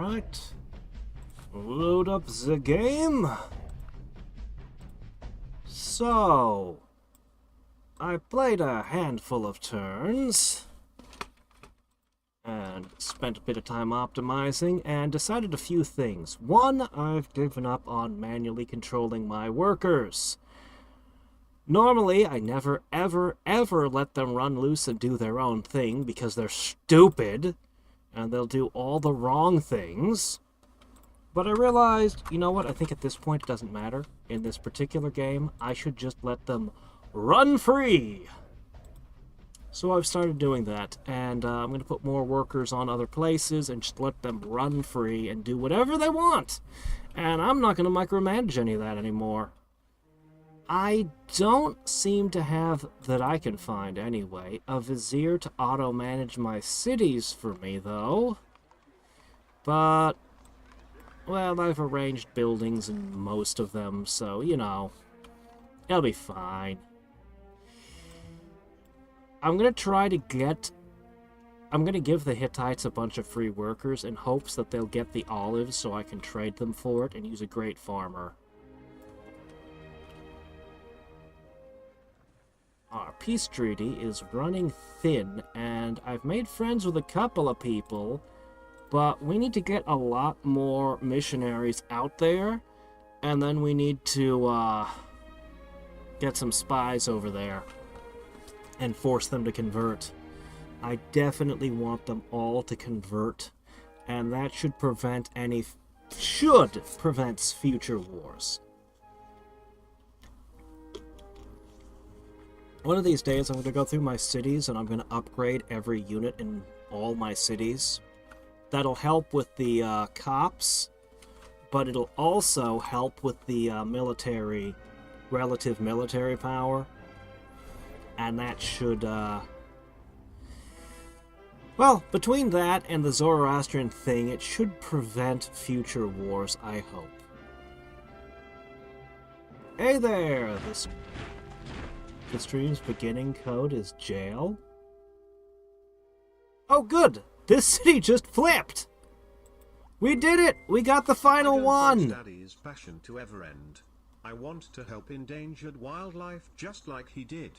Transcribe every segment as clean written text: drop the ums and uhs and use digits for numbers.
Alright. Load up the game. So, I played a handful of turns and spent a bit of time optimizing and decided a few things. One, I've given up on manually controlling my workers. Normally, I never, ever, ever let them run loose and do their own thing because they're stupid and they'll do all the wrong things. But I realized, you know what, I think at this point it doesn't matter. In this particular game, I should just let them run free. So I've started doing that, and I'm going to put more workers on other places and just let them run free and do whatever they want. And I'm not going to micromanage any of that anymore. I don't seem to have, that I can find anyway, a vizier to auto-manage my cities for me, though. But, well, I've arranged buildings in most of them, so, you know, it'll be fine. I'm going to give the Hittites a bunch of free workers in hopes that they'll get the olives so I can trade them for it and use a great farmer. Our peace treaty is running thin, and I've made friends with a couple of people, but we need to get a lot more missionaries out there, and then we need to get some spies over there and force them to convert. I definitely want them all to convert, and that should prevent future wars. One of these days, I'm going to go through my cities, and I'm going to upgrade every unit in all my cities. That'll help with the cops, but it'll also help with the relative military power. And that should, well, between that and the Zoroastrian thing, it should prevent future wars, I hope. Hey there! The stream's beginning code is jail. Oh, good! This city just flipped! We did it! We got the final one! Daddy's passion to ever end. I want to help endangered wildlife just like he did.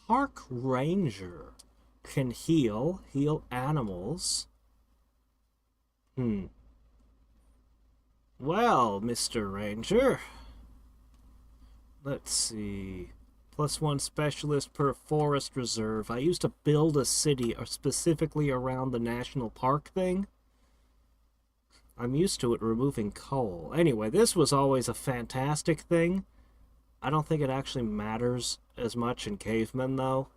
Park Ranger can heal animals. Well, Mr. Ranger, let's see. +1 specialist per forest reserve. I used to build a city specifically around the national park thing. I'm used to it removing coal. Anyway, this was always a fantastic thing. I don't think it actually matters as much in Cavemen, though.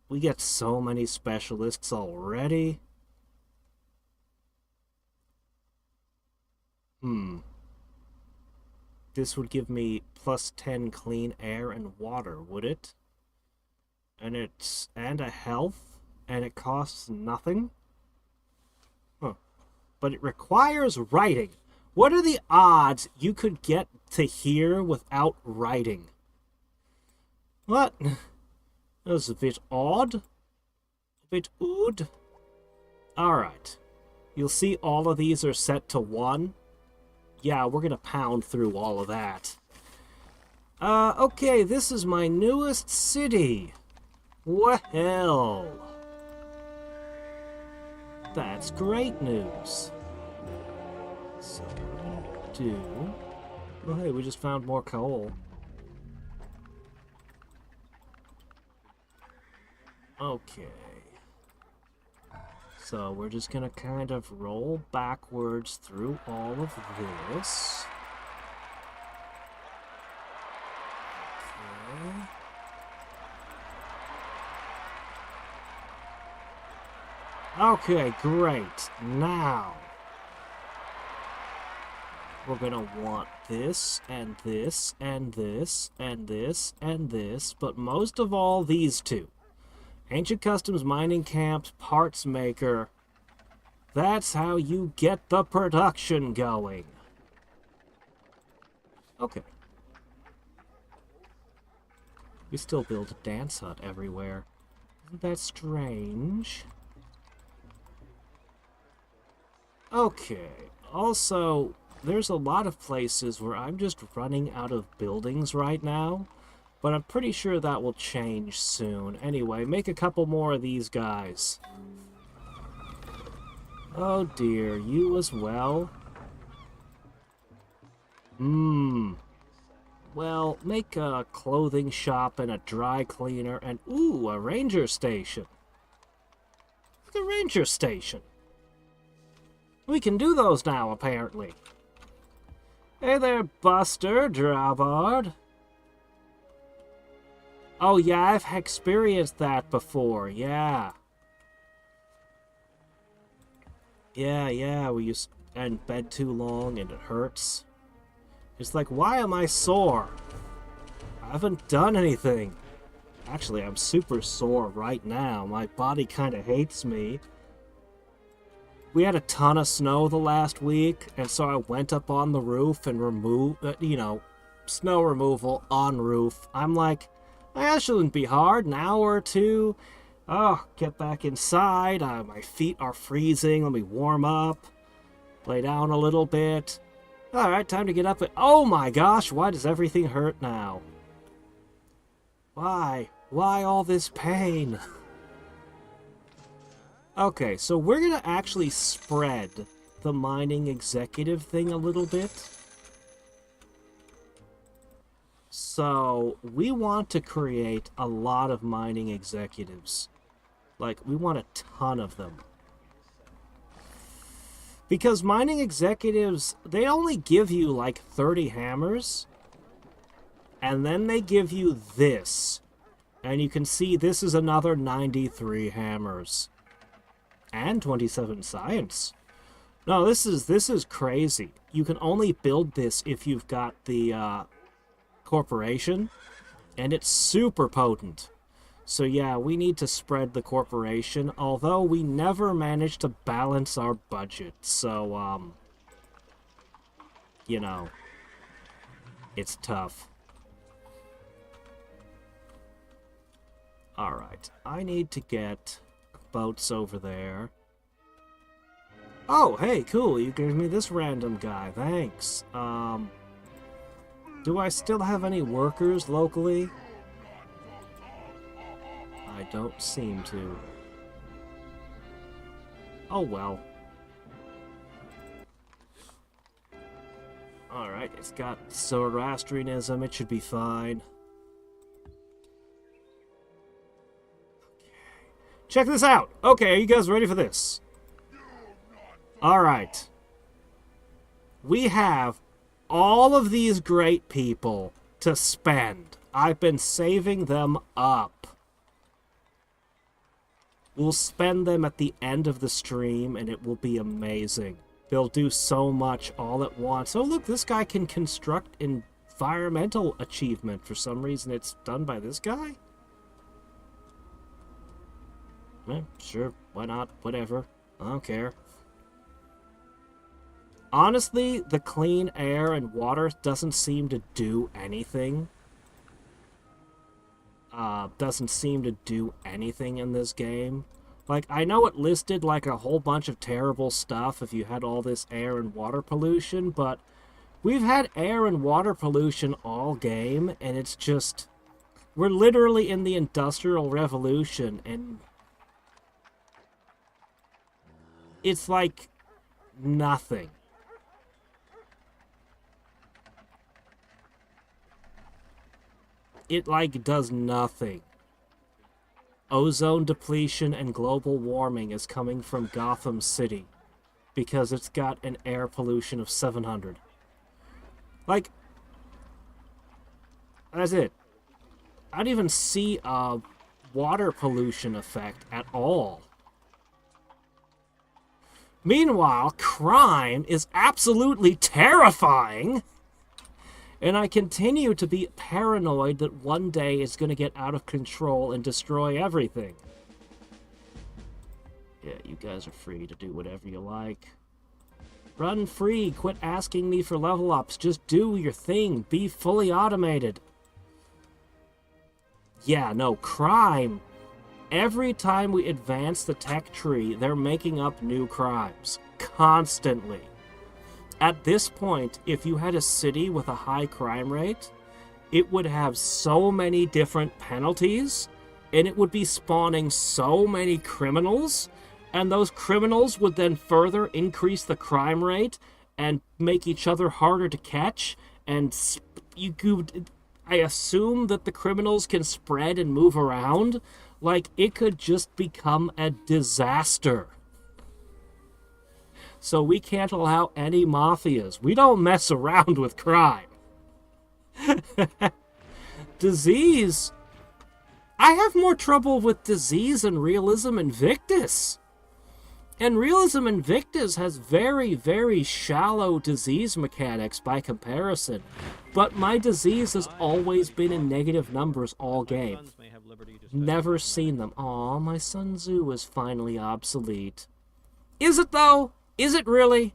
We get so many specialists already. This would give me +10 clean air and water, would it? And a health, and it costs nothing? But it requires writing. What are the odds you could get to here without writing? What? That was a bit odd. A bit odd. Alright. You'll see all of these are set to 1. Yeah, we're gonna pound through all of that. Okay, this is my newest city. Well. That's great news. So what I'm gonna do... Oh, hey, we just found more coal. Okay. So we're just gonna kind of roll backwards through all of this. Okay, great. Now, we're gonna want this, and this, and this, and this, and this, but most of all, these two. Ancient Customs Mining Camps, Parts Maker. That's how you get the production going. Okay. We still build a dance hut everywhere. That's strange. Okay. Also, there's a lot of places where I'm just running out of buildings right now, but I'm pretty sure that will change soon. Anyway, make a couple more of these guys. Oh dear, you as well? Well, make a clothing shop and a dry cleaner and, ooh, a ranger station. Look at a ranger station. We can do those now, apparently. Hey there, Buster, Drawbard. Oh, yeah, I've experienced that before, yeah. Yeah, where you spend in bed too long and it hurts. It's like, why am I sore? I haven't done anything. Actually, I'm super sore right now. My body kind of hates me. We had a ton of snow the last week, and so I went up on the roof and removed, snow removal on roof. I'm like, that shouldn't be hard, an hour or two. Oh, get back inside. My feet are freezing. Let me warm up. Lay down a little bit. Alright, time to get up. Oh my gosh, why does everything hurt now? Why? Why all this pain? Okay, so we're going to actually spread the mining executive thing a little bit. So, we want to create a lot of mining executives. Like, we want a ton of them. Because mining executives, they only give you like 30 hammers. And then they give you this. And you can see this is another 93 hammers. And 27 science. No, this is crazy. You can only build this if you've got the corporation. And it's super potent. So yeah, we need to spread the corporation, although we never managed to balance our budget, so, it's tough. Alright, I need to get boats over there. Oh, hey, cool, you gave me this random guy, thanks. Do I still have any workers locally? I don't seem to. Oh well. Alright, it's got Zoroastrianism, it should be fine. Okay. Check this out! Okay, are you guys ready for this? Alright. We have all of these great people to spend. I've been saving them up. We'll spend them at the end of the stream, and it will be amazing. They'll do so much all at once. Oh, look, this guy can construct environmental achievement. For some reason, it's done by this guy? Sure, why not? Whatever. I don't care. Honestly, the clean air and water doesn't seem to do anything. Doesn't seem to do anything in this game. Like, I know it listed like a whole bunch of terrible stuff if you had all this air and water pollution, but we've had air and water pollution all game, and it's just, we're literally in the Industrial Revolution, and it's like nothing. It, like, does nothing. Ozone depletion and global warming is coming from Gotham City because it's got an air pollution of 700. Like, that's it. I don't even see a water pollution effect at all. Meanwhile, crime is absolutely terrifying. And I continue to be paranoid that one day it's going to get out of control and destroy everything. Yeah, you guys are free to do whatever you like. Run free. Quit asking me for level ups. Just do your thing. Be fully automated. Yeah, no, crime every time we advance the tech tree, they're making up new crimes. Constantly. At this point, if you had a city with a high crime rate, it would have so many different penalties, and it would be spawning so many criminals, and those criminals would then further increase the crime rate and make each other harder to catch, and I assume that the criminals can spread and move around. Like, it could just become a disaster. So we can't allow any mafias. We don't mess around with crime. Disease? I have more trouble with Disease and Realism Invictus. And Realism Invictus has very, very shallow disease mechanics by comparison. But my disease has always been in negative numbers all game. Never seen them. Aw, my Sun Tzu is finally obsolete. Is it though? Is it really?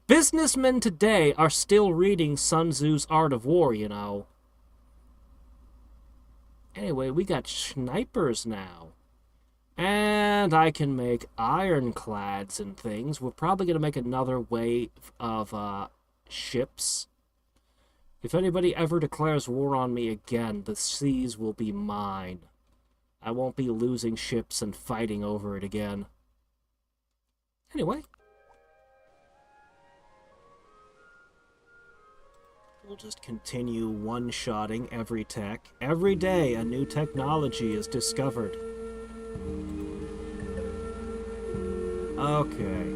Businessmen today are still reading Sun Tzu's Art of War, you know. Anyway, we got snipers now. And I can make ironclads and things. We're probably going to make another wave of ships. If anybody ever declares war on me again, the seas will be mine. I won't be losing ships and fighting over it again. Anyway. We'll just continue one-shotting every tech. Every day a new technology is discovered. Okay.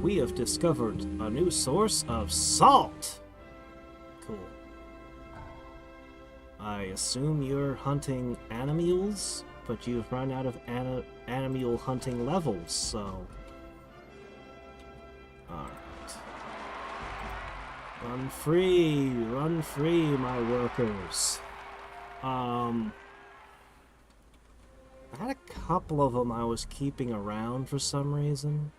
We have discovered a new source of salt. Cool. I assume you're hunting animals, but you've run out of animal hunting levels, so... Alright. Run free, my workers. I had a couple of them I was keeping around for some reason.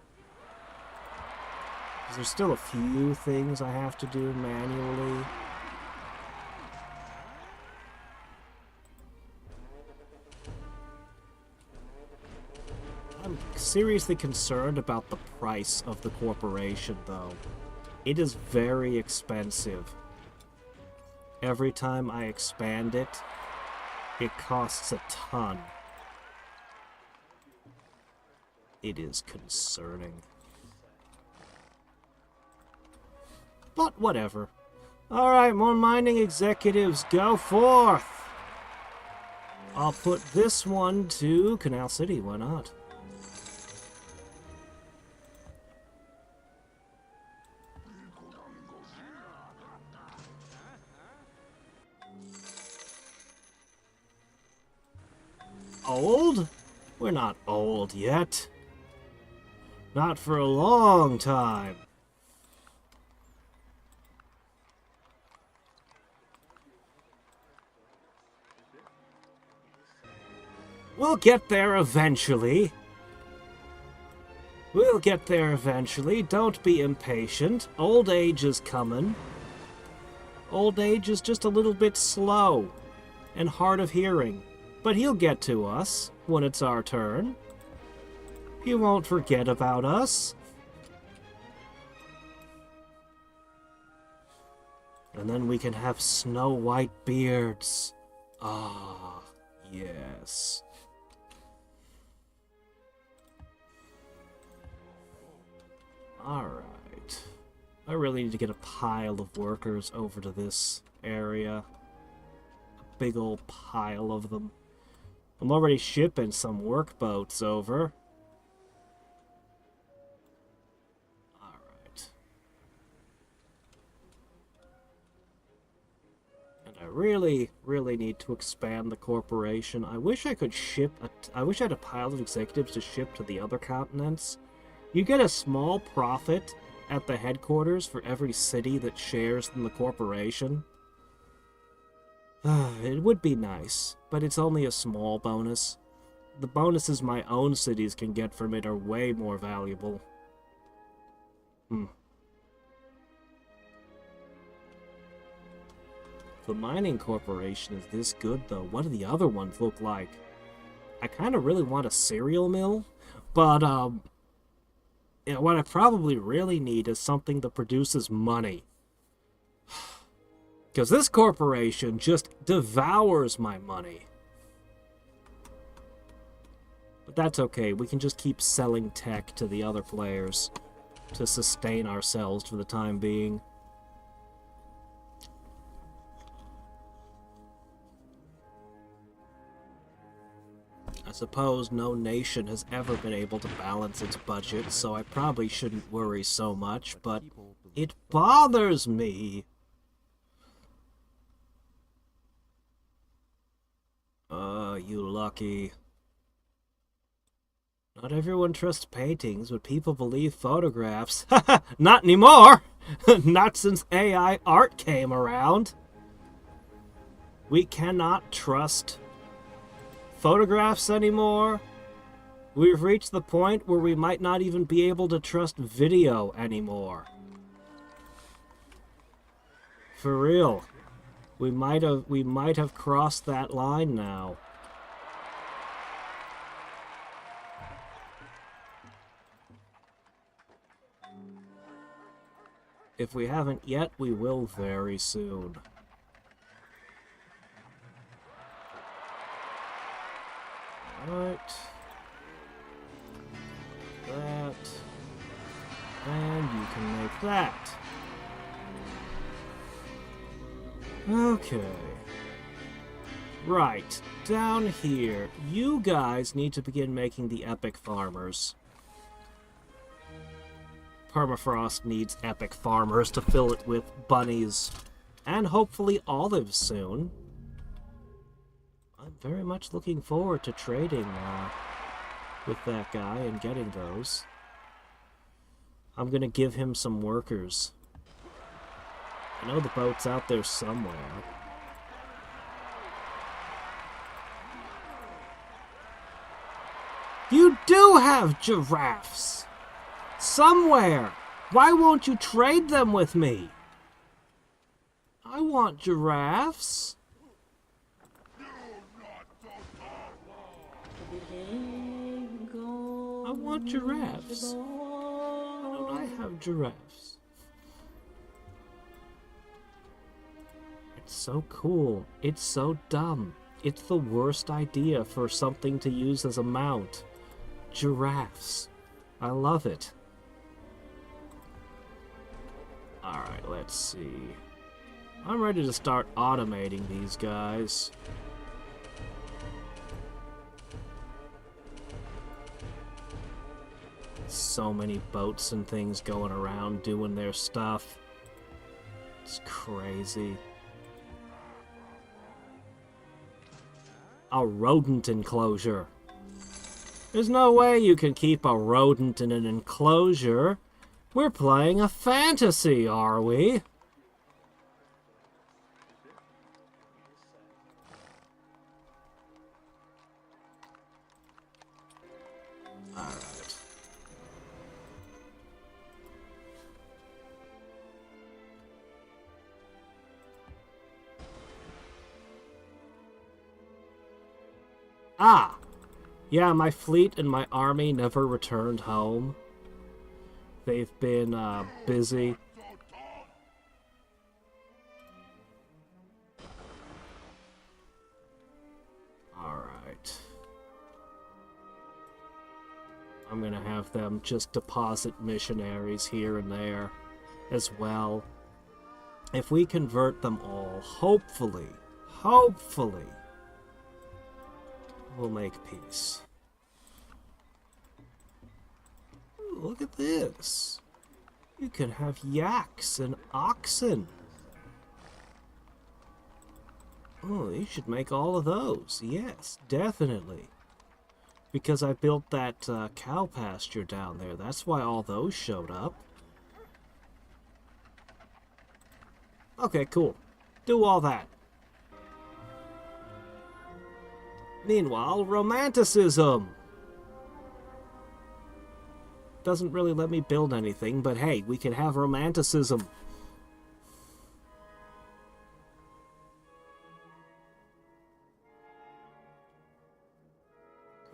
There's still a few things I have to do manually. I'm seriously concerned about the price of the corporation, though. It is very expensive. Every time I expand it, it costs a ton. It is concerning. But whatever. Alright, more mining executives, go forth! I'll put this one to Canal City, why not? Old? We're not old yet. Not for a long time. We'll get there eventually. We'll get there eventually. Don't be impatient. Old age is coming. Old age is just a little bit slow and hard of hearing. But he'll get to us when it's our turn. He won't forget about us. And then we can have snow-white beards. Ah, yes. Alright. I really need to get a pile of workers over to this area. A big old pile of them. I'm already shipping some work boats over. Alright. And I really, really need to expand the corporation. I wish I could ship... I wish I had a pile of executives to ship to the other continents. You get a small profit at the headquarters for every city that shares in the corporation. It would be nice, but it's only a small bonus. The bonuses my own cities can get from it are way more valuable. If the mining corporation is this good, though, what do the other ones look like? I kind of really want a cereal mill, but yeah, what I probably really need is something that produces money. Because this corporation just devours my money. But that's okay, we can just keep selling tech to the other players to sustain ourselves for the time being. I suppose no nation has ever been able to balance its budget, so I probably shouldn't worry so much, but it bothers me. You lucky. Not everyone trusts paintings, but people believe photographs. Haha, not anymore! Not since AI art came around. We cannot trust photographs anymore. We've reached the point where we might not even be able to trust video anymore. For real. We might have crossed that line now. If we haven't yet, we will very soon. Alright. That. And you can make that. Okay. Right. Down here, you guys need to begin making the epic farmers. Permafrost needs epic farmers to fill it with bunnies and hopefully olives soon. I'm very much looking forward to trading with that guy and getting those. I'm gonna give him some workers. I know the boat's out there somewhere. You do have giraffes! Somewhere! Why won't you trade them with me? I want giraffes. I want giraffes. Why don't I have giraffes? It's so cool. It's so dumb. It's the worst idea for something to use as a mount. Giraffes. I love it. Alright, let's see. I'm ready to start automating these guys. So many boats and things going around doing their stuff. It's crazy. A rodent enclosure. There's no way you can keep a rodent in an enclosure. We're playing a fantasy, are we? Alright. Ah! Yeah, my fleet and my army never returned home. They've been busy. Alright. I'm gonna have them just deposit missionaries here and there as well. If we convert them all, hopefully, we'll make peace. Look at this. You can have yaks and oxen. Oh, you should make all of those. Yes, definitely. Because I built that cow pasture down there. That's why all those showed up. Okay, cool. Do all that. Meanwhile, romanticism. Doesn't really let me build anything, but hey, we can have romanticism.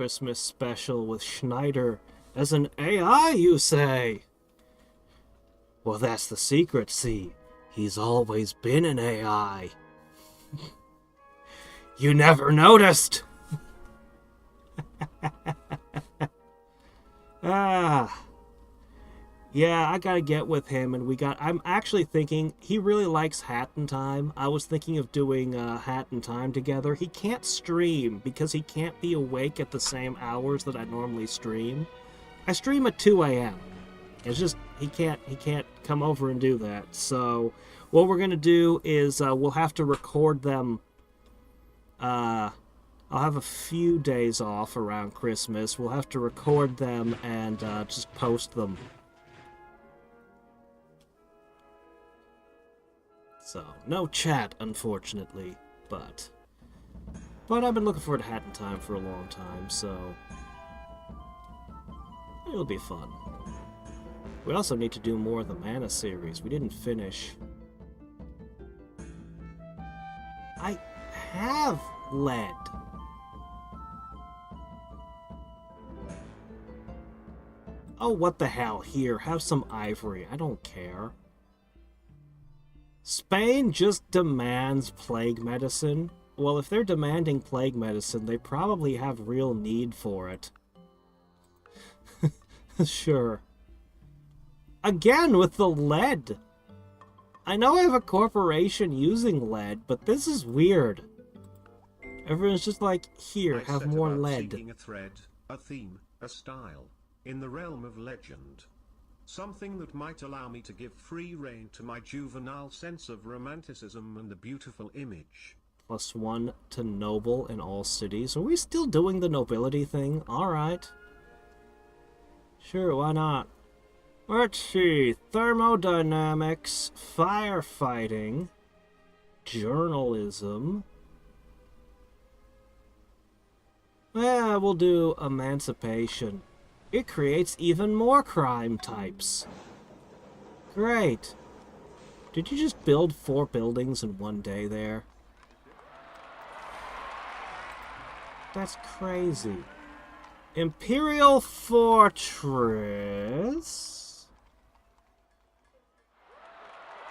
Christmas special with Schneider as an AI, you say? Well, that's the secret, see. He's always been an AI. You never noticed! Ah. Yeah, I gotta get with him, and I'm actually thinking, he really likes Hat in Time. I was thinking of doing Hat in Time together. He can't stream, because he can't be awake at the same hours that I normally stream. I stream at 2 a.m. It's just, he can't come over and do that. So, what we're gonna do is, we'll have to record them, I'll have a few days off around Christmas. We'll have to record them and just post them. So, no chat, unfortunately, but I've been looking forward to Hat in Time for a long time, so it'll be fun. We also need to do more of the Mana series. We didn't finish. I have lead. Oh, what the hell? Here, have some ivory. I don't care. Spain just demands plague medicine. Well, if they're demanding plague medicine, they probably have real need for it. Sure. Again, with the lead. I know I have a corporation using lead, but this is weird. Everyone's just like, here, have more lead. Seeking a thread, a theme, a style, in the realm of legend. Something that might allow me to give free rein to my juvenile sense of romanticism and the beautiful image. +1 to noble in all cities. Are we still doing the nobility thing? Alright. Sure, why not? Let's see. Thermodynamics, firefighting, journalism. Yeah, we'll do emancipation. It creates even more crime types. Great. Did you just build 4 buildings in one day there? That's crazy. Imperial Fortress.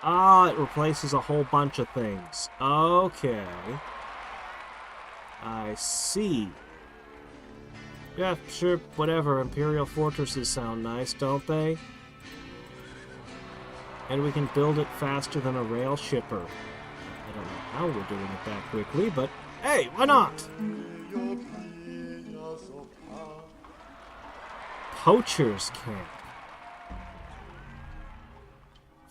Ah, it replaces a whole bunch of things. Okay. I see. Yeah, sure, whatever. Imperial fortresses sound nice, don't they? And we can build it faster than a rail shipper. I don't know how we're doing it that quickly, but hey, why not? Poacher's Camp. I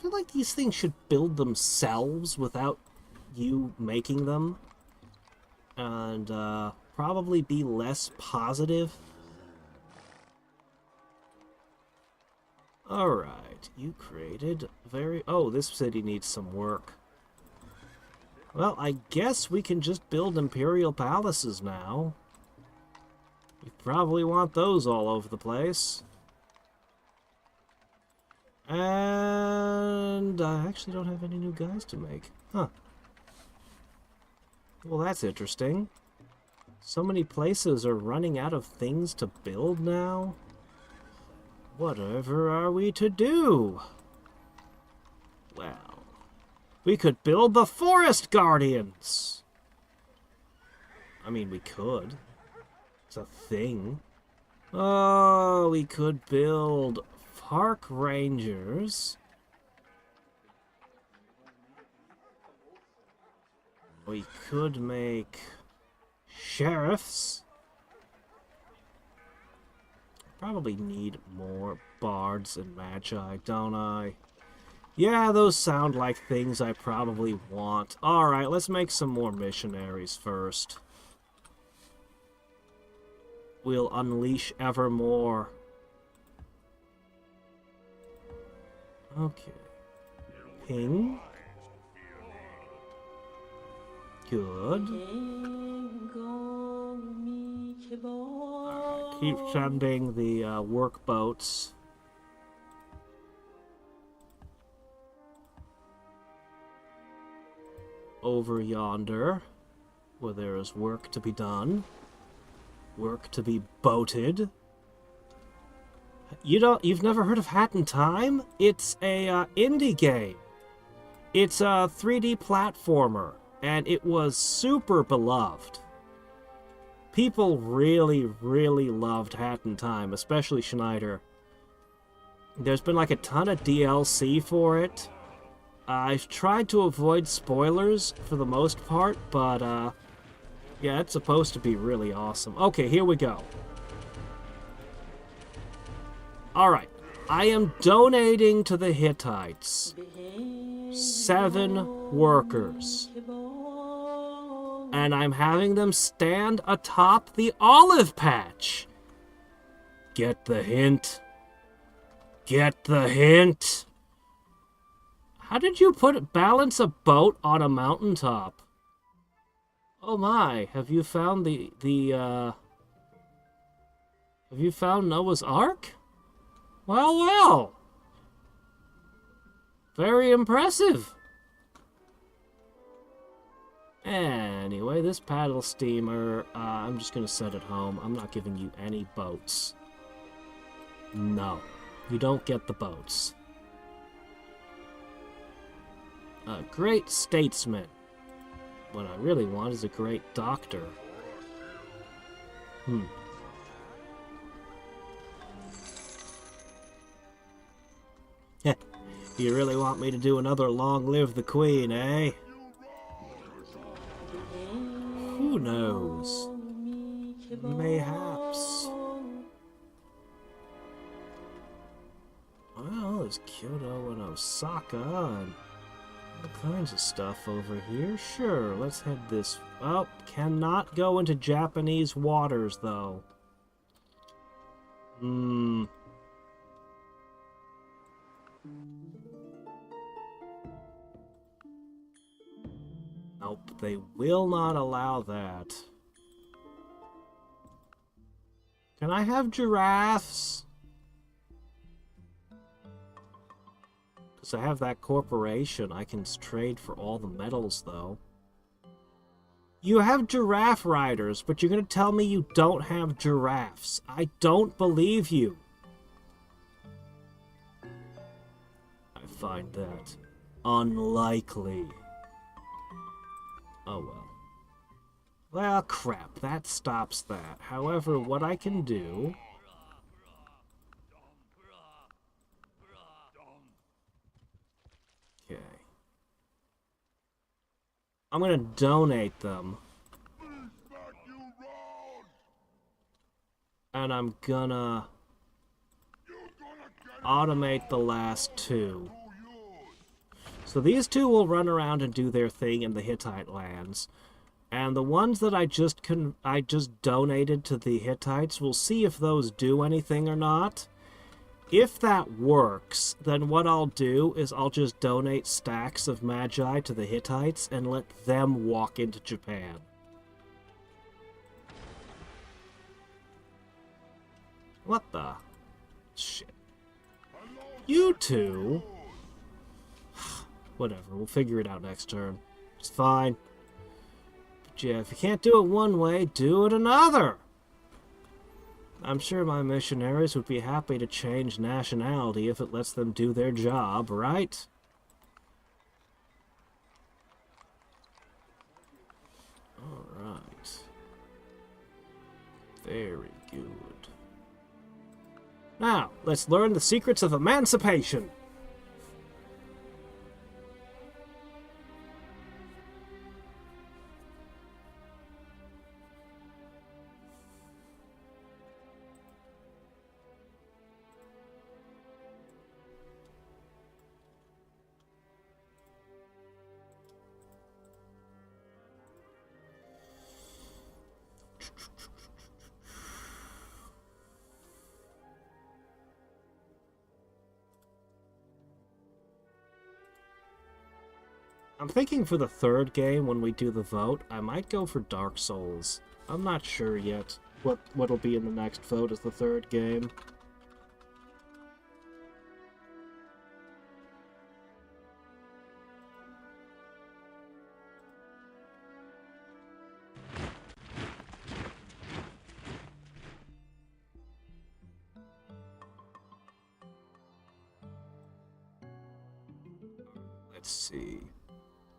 feel like these things should build themselves without you making them. And, probably be less positive. Alright, you created very... Oh, this city needs some work. Well, I guess we can just build imperial palaces now. You probably want those all over the place. And I actually don't have any new guys to make. Huh. Well, that's interesting. So many places are running out of things to build now. Whatever are we to do? Well, we could build the Forest Guardians. I mean, we could. It's a thing. Oh, we could build Park Rangers. We could make sheriffs. Probably need more bards and magi, don't I? Yeah, those sound like things I probably want. Alright, let's make some more missionaries first. We'll unleash evermore. Okay. Ping. Good. Alright, keep sending the work boats. Over yonder, where there is work to be done. work to be boated. You've never heard of Hat in Time? It's a indie game. It's a 3D platformer, and it was super beloved. People really, really loved Hat in Time, especially Schneider. There's been like a ton of DLC for it. I've tried to avoid spoilers for the most part, but yeah, it's supposed to be really awesome. Okay, here we go. Alright, I am donating to the Hittites 7 workers. And I'm having them stand atop the olive patch. Get the hint? Get the hint? How did you balance a boat on a mountaintop? Oh my, have you found have you found Noah's Ark? Well. Very impressive. Anyway, this paddle steamer, I'm just gonna set it home. I'm not giving you any boats. No, you don't get the boats. A great statesman. What I really want is a great doctor. You really want me to do another Long Live the Queen, eh? Who knows? Mayhaps. Well, there's Kyoto and Osaka and all kinds of stuff over here. Sure, let's head this... Oh, cannot go into Japanese waters, though. Nope, they will not allow that. Can I have giraffes? Because I have that corporation. I can trade for all the metals, though. You have giraffe riders, but you're going to tell me you don't have giraffes. I don't believe you. I find that unlikely. Oh well. Well, crap, that stops that. However, what I can do... Okay. I'm gonna donate them. And I'm gonna automate the last 2. So these 2 will run around and do their thing in the Hittite lands. And the ones that I just donated to the Hittites, we'll see if those do anything or not. If that works, then what I'll do is I'll just donate stacks of Magi to the Hittites and let them walk into Japan. What the? Shit. You 2? Whatever, we'll figure it out next turn. It's fine. But yeah, if you can't do it one way, do it another! I'm sure my missionaries would be happy to change nationality if it lets them do their job, right? Alright. Very good. Now, let's learn the secrets of emancipation! I'm thinking for the 3rd game, when we do the vote, I might go for Dark Souls. I'm not sure yet what'll be in the next vote as the 3rd game. Let's see.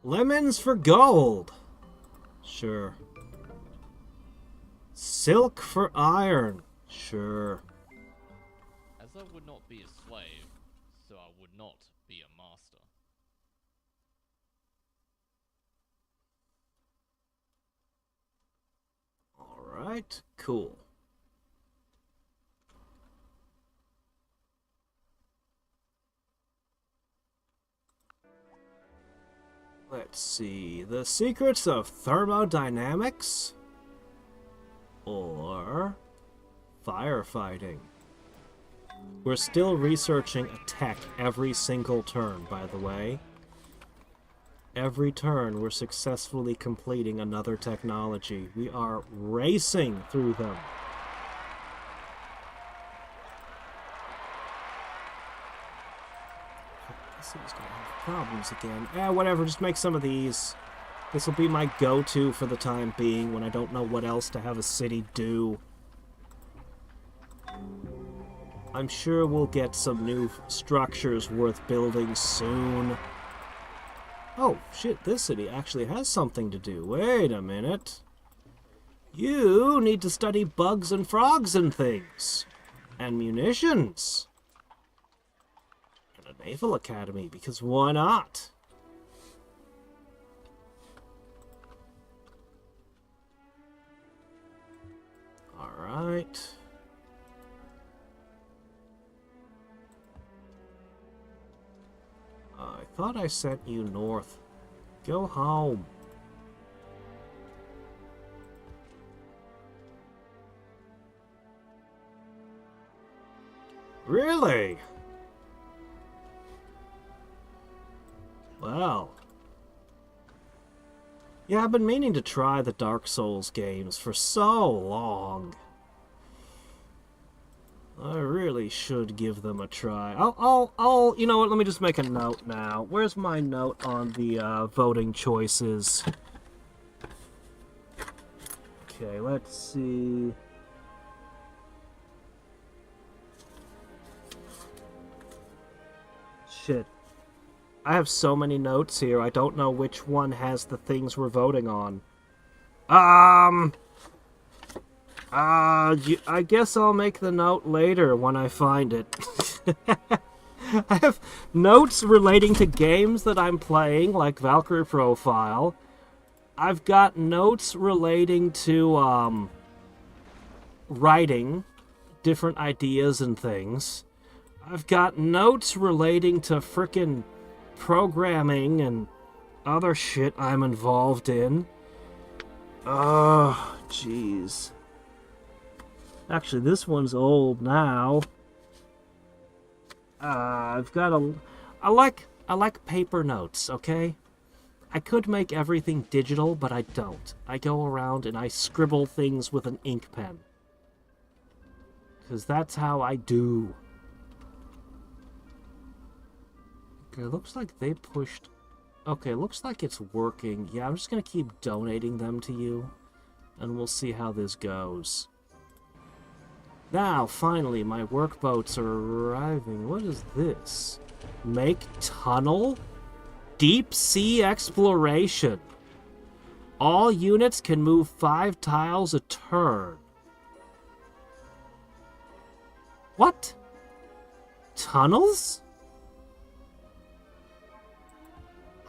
Lemons for gold. Sure. Silk for iron. Sure. As I would not be a slave, so I would not be a master. Alright, cool. Let's see. The secrets of thermodynamics? Or firefighting? We're still researching a tech every single turn, by the way. Every turn, we're successfully completing another technology. We are racing through them. This thing's gonna have problems again. Whatever, just make some of these. This will be my go-to for the time being when I don't know what else to have a city do. I'm sure we'll get some new structures worth building soon. Oh, shit, this city actually has something to do. Wait a minute. You need to study bugs and frogs and things. And munitions. And a naval academy, because why not? Alright. I thought I sent you north. Go home. Really? Well. Yeah, I've been meaning to try the Dark Souls games for so long. I really should give them a try. You know what, let me just make a note now. Where's my note on the voting choices? Okay, let's see. Shit. I have so many notes here, I don't know which one has the things we're voting on. I guess I'll make the note later when I find it. I have notes relating to games that I'm playing, like Valkyrie Profile. I've got notes relating to, writing different ideas and things. I've got notes relating to frickin' programming and other shit I'm involved in. Oh, jeez. Actually, this one's old now. I've got a... I like paper notes, okay? I could make everything digital, but I don't. I go around and I scribble things with an ink pen. Because that's how I do. Okay, looks like they pushed... Okay, looks like it's working. Yeah, I'm just gonna keep donating them to you. And we'll see how this goes. Now, finally, my workboats are arriving. What is this? Make tunnel? Deep sea exploration. All units can move 5 tiles a turn. What? Tunnels?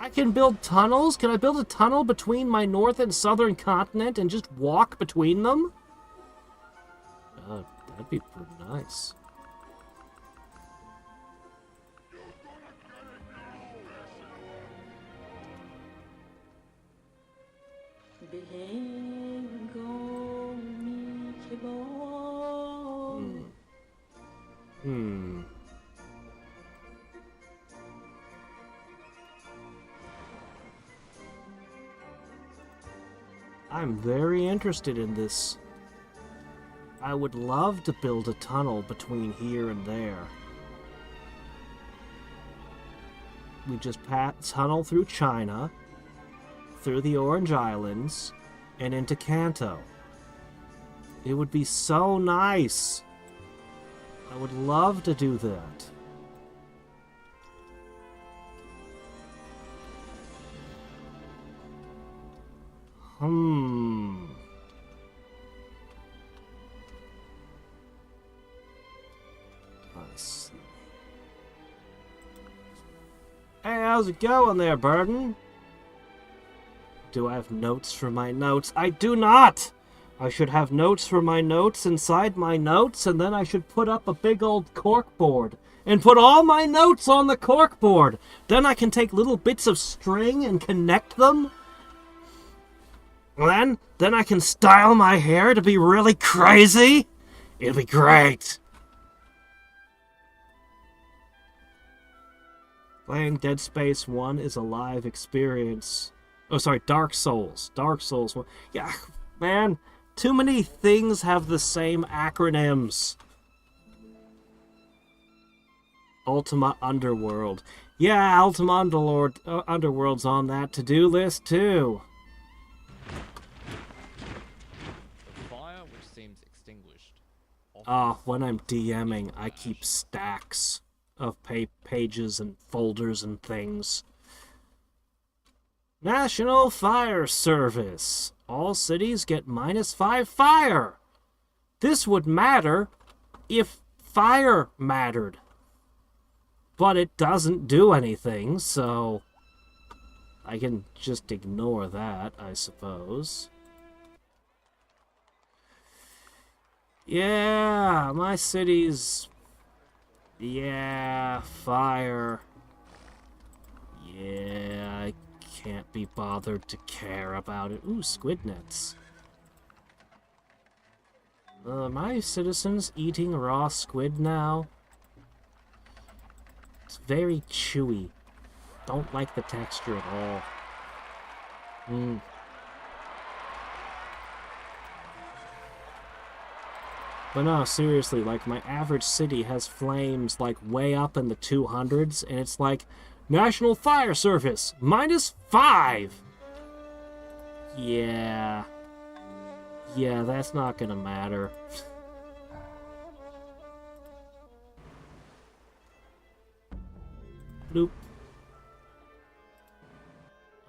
I can build tunnels? Can I build a tunnel between my north and southern continent and just walk between them? That'd be pretty nice. I'm very interested in this. I would love to build a tunnel between here and there. We just tunnel through China, through the Orange Islands, and into Kanto. It would be so nice. I would love to do that. I see. Hey, how's it going there, Burden? Do I have notes for my notes? I do not! I should have notes for my notes inside my notes, and then I should put up a big old corkboard and put all my notes on the corkboard. Then I can take little bits of string and connect them. Then I can style my hair to be really crazy. It'll be great. Playing Dead Space 1 is a live experience. Oh, sorry, Dark Souls. Dark Souls 1. Yeah, man, too many things have the same acronyms. Ultima Underworld. Yeah, Ultima Underworld's on that to-do list, too. The fire which seems extinguished. When I'm DMing, I keep stacks of pages and folders and things. National Fire Service. All cities get -5 fire. This would matter if fire mattered. But it doesn't do anything, so I can just ignore that, I suppose. Yeah, my city's... Yeah, fire. Yeah, I can't be bothered to care about it. Ooh, squid nets. My citizens eating raw squid now? It's very chewy. Don't like the texture at all. But no, seriously, like, my average city has flames, like, way up in the 200s, and it's like, National Fire Service, -5! Yeah. Yeah, that's not gonna matter. Bloop.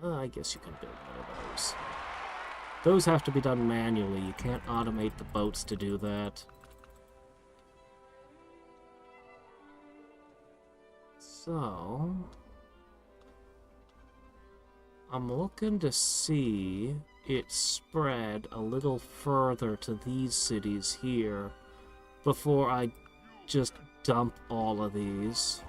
I guess you can build one of those. Those have to be done manually. You can't automate the boats to do that. So... I'm looking to see it spread a little further to these cities here before I just dump all of these.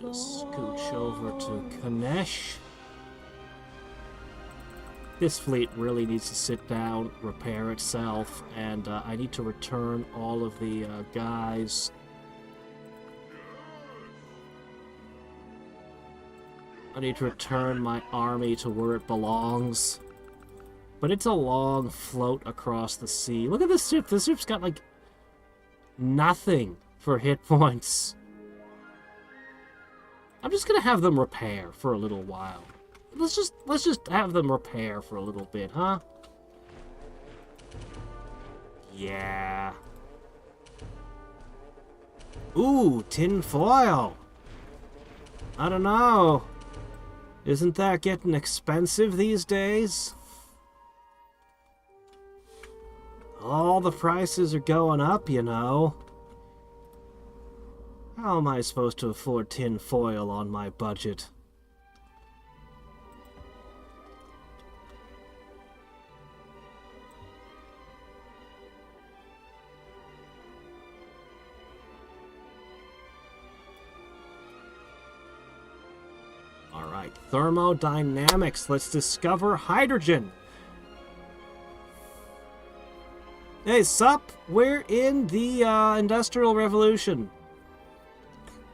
Just scooch over to Kanesh. This fleet really needs to sit down, repair itself, and I need to return all of the guys. I need to return my army to where it belongs. But it's a long float across the sea. Look at this ship. This ship's got, like, nothing for hit points. I'm just gonna have them repair for a little while. Let's just have them repair for a little bit, huh? Yeah. Ooh, tin foil. I don't know. Isn't that getting expensive these days? All the prices are going up, you know. How am I supposed to afford tin foil on my budget? Alright, thermodynamics. Let's discover hydrogen. Hey, sup? We're in the Industrial Revolution.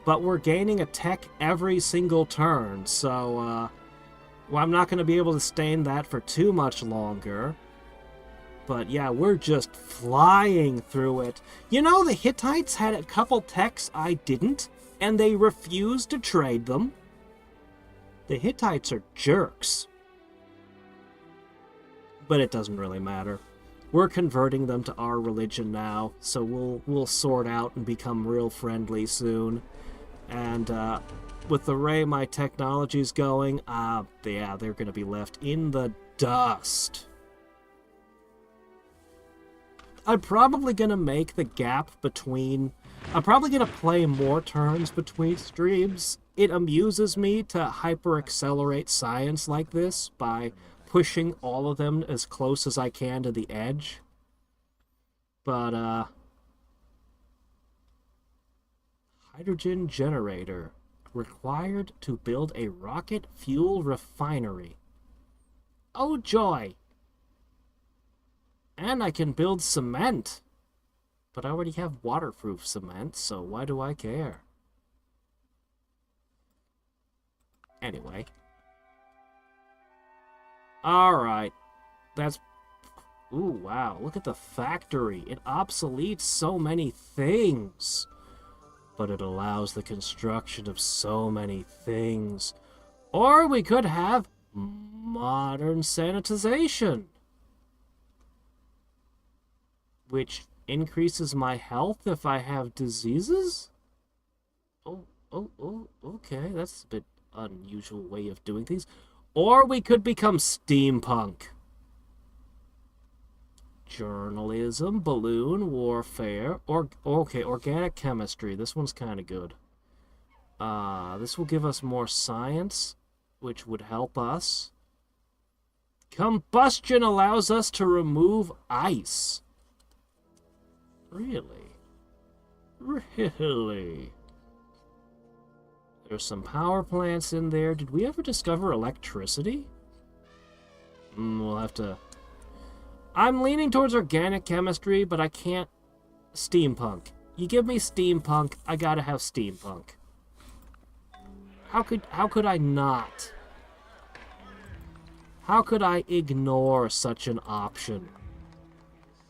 But we're gaining a tech every single turn, so well, I'm not going to be able to stay in that for too much longer. But yeah, we're just flying through it. You know, the Hittites had a couple techs I didn't, and they refused to trade them. The Hittites are jerks. But it doesn't really matter. we're converting them to our religion now, so we'll sort out and become real friendly soon. And with the way my technology's going, yeah, they're gonna be left in the dust. I'm probably gonna make the gap between... I'm probably gonna play more turns between streams. It amuses me to hyper-accelerate science like this by pushing all of them as close as I can to the edge. But, hydrogen generator. Required to build a rocket fuel refinery. Oh joy! And I can build cement. But I already have waterproof cement, so why do I care? Anyway. Alright. That's... Ooh, wow. Look at the factory. It obsoletes so many things. But it allows the construction of so many things. Or we could have modern sanitization. Which increases my health if I have diseases? Oh, okay. That's a bit unusual way of doing things. Or we could become steampunk. Journalism, balloon, warfare, okay, organic chemistry. This one's kind of good. This will give us more science, which would help us. Combustion allows us to remove ice. Really? Really? There's some power plants in there. Did we ever discover electricity? We'll have to... I'm leaning towards organic chemistry, but I can't... Steampunk. You give me steampunk, I gotta have steampunk. How could I not? How could I ignore such an option?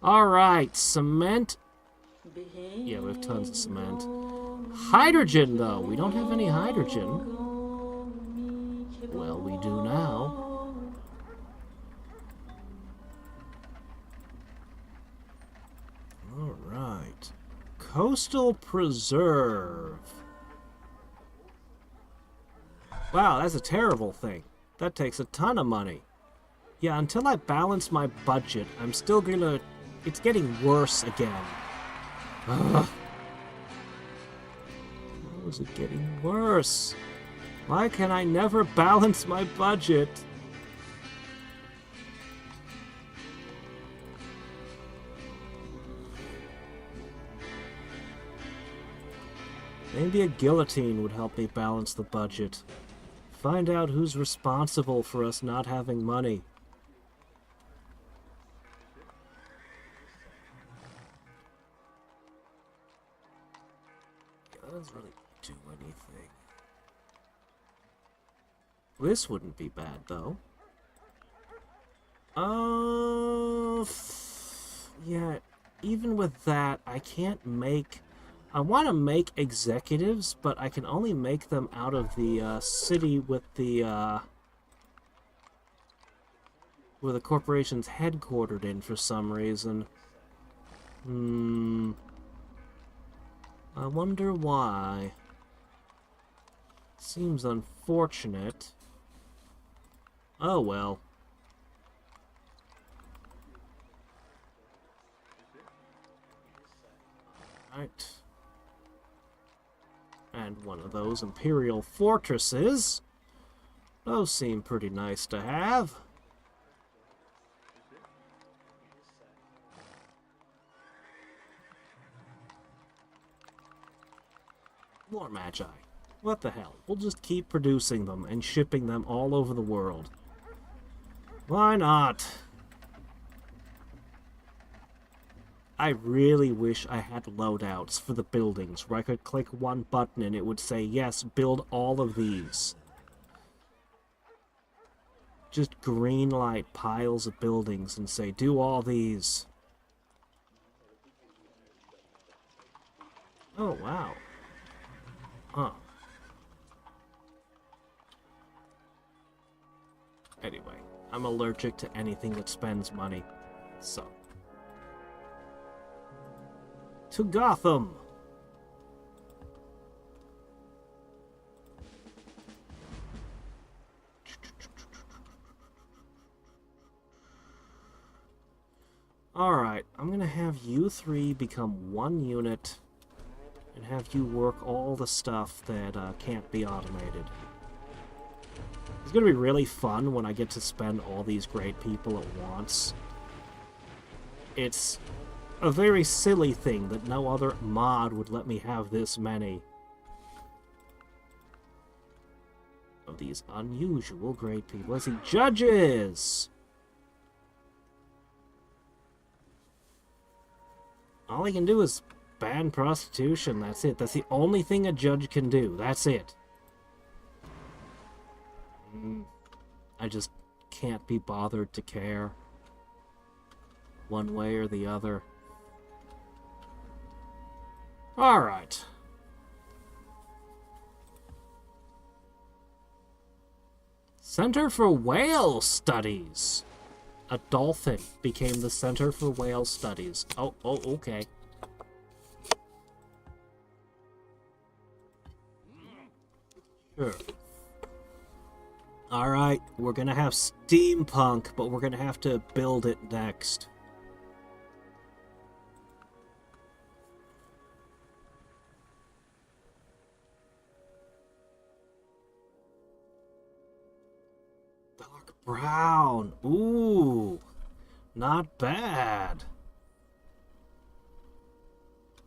Alright, cement. Yeah, we have tons of cement. Hydrogen, though. We don't have any hydrogen. Well, we do now. Alright. Coastal Preserve. Wow, that's a terrible thing. That takes a ton of money. Yeah, until I balance my budget, I'm still gonna... It's getting worse again. Ugh. How is it getting worse? Why can I never balance my budget? Maybe a guillotine would help me balance the budget. Find out who's responsible for us not having money. That doesn't really do anything. This wouldn't be bad, though. Yeah, even with that, I can't make... I want to make executives, but I can only make them out of the city with the where the corporation's headquartered in for some reason. I wonder why. Seems unfortunate. Oh well. Right. And one of those Imperial fortresses. Those seem pretty nice to have. More Magi. What the hell? We'll just keep producing them and shipping them all over the world. Why not? I really wish I had loadouts for the buildings where I could click one button and it would say, yes, build all of these. Just green light piles of buildings and say, do all these. Oh, wow. Huh. Anyway, I'm allergic to anything that spends money, so... To Gotham! Alright, I'm gonna have you three become one unit and have you work all the stuff that can't be automated. It's gonna be really fun when I get to spend all these great people at once. It's a very silly thing that no other mod would let me have this many of these unusual great people. Let's see, judges! All he can do is ban prostitution, that's it. That's the only thing a judge can do, that's it. I just can't be bothered to care one way or the other. Alright. Center for Whale Studies. A dolphin became the Center for Whale Studies. Oh, okay. Sure. Alright, we're gonna have steampunk, but we're gonna have to build it next. Dark brown. Ooh, not bad.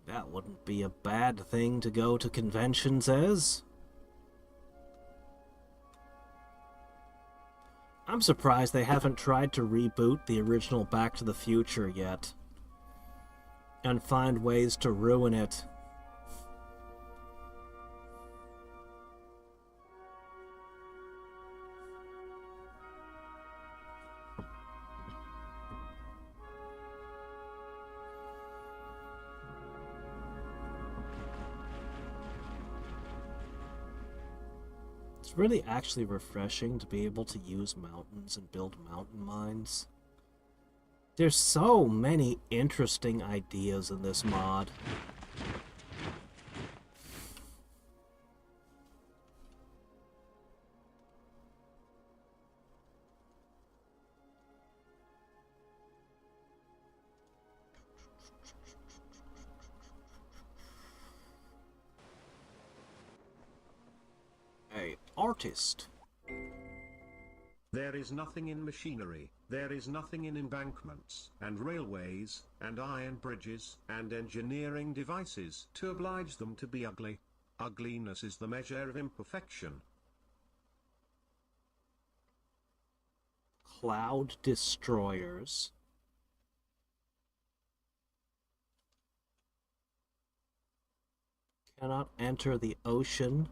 That wouldn't be a bad thing to go to conventions as. I'm surprised they haven't tried to reboot the original Back to the Future yet. And find ways to ruin it. It's really actually refreshing to be able to use mountains and build mountain mines. There's so many interesting ideas in this mod. An artist. There is nothing in machinery, there is nothing in embankments, and railways, and iron bridges, and engineering devices to oblige them to be ugly. Ugliness is the measure of imperfection. Cloud destroyers. Cannot enter the ocean.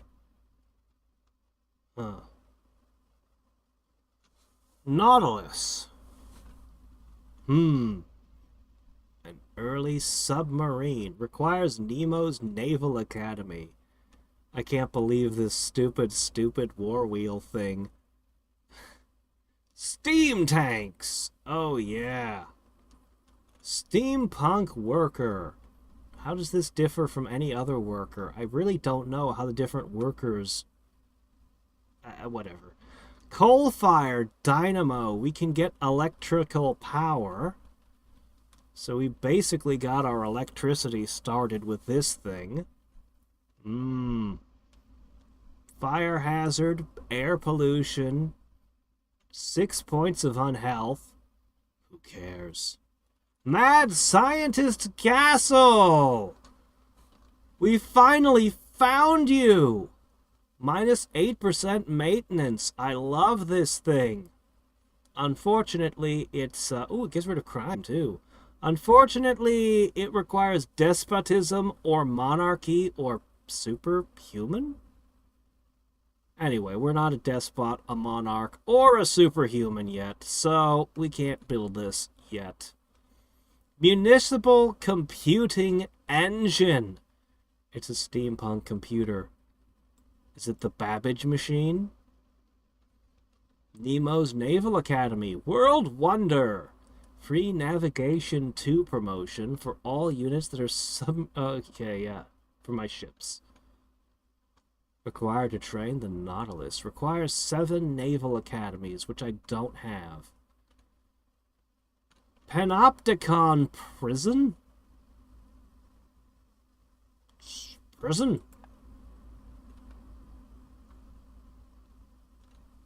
Huh. Nautilus. An early submarine. Requires Nemo's Naval Academy. I can't believe this stupid war wheel thing. Steam tanks! Oh yeah. Steampunk worker. How does this differ from any other worker? I really don't know how the different workers... whatever. Coal-fired dynamo. We can get electrical power. So we basically got our electricity started with this thing. Fire hazard, air pollution, 6 points of unhealth. Who cares? Mad Scientist Castle! We finally found you! Minus 8% maintenance. I love this thing. Unfortunately, it's... it gets rid of crime, too. Unfortunately, it requires despotism or monarchy or superhuman? Anyway, we're not a despot, a monarch, or a superhuman yet, so we can't build this yet. Municipal Computing Engine. It's a steampunk computer. Is it the Babbage machine? Nemo's Naval Academy. World Wonder. Free navigation 2 promotion for all units that are okay, yeah. For my ships. Required to train the Nautilus. Requires 7 naval academies, which I don't have. Panopticon prison? Prison?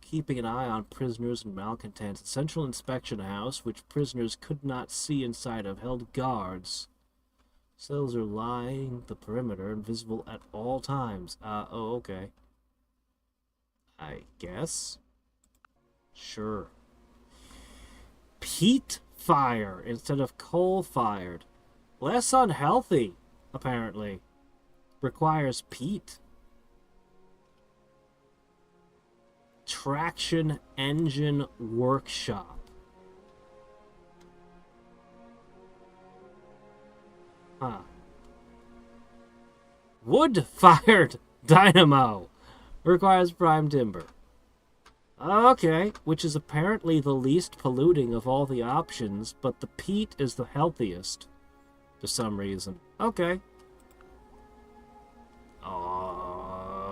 Keeping an eye on prisoners and malcontents. A central inspection house, which prisoners could not see inside of, held guards. Cells are lying the perimeter, invisible at all times. Oh, okay. I guess. Sure. Peat fire instead of coal-fired. Less unhealthy, apparently. Requires peat. Traction engine workshop. Huh. Wood-fired dynamo. Requires prime timber. Okay, which is apparently the least polluting of all the options, but the peat is the healthiest. For some reason. Okay.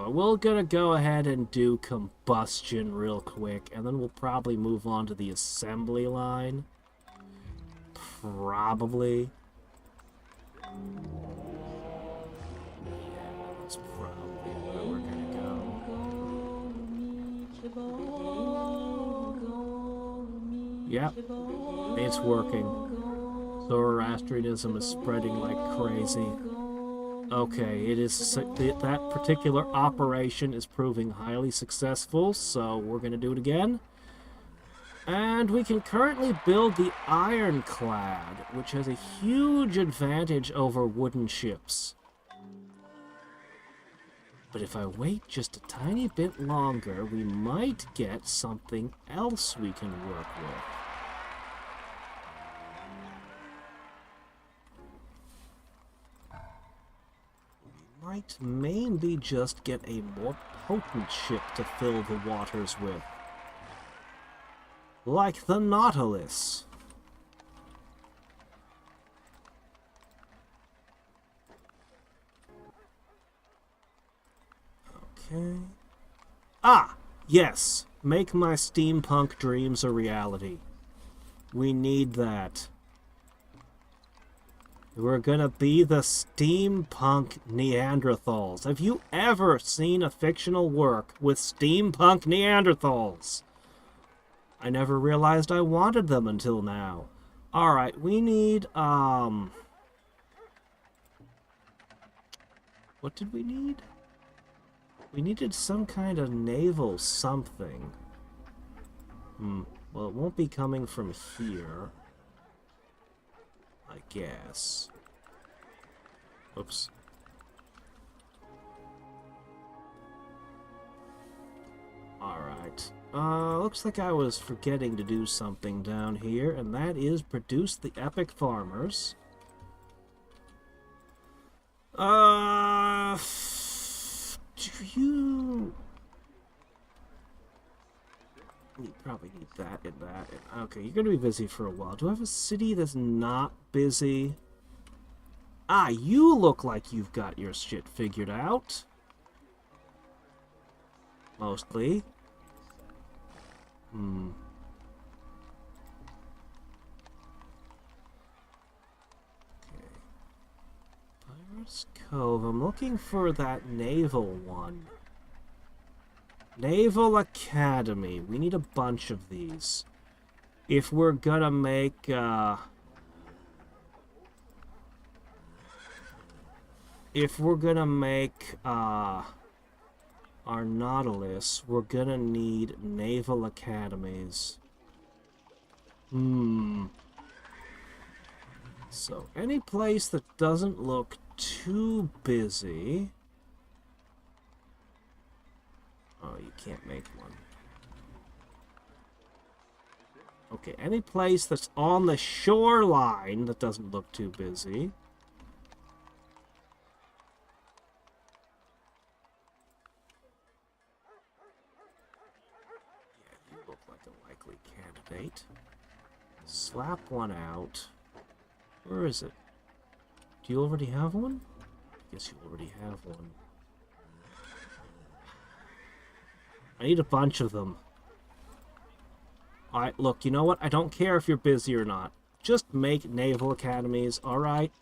We're gonna go ahead and do combustion real quick, and then we'll probably move on to the assembly line. Probably. Yeah, that's probably where we're gonna go. Yep, it's working. Zoroastrianism is spreading like crazy. Okay, it is that particular operation is proving highly successful, so we're going to do it again. And we can currently build the ironclad, which has a huge advantage over wooden ships. But if I wait just a tiny bit longer, we might get something else we can work with. Might maybe just get a more potent ship to fill the waters with. Like the Nautilus. Okay. Ah! Yes! Make my steampunk dreams a reality. We need that. We're gonna be the steampunk Neanderthals. Have you ever seen a fictional work with steampunk Neanderthals? I never realized I wanted them until now. Alright, we need, what did we need? We needed some kind of naval something. Well, it won't be coming from here. I guess. Oops. Alright. Looks like I was forgetting to do something down here, and that is produce the epic farmers. You probably need that and that. Okay, you're gonna be busy for a while. Do I have a city that's not busy? Ah, you look like you've got your shit figured out. Mostly. Okay. Pirates Cove. I'm looking for that naval one. Naval Academy. We need a bunch of these. If we're gonna make, our Nautilus, we're gonna need naval academies. So, any place that doesn't look too busy... Oh, you can't make one. Okay, any place that's on the shoreline that doesn't look too busy. Yeah, you look like a likely candidate. Slap one out. Where is it? Do you already have one? I guess you already have one. I need a bunch of them. Alright, look, you know what? I don't care if you're busy or not. Just make naval academies, alright?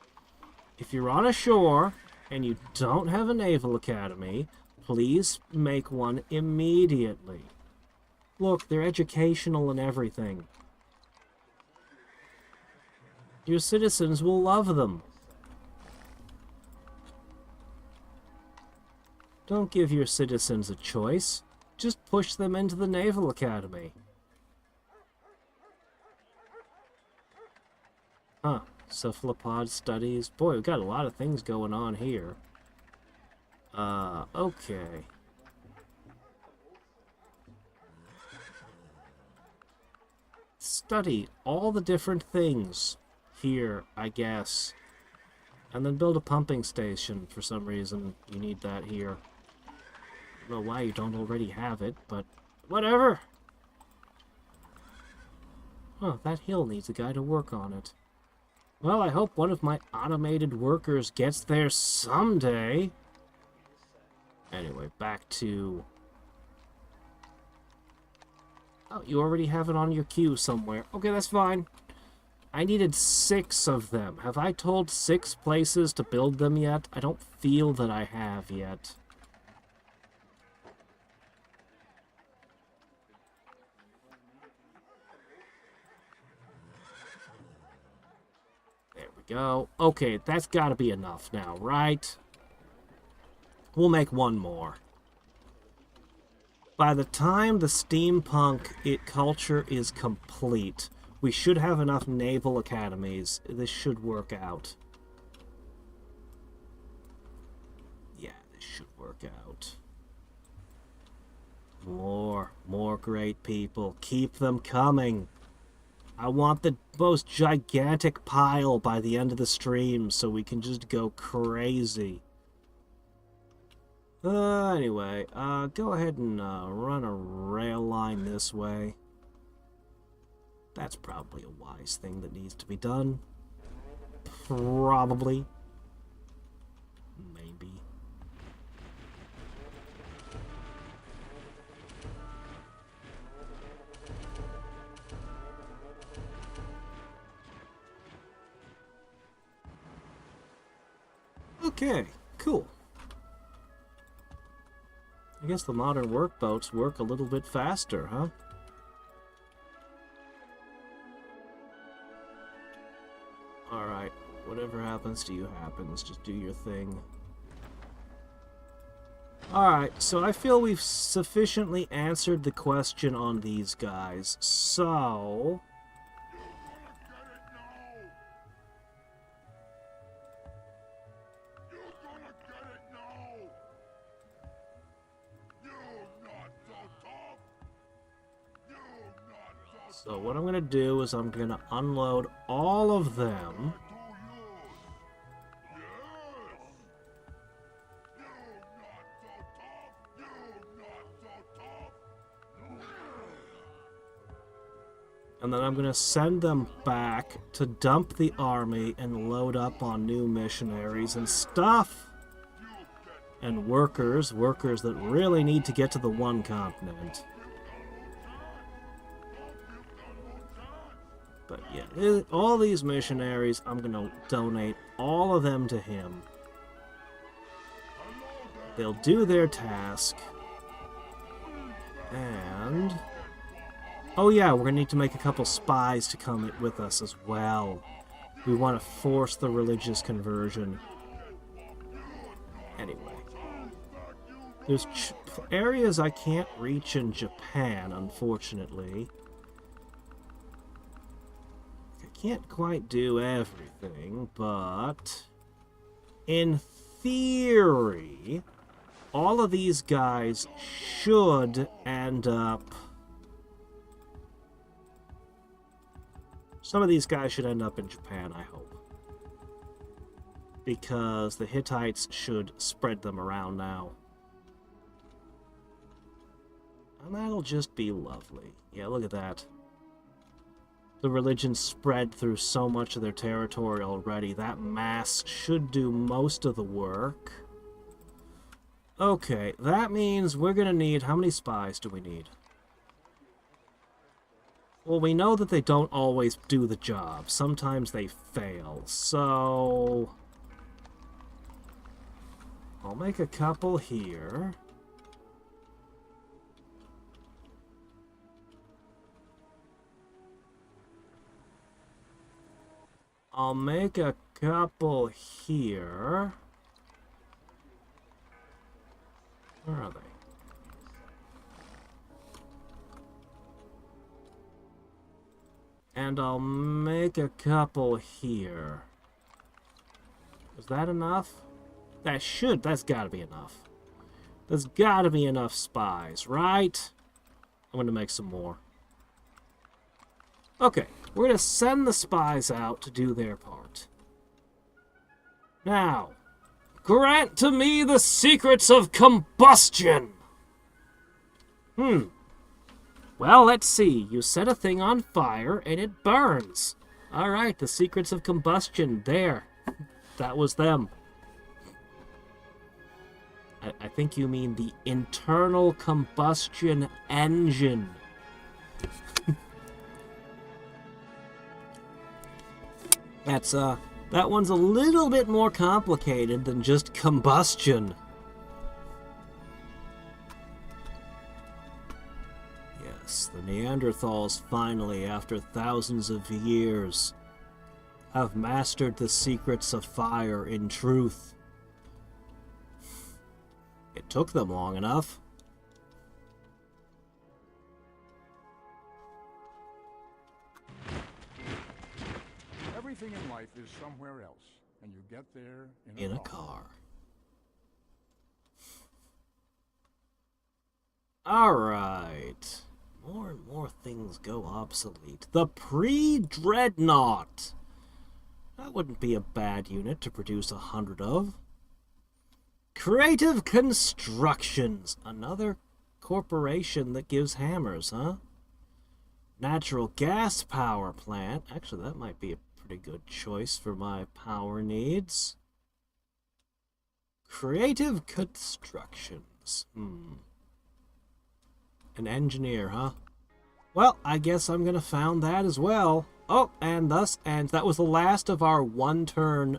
If you're on a shore and you don't have a naval academy, please make one immediately. Look, they're educational and everything. Your citizens will love them. Don't give your citizens a choice. Just push them into the Naval Academy. Huh. Cephalopod studies. Boy, we've got a lot of things going on here. Okay. Study all the different things here, I guess. And then build a pumping station. For some reason, you need that here. I don't know why you don't already have it, but whatever. Oh, that hill needs a guy to work on it. Well, I hope one of my automated workers gets there someday. Anyway, back to... Oh, you already have it on your queue somewhere. Okay, that's fine. I needed 6 of them. Have I told 6 places to build them yet? I don't feel that I have yet. There we go. Okay, that's got to be enough now, right? We'll make one more. By the time the steampunk culture is complete, we should have enough naval academies. This should work out. Yeah, this should work out. More great people. Keep them coming. I want the most gigantic pile by the end of the stream so we can just go crazy. Anyway, go ahead and run a rail line this way. That's probably a wise thing that needs to be done. Probably. Maybe. Okay, cool. I guess the modern workboats work a little bit faster, huh? Alright, whatever happens to you happens. Just do your thing. Alright, so I feel we've sufficiently answered the question on these guys. So... So what I'm going to do is I'm going to unload all of them. And then I'm going to send them back to dump the army and load up on new missionaries and stuff. And workers that really need to get to the one continent. But yeah, all these missionaries, I'm going to donate all of them to him. They'll do their task. And... oh yeah, we're going to need to make a couple spies to come with us as well. We want to force the religious conversion. Anyway. There's areas I can't reach in Japan, unfortunately. Can't quite do everything, but in theory, all of these guys should end up... some of these guys should end up in Japan, I hope. Because the Hittites should spread them around now. And that'll just be lovely. Yeah, look at that. The religion spread through so much of their territory already. That mass should do most of the work. Okay, that means we're gonna need... How many spies do we need? Well, we know that they don't always do the job. Sometimes they fail, so... I'll make a couple here. I'll make a couple here. Where are they? And I'll make a couple here. Is that enough? That's gotta be enough. There's gotta be enough spies, right? I'm gonna make some more. Okay, we're gonna send the spies out to do their part. Now, grant to me the secrets of combustion! Well, let's see. You set a thing on fire, and it burns. Alright, the secrets of combustion. There. That was them. I think you mean the internal combustion engine. That one's a little bit more complicated than just combustion. Yes, the Neanderthals finally, after thousands of years, have mastered the secrets of fire in truth. It took them long enough. Everything in life is somewhere else, and you get there in a car. Alright. More and more things go obsolete. The pre-dreadnought. That wouldn't be a bad unit to produce 100 of. Creative Constructions. Another corporation that gives hammers, huh? Natural gas power plant. Actually, that might be a pretty good choice for my power needs. Creative Constructions. An engineer, huh? Well, I guess I'm gonna found that as well. Oh, and that was the last of our one-turn,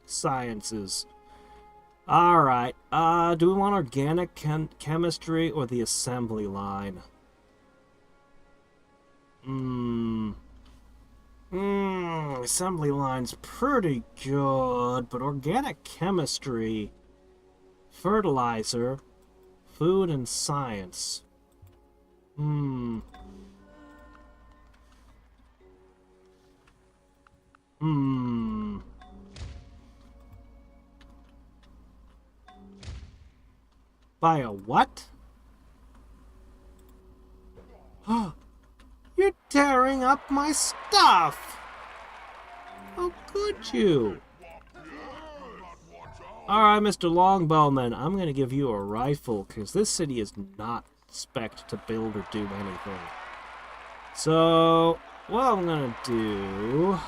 sciences. Alright, do we want organic chemistry or the assembly line? Assembly line's pretty good, but organic chemistry, fertilizer, food and science. By a what? You're tearing up my stuff! How could you? Alright, Mr. Longbowman, I'm gonna give you a rifle, because this city is not spec'd to build or do anything. So, what I'm gonna do...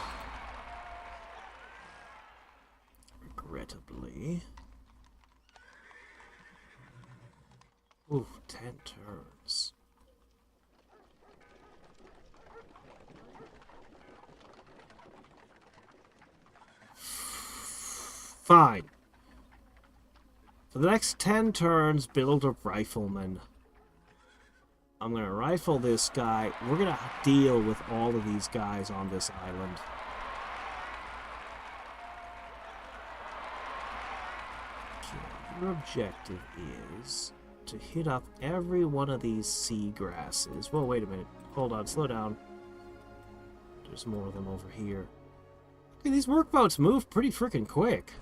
regrettably... Ooh, 10 turns. Fine. For the next 10 turns, build a rifleman. I'm gonna rifle this guy. We're gonna deal with all of these guys on this island. Okay, your objective is to hit up every one of these seagrasses. Whoa, wait a minute. Hold on, slow down. There's more of them over here. Okay, these workboats move pretty freaking quick.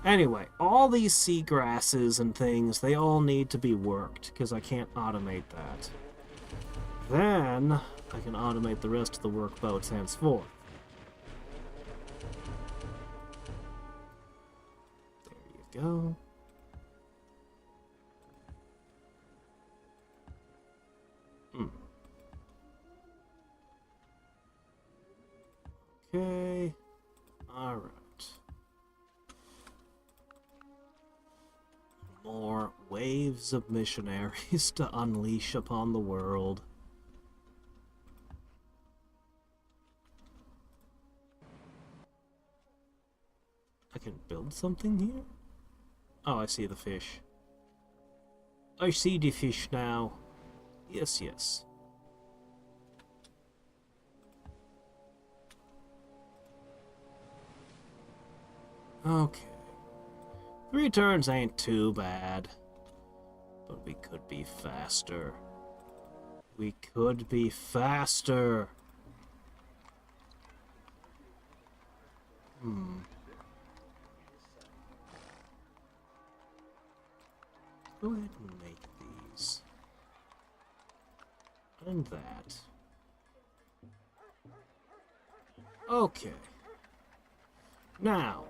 Anyway, all these seagrasses and things, they all need to be worked, because I can't automate that. Then, I can automate the rest of the workboats henceforth. There you go. Alright. More waves of missionaries to unleash upon the world. I can build something here? Oh, I see the fish. I see the fish now. Yes, yes. Okay. 3 turns ain't too bad. But we could be faster. We could be faster. Go ahead and make these. And that. Okay. Now,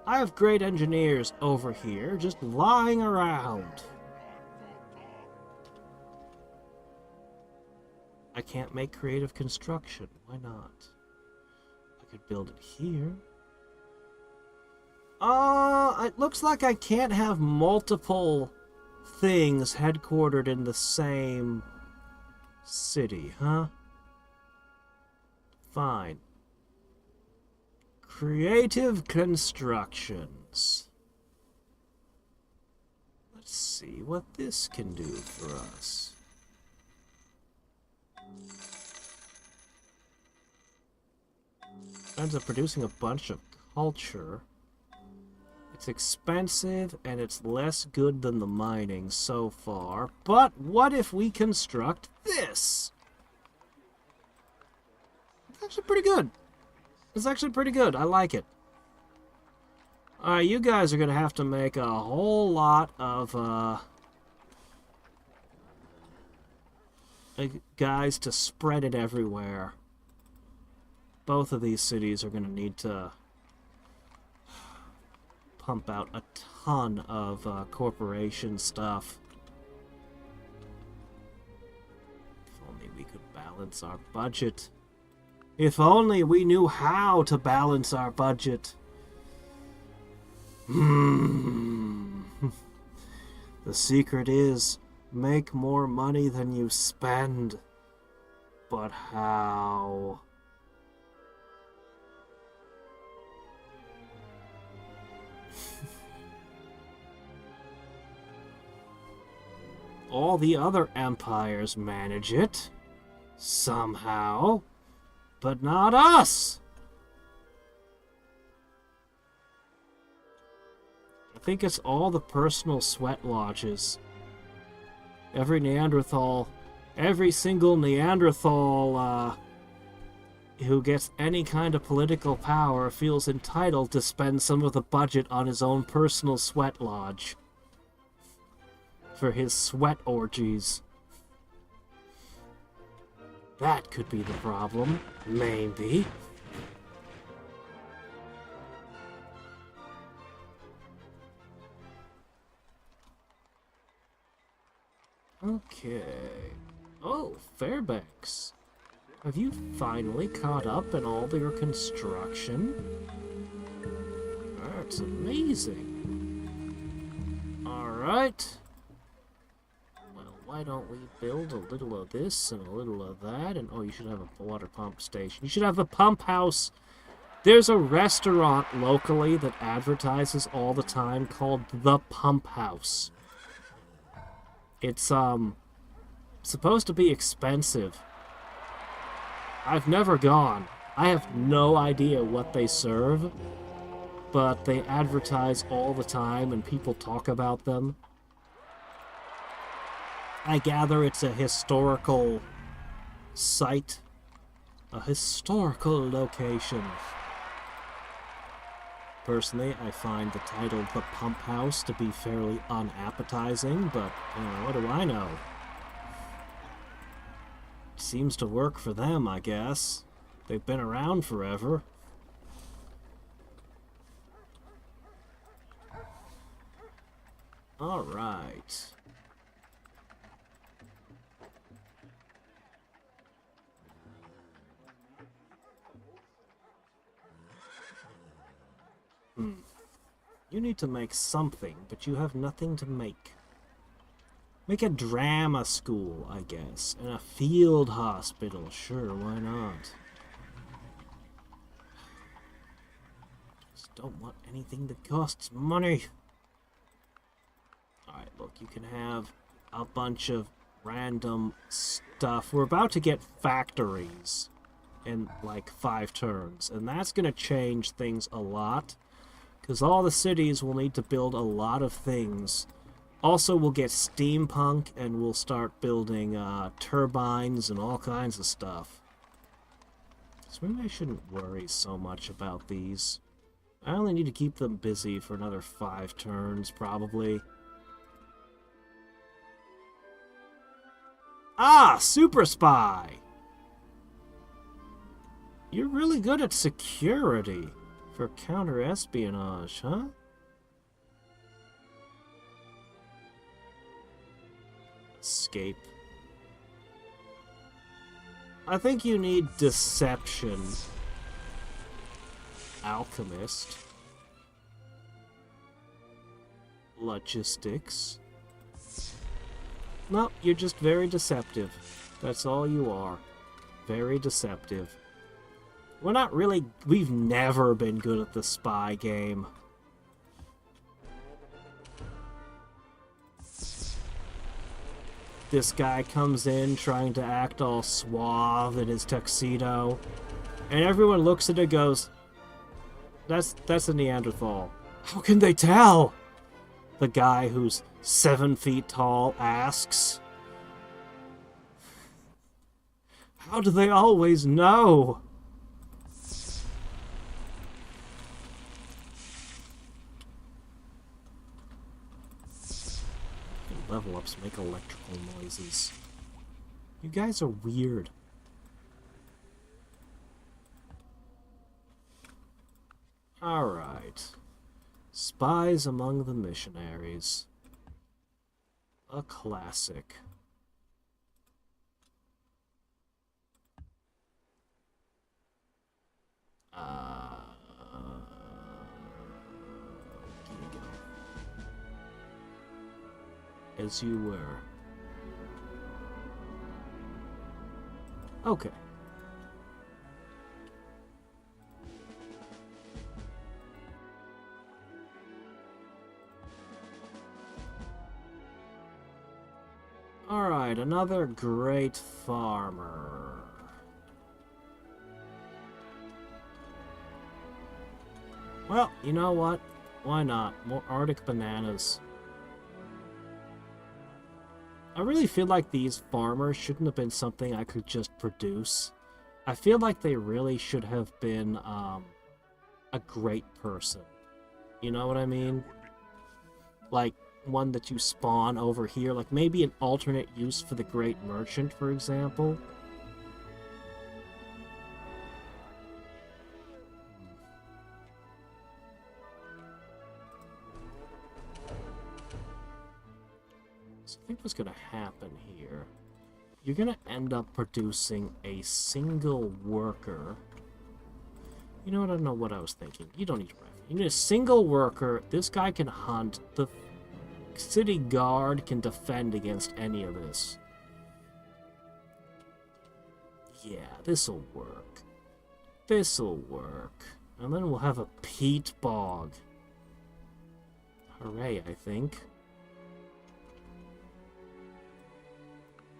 I have great engineers over here just lying around. I can't make creative construction. Why not? I could build it here. It looks like I can't have multiple things headquartered in the same city, huh? Fine. Creative constructions. Let's see what this can do for us. Ends up producing a bunch of culture. It's expensive, and it's less good than the mining so far. But what if we construct this? It's actually pretty good. It's actually pretty good. I like it. Alright, you guys are going to have to make a whole lot of, guys to spread it everywhere. Both of these cities are going to need to pump out a ton of corporation stuff. If only we could balance our budget. If only we knew how to balance our budget. The secret is, make more money than you spend. But how? All the other empires manage it. Somehow. But not us! I think it's all the personal sweat lodges. Every single Neanderthal, who gets any kind of political power feels entitled to spend some of the budget on his own personal sweat lodge. For his sweat orgies. That could be the problem. Maybe. Okay. Oh, Fairbanks. Have you finally caught up in all your construction? That's amazing. Alright. Well, why don't we build a little of this and a little of that? And oh, you should have a water pump station. You should have a pump house. There's a restaurant locally that advertises all the time called The Pump House. It's, supposed to be expensive. I've never gone. I have no idea what they serve, but they advertise all the time and people talk about them. I gather it's a historical site, a historical location. Personally, I find the title The Pump House to be fairly unappetizing, but, you know, what do I know? Seems to work for them, I guess. They've been around forever. Alright. You need to make something, but you have nothing to make. Make a drama school, I guess. And a field hospital. Sure, why not? Just don't want anything that costs money. Alright, look, you can have a bunch of random stuff. We're about to get factories in like 5 turns, and that's going to change things a lot, because all the cities will need to build a lot of things. Also, we'll get steampunk, and we'll start building turbines and all kinds of stuff. So maybe I shouldn't worry so much about these. I only need to keep them busy for another 5 turns, probably. Ah, Super Spy! You're really good at security for counter-espionage, huh? Escape. I think you need deception. Alchemist. Logistics. No, you're just very deceptive. That's all you are. Very deceptive. We're not really... We've never been good at the spy game. This guy comes in trying to act all suave in his tuxedo. And everyone looks at it and goes, That's a Neanderthal. How can they tell? The guy who's 7 feet tall asks. How do they always know? Level ups make electrical noises. You guys are weird. Alright. Spies among the missionaries. A classic. Here we go. As you were. Okay. Alright, another great farmer. Well, you know what? Why not? More Arctic bananas. I really feel like these farmers shouldn't have been something I could just produce. I feel like they really should have been a great person. You know what I mean? Like, one that you spawn over here. Like, maybe an alternate use for the great merchant, for example. So I think what's going to happen here, you're going to end up producing a single worker. You know what? I don't know what I was thinking. You don't need to ref. You need a single worker. This guy can hunt. The city guard can defend against any of this. Yeah, this'll work. This'll work. And then we'll have a peat bog. Hooray, I think.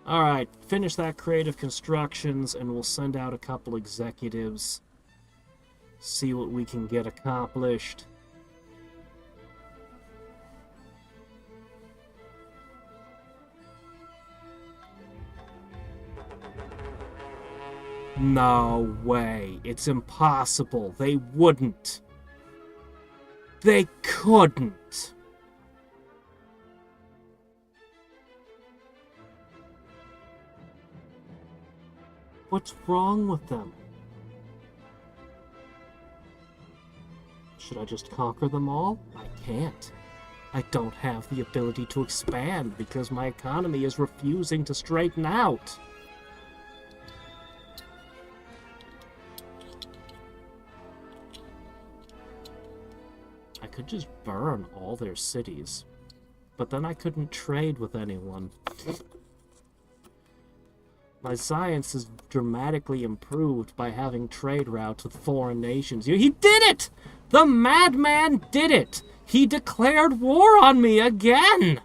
Alright, finish that creative constructions and we'll send out a couple executives. See what we can get accomplished. No way. It's impossible. They wouldn't. They couldn't. What's wrong with them? Should I just conquer them all? I can't. I don't have the ability to expand because my economy is refusing to straighten out. I could just burn all their cities. But then I couldn't trade with anyone. My science is dramatically improved by having trade routes with foreign nations. He did it! The madman did it! He declared war on me again!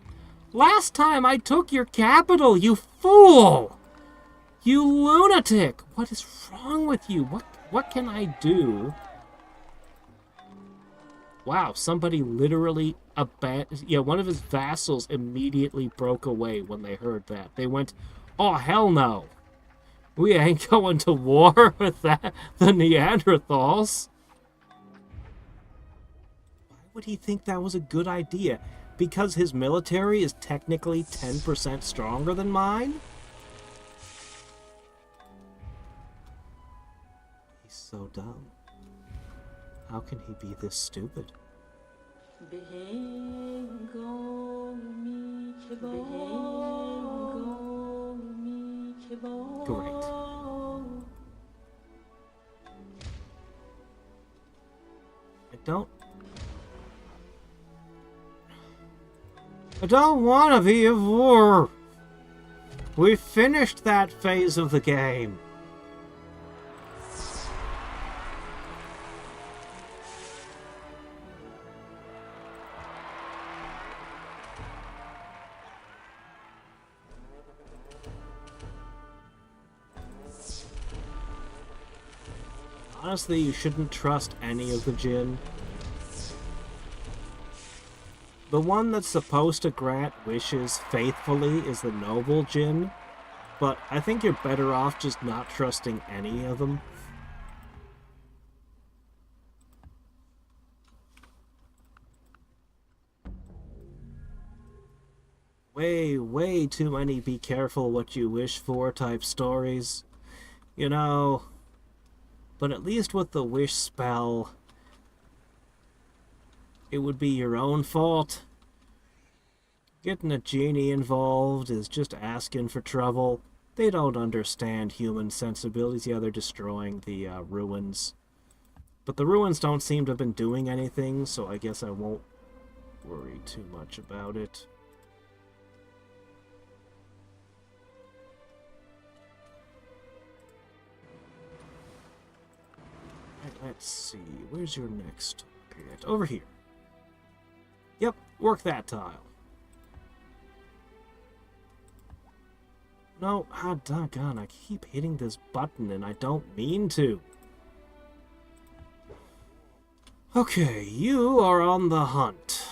Last time I took your capital, you fool! You lunatic! What is wrong with you? What can I do? Wow, somebody literally one of his vassals immediately broke away when they heard that. They went, "Oh, hell no. We ain't going to war with the Neanderthals." Why would he think that was a good idea? Because his military is technically 10% stronger than mine? He's so dumb. How can he be this stupid? Great. I don't want to be at war. We finished that phase of the game. Honestly, you shouldn't trust any of the Jinn. The one that's supposed to grant wishes faithfully is the noble Jinn, but I think you're better off just not trusting any of them. Way too many be careful what you wish for type stories. You know, but at least with the wish spell, it would be your own fault. Getting a genie involved is just asking for trouble. They don't understand human sensibilities. Yeah, they're destroying the ruins. But the ruins don't seem to have been doing anything, so I guess I won't worry too much about it. Let's see, where's your next target? Over here. Yep, work that tile. No, doggone, I keep hitting this button and I don't mean to. Okay, you are on the hunt.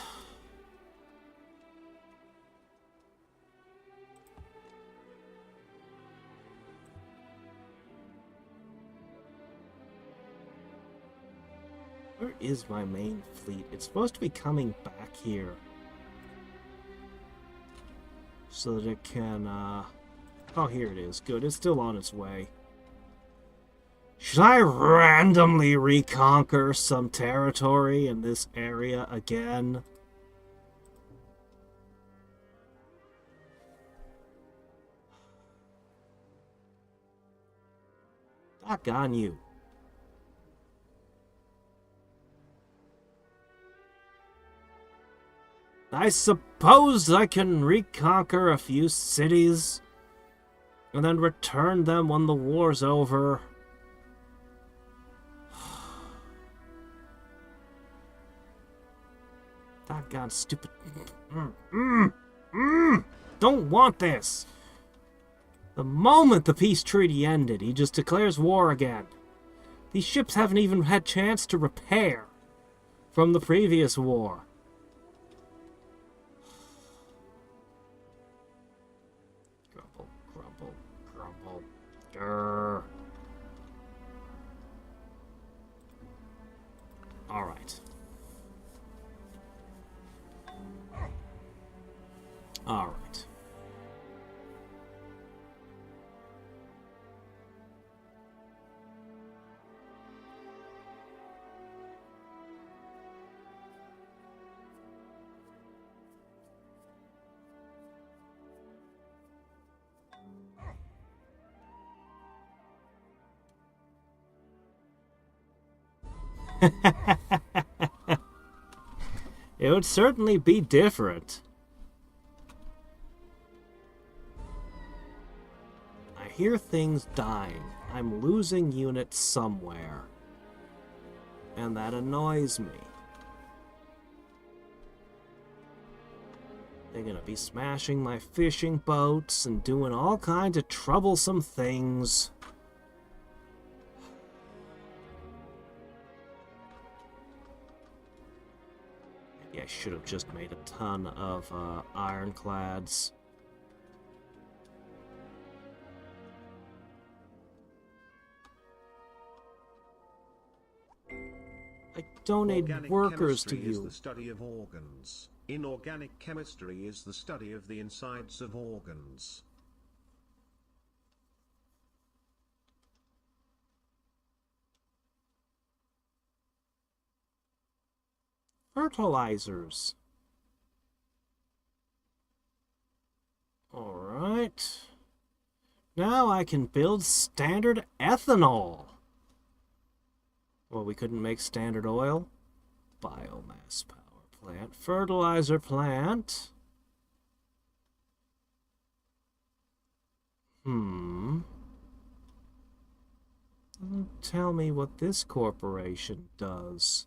Where is my main fleet? It's supposed to be coming back here. So that it can, oh, here it is. Good, it's still on its way. Should I randomly reconquer some territory in this area again? Doggone you. I suppose I can reconquer a few cities and then return them when the war's over. Doggone stupid. Don't want this. The moment the peace treaty ended, he just declares war again. These ships haven't even had chance to repair from the previous war. All right. All right. It would certainly be different. I hear things dying. I'm losing units somewhere. And that annoys me. They're gonna be smashing my fishing boats and doing all kinds of troublesome things. Maybe I should have just made a ton of ironclads. I don't need Organic workers to chemistry is you. the study of organs. Inorganic chemistry is the study of the insides of organs. Fertilizers. Alright. Now I can build standard ethanol. Well, we couldn't make standard oil. Biomass power plant. Fertilizer plant. Doesn't tell me what this corporation does.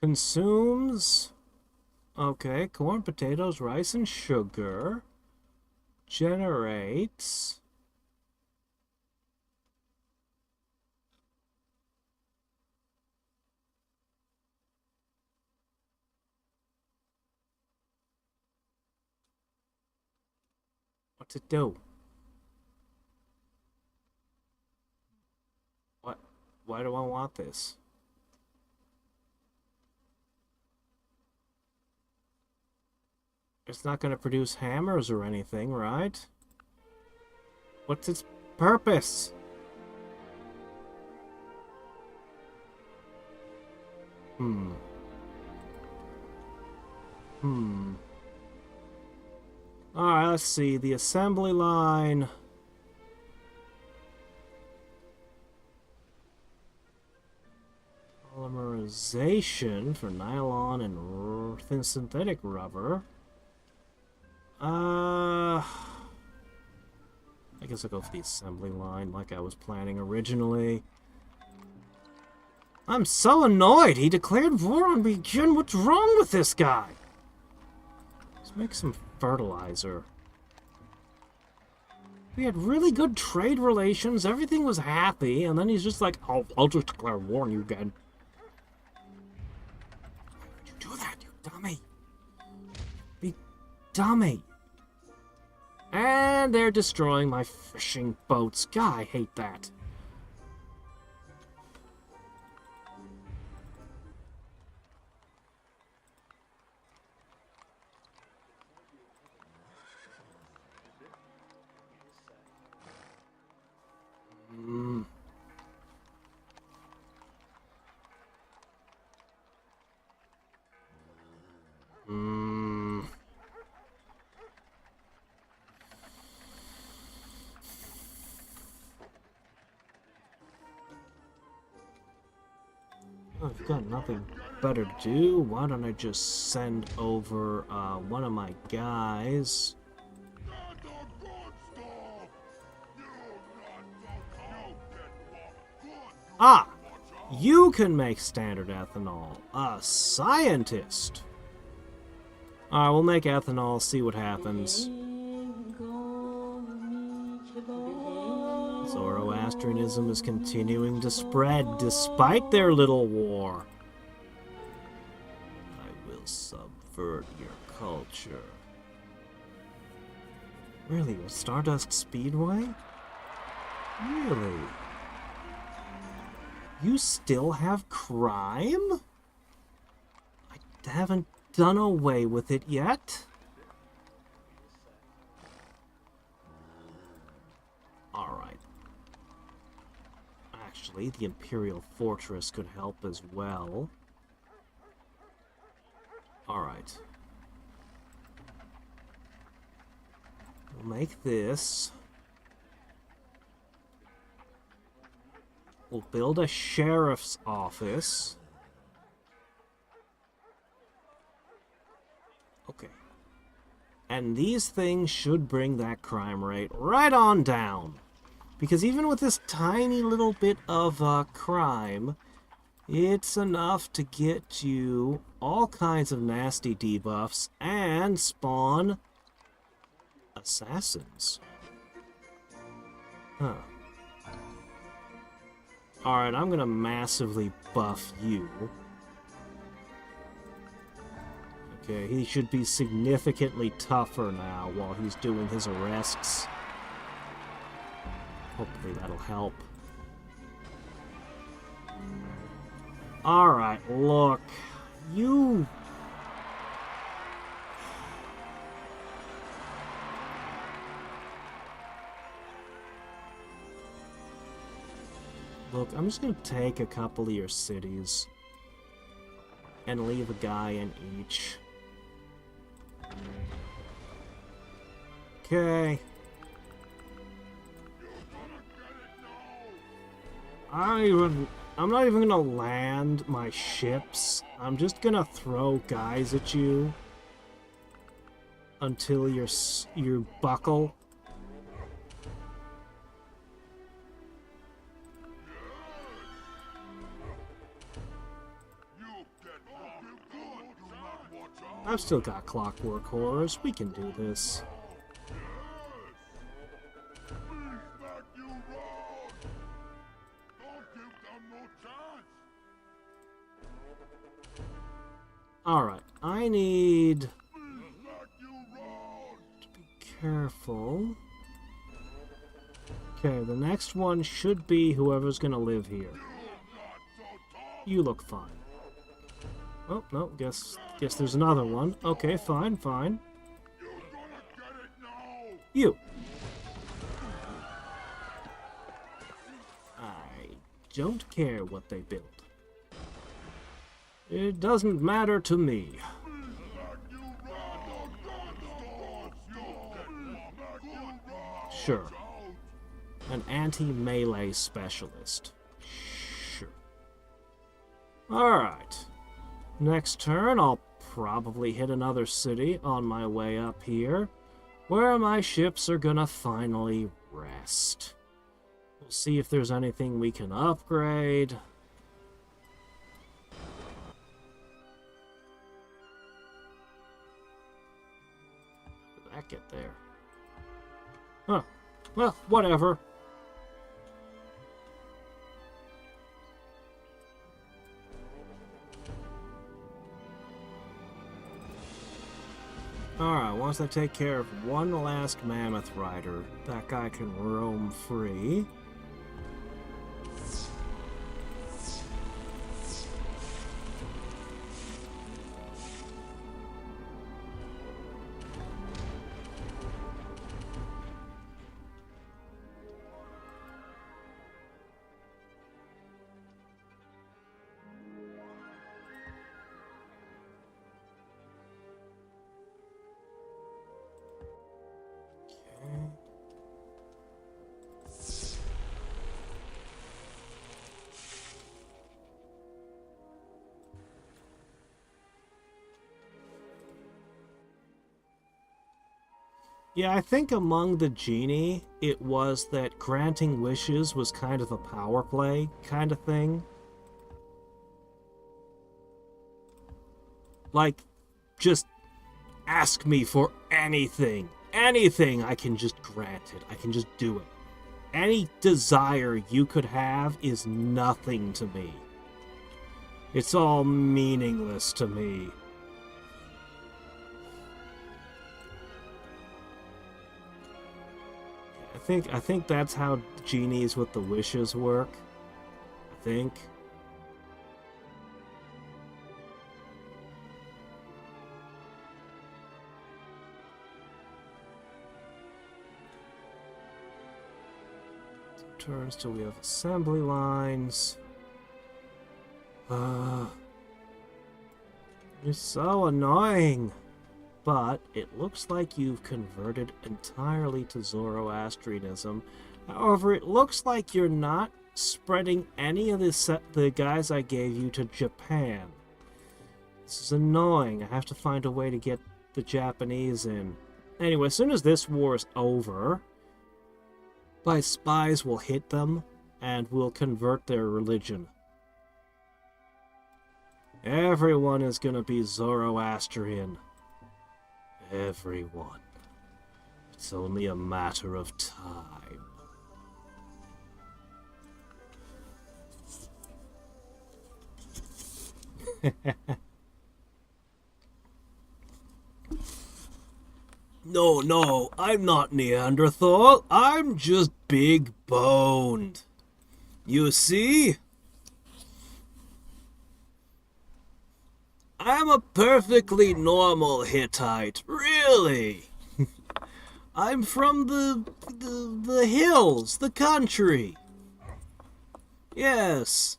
Consumes, okay, corn, potatoes, rice, and sugar. Generates. What's it do? What? Why do I want this? It's not going to produce hammers or anything, right? What's its purpose? Alright, let's see. The assembly line. Polymerization for nylon and thin synthetic rubber. I guess I'll go for the assembly line like I was planning originally. I'm so annoyed! He declared war on me again! What's wrong with this guy? Let's make some fertilizer. We had really good trade relations, everything was happy, and then he's just like, I'll just declare war on you again. Why would you do that, you dummy? Be dummy. And they're destroying my fishing boats. God, I hate that. I've got nothing better to do. Why don't I just send over one of my guys? Ah! You can make standard ethanol. A scientist. Alright, we'll make ethanol, see what happens. Zoroastrianism is continuing to spread despite their little war. I will subvert your culture. Really? With Stardust Speedway? Really? You still have crime? I haven't done away with it yet. Alright. actually. The Imperial Fortress could help as well. Alright. We'll make this. We'll build a sheriff's office. Okay. And these things should bring that crime rate right on down. Because even with this tiny little bit of crime, it's enough to get you all kinds of nasty debuffs and spawn assassins. Huh. Alright, I'm gonna massively buff you. Okay, he should be significantly tougher now while he's doing his arrests. Hopefully that'll help. Alright, look. You... Look, I'm just gonna take a couple of your cities and leave a guy in each. Okay. I'm not even gonna land my ships. I'm just gonna throw guys at you until you buckle. I've still got clockwork horrors. We can do this. Alright, I need to be careful. Okay, the next one should be whoever's gonna live here. You look fine. Oh, no, guess there's another one. Okay, fine, fine. You! I don't care what they build. It doesn't matter to me. Sure. An anti-melee specialist. Sure. Alright. Next turn, I'll probably hit another city on my way up here, where my ships are gonna finally rest. We'll see if there's anything we can upgrade. How did that get there? Huh. Well, whatever. Alright, once I take care of one last mammoth rider, that guy can roam free. Yeah, I think among the genie, it was that granting wishes was kind of a power play kind of thing. Like, just ask me for anything. Anything, I can just grant it. I can just do it. Any desire you could have is nothing to me. It's all meaningless to me. I think that's how genies with the wishes work. I think. turns till we have assembly lines. It's so annoying. But it looks like you've converted entirely to Zoroastrianism. However, it looks like you're not spreading any of the guys I gave you to Japan. This is annoying. I have to find a way to get the Japanese in. Anyway, as soon as this war is over, my spies will hit them and will convert their religion. Everyone is going to be Zoroastrian. Everyone. It's only a matter of time. No, I'm not Neanderthal. I'm just big-boned. You see? I'm a perfectly normal Hittite, really. I'm from the hills, the country. Yes.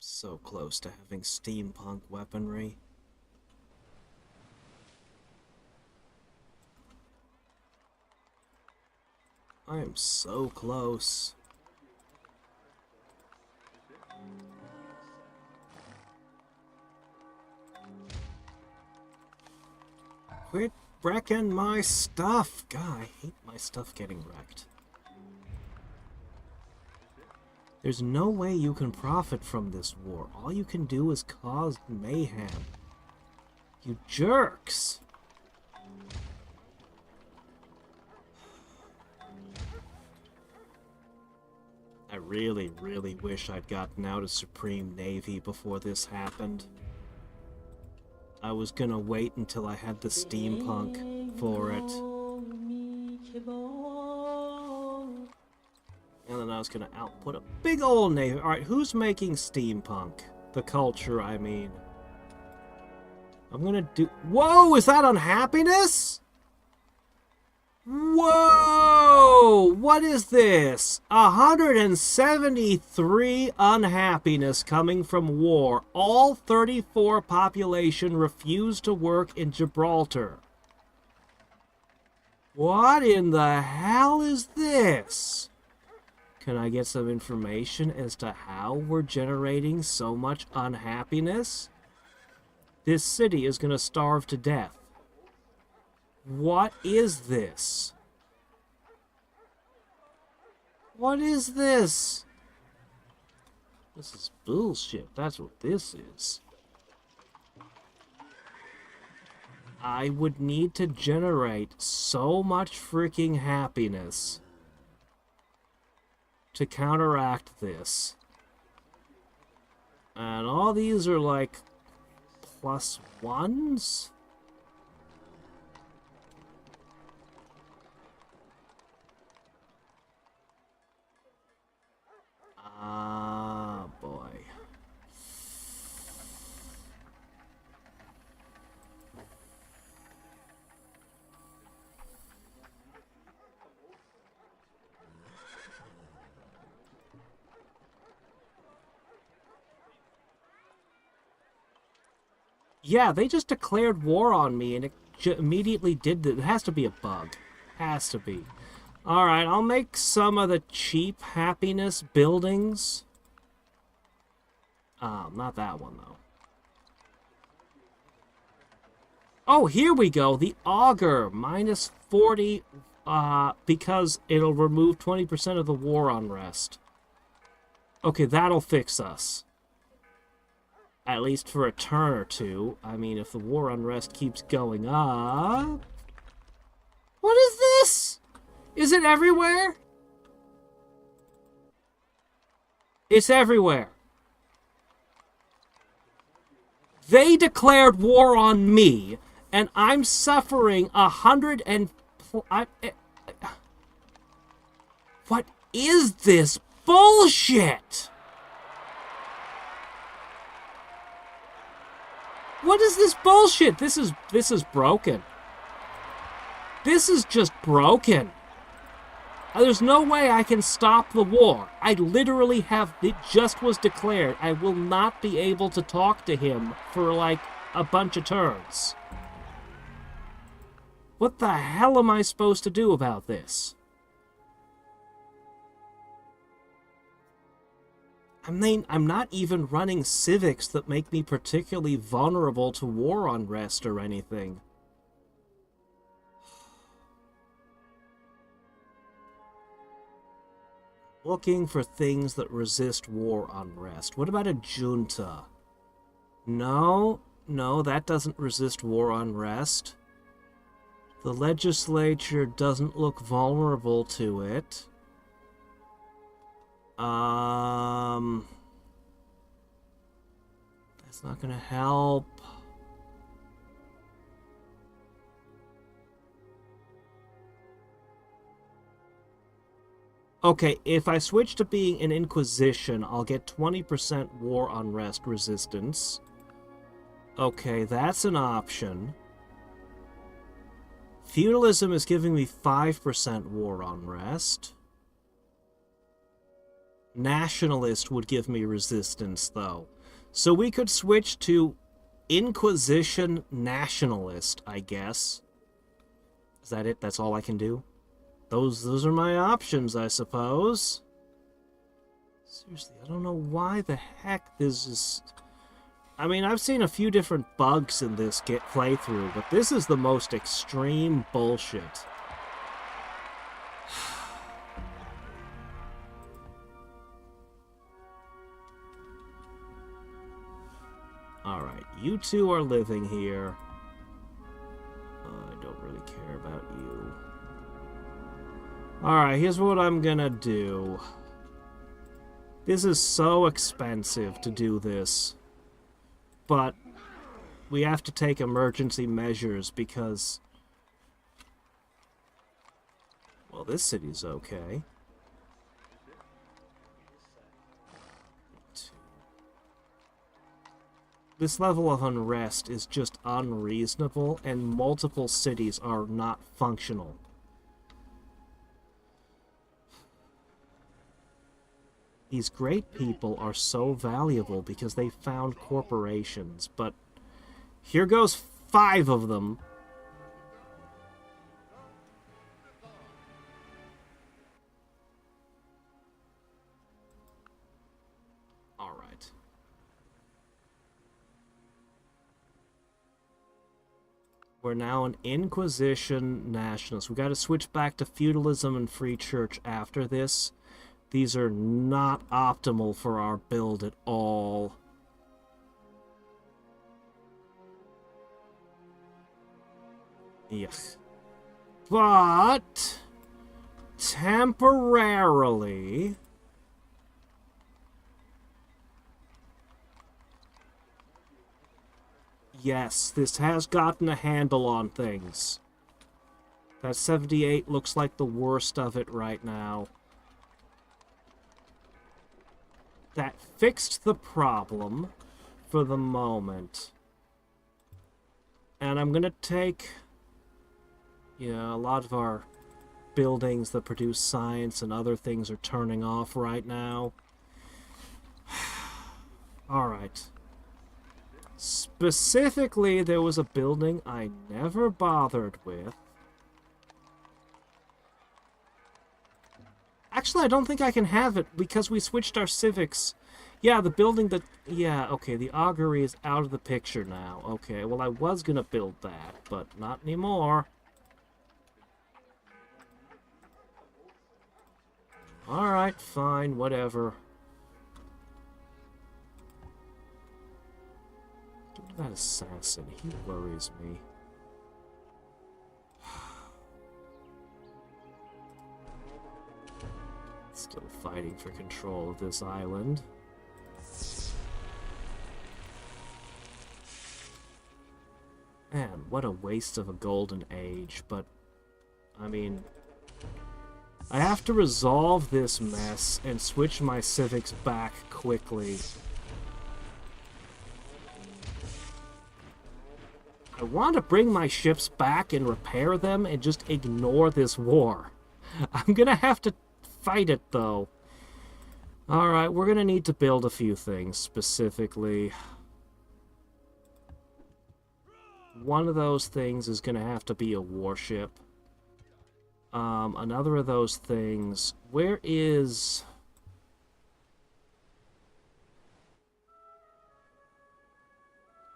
So close to having steampunk weaponry. I am so close. Quit wrecking my stuff! God, I hate my stuff getting wrecked. There's no way you can profit from this war. All you can do is cause mayhem. You jerks! I really, really wish I'd gotten out of Supreme Navy before this happened. I was gonna wait until I had the steampunk for it. And then I was gonna output a big old navy. Alright, who's making steampunk? The culture, I mean. I'm gonna do... Whoa! Is that unhappiness? Whoa! What is this? 173 unhappiness coming from war. All 34 population refuse to work in Gibraltar. What in the hell is this? Can I get some information as to how we're generating so much unhappiness? This city is going to starve to death. What is this? What is this? This is bullshit. That's what this is. I would need to generate so much freaking happiness to counteract this. And all these are like +1s? Ah, boy. Yeah, they just declared war on me, and it immediately did that. It has to be a bug. Has to be. Alright, I'll make some of the cheap happiness buildings. Not that one, though. Oh, here we go. The auger. -40, because it'll remove 20% of the war unrest. Okay, that'll fix us. At least for a turn or two. I mean, if the war unrest keeps going up... What is this? Is it everywhere? It's everywhere. They declared war on me, and I'm suffering 100 and... What is this bullshit? What is this bullshit? This is broken. This is just broken. There's no way I can stop the war. I literally have... It just was declared. I will not be able to talk to him for, like, a bunch of turns. What the hell am I supposed to do about this? I mean, I'm not even running civics that make me particularly vulnerable to war unrest or anything. Looking for things that resist war unrest. What about a junta? No, that doesn't resist war unrest. The legislature doesn't look vulnerable to it. That's not gonna help. Okay, if I switch to being an Inquisition, I'll get 20% war unrest resistance. Okay, that's an option. Feudalism is giving me 5% war unrest. Nationalist would give me resistance, though. So we could switch to Inquisition Nationalist, I guess. Is that it? That's all I can do? Those are my options, I suppose. Seriously, I don't know why the heck this is... I mean, I've seen a few different bugs in this playthrough, but this is the most extreme bullshit. Alright, you two are living here. I don't really care about you. Alright, here's what I'm gonna do. This is so expensive to do this. But we have to take emergency measures because... Well, this city's okay. This level of unrest is just unreasonable, and multiple cities are not functional. These great people are so valuable because they found corporations, but here goes 5 of them. All right. We're now an Inquisition nationalist. We got to switch back to feudalism and free church after this. These are not optimal for our build at all. Yes. But... temporarily... yes, this has gotten a handle on things. That 78 looks like the worst of it right now. That fixed the problem for the moment. And I'm gonna take... yeah, a lot of our buildings that produce science and other things are turning off right now. Alright. Specifically, there was a building I never bothered with. Actually, I don't think I can have it because we switched our civics. Yeah, the building that... yeah, okay, the augury is out of the picture now. Okay, well, I was gonna build that, but not anymore. Alright, fine, whatever. That assassin, he worries me. Still fighting for control of this island. Man, what a waste of a golden age, but I mean, I have to resolve this mess and switch my civics back quickly. I want to bring my ships back and repair them and just ignore this war. I'm gonna have to fight it, though. Alright, we're gonna need to build a few things, specifically. One of those things is gonna have to be a warship. Another of those things... Where is...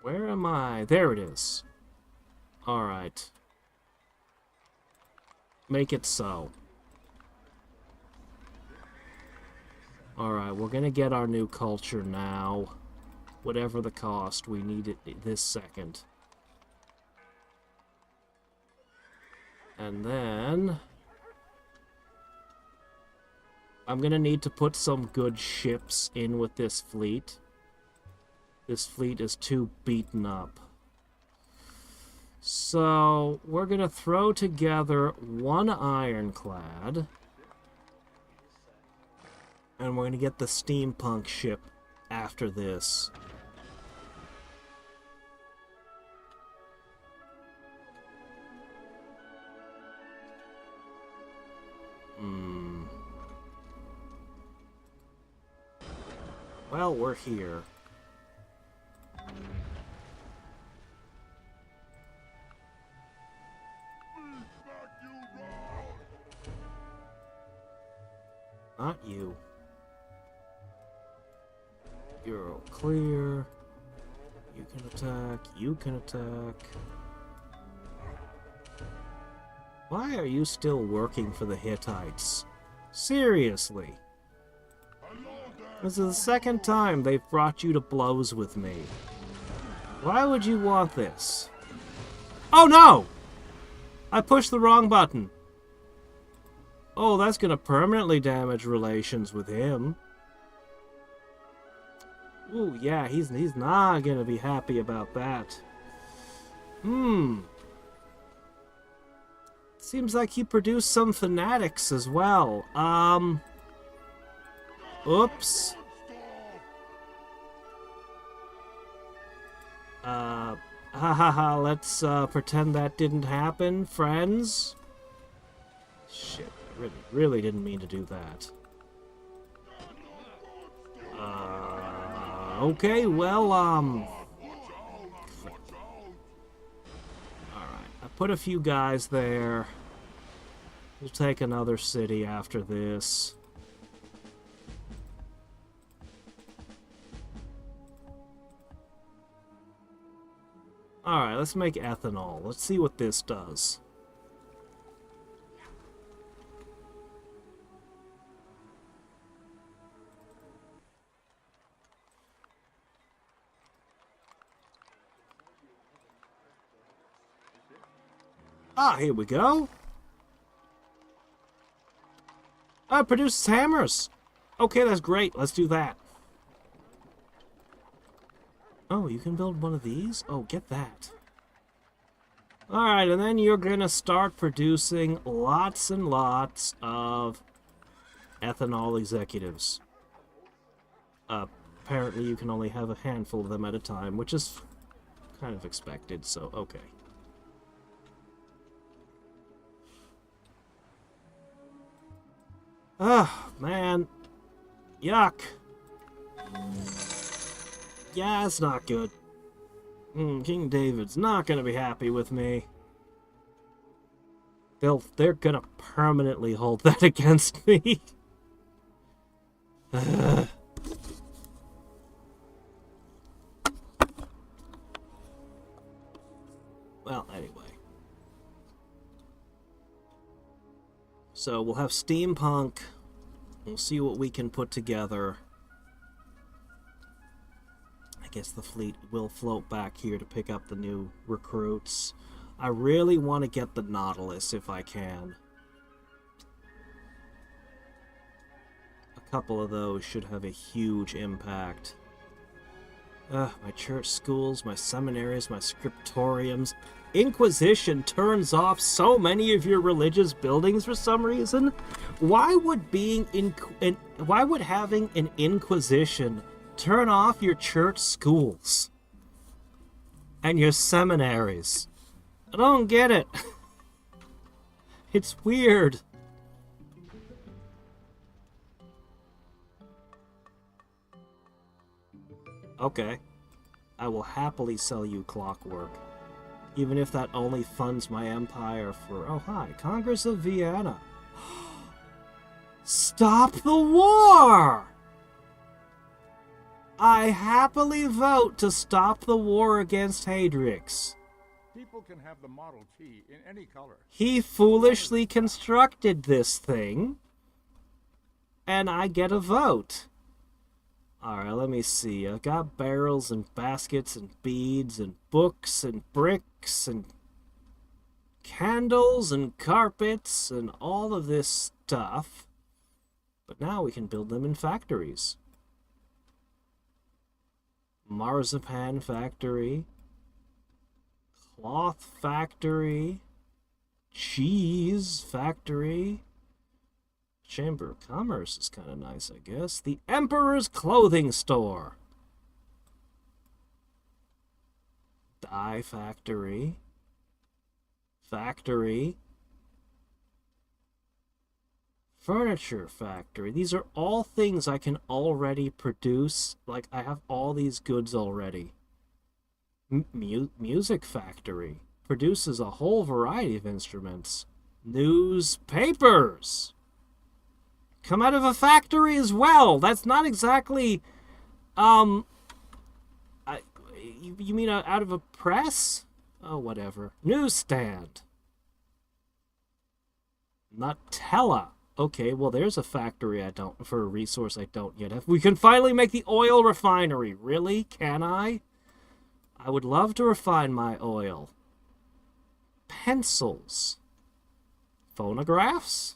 Where am I? There it is. Alright. Make it so. Alright, we're gonna get our new culture now. Whatever the cost, we need it this second. And then... I'm gonna need to put some good ships in with this fleet. This fleet is too beaten up. So, we're gonna throw together one ironclad. And we're gonna get the steampunk ship after this. Well, we're here. Not you. You're all clear. You can attack. You can attack. Why are you still working for the Hittites? Seriously. This is the second time they've brought you to blows with me. Why would you want this? Oh no! I pushed the wrong button. Oh, that's gonna permanently damage relations with him. Ooh, yeah, he's not gonna be happy about that. Seems like he produced some fanatics as well. Oops. Let's pretend that didn't happen, friends. Shit, I really didn't mean to do that. Okay, well, alright, I put a few guys there. We'll take another city after this. Alright, let's make ethanol. Let's see what this does. Ah, here we go. Ah, it produces hammers. Okay, that's great. Let's do that. Oh, you can build one of these? Oh, get that. Alright, and then you're gonna start producing lots and lots of ethanol executives. Apparently you can only have a handful of them at a time, which is kind of expected, so okay. Ah, man. Yuck. Yeah, it's not good. King David's not gonna be happy with me. They're gonna permanently hold that against me. Well, anyway. So we'll have steampunk. We'll see what we can put together. I guess the fleet will float back here to pick up the new recruits. I really want to get the Nautilus if I can. A couple of those should have a huge impact. My church schools, my seminaries, my scriptoriums. Inquisition turns off so many of your religious buildings for some reason. Why would having an inquisition turn off your church schools and your seminaries? I don't get it. It's weird. Okay. I will happily sell you clockwork. Even if that only funds my empire for... Oh, hi. Congress of Vienna. Stop the war! I happily vote to stop the war against Hadriex. People can have the Model T in any color. He foolishly constructed this thing, and I get a vote. Alright, let me see. I've got barrels and baskets and beads and books and bricks and candles and carpets and all of this stuff. But now we can build them in factories. Marzipan factory. Cloth factory. Cheese factory. Chamber of Commerce is kind of nice, I guess. The Emperor's Clothing Store. Dye factory. Factory. Furniture factory. These are all things I can already produce. Like, I have all these goods already. Music factory. Produces a whole variety of instruments. Newspapers. Come out of a factory as well. That's not exactly, you mean out of a press? Oh, whatever. Newsstand. Nutella. Okay, well, there's a factory for a resource I don't yet have. We can finally make the oil refinery. Really? Can I? I would love to refine my oil. Pencils. Phonographs?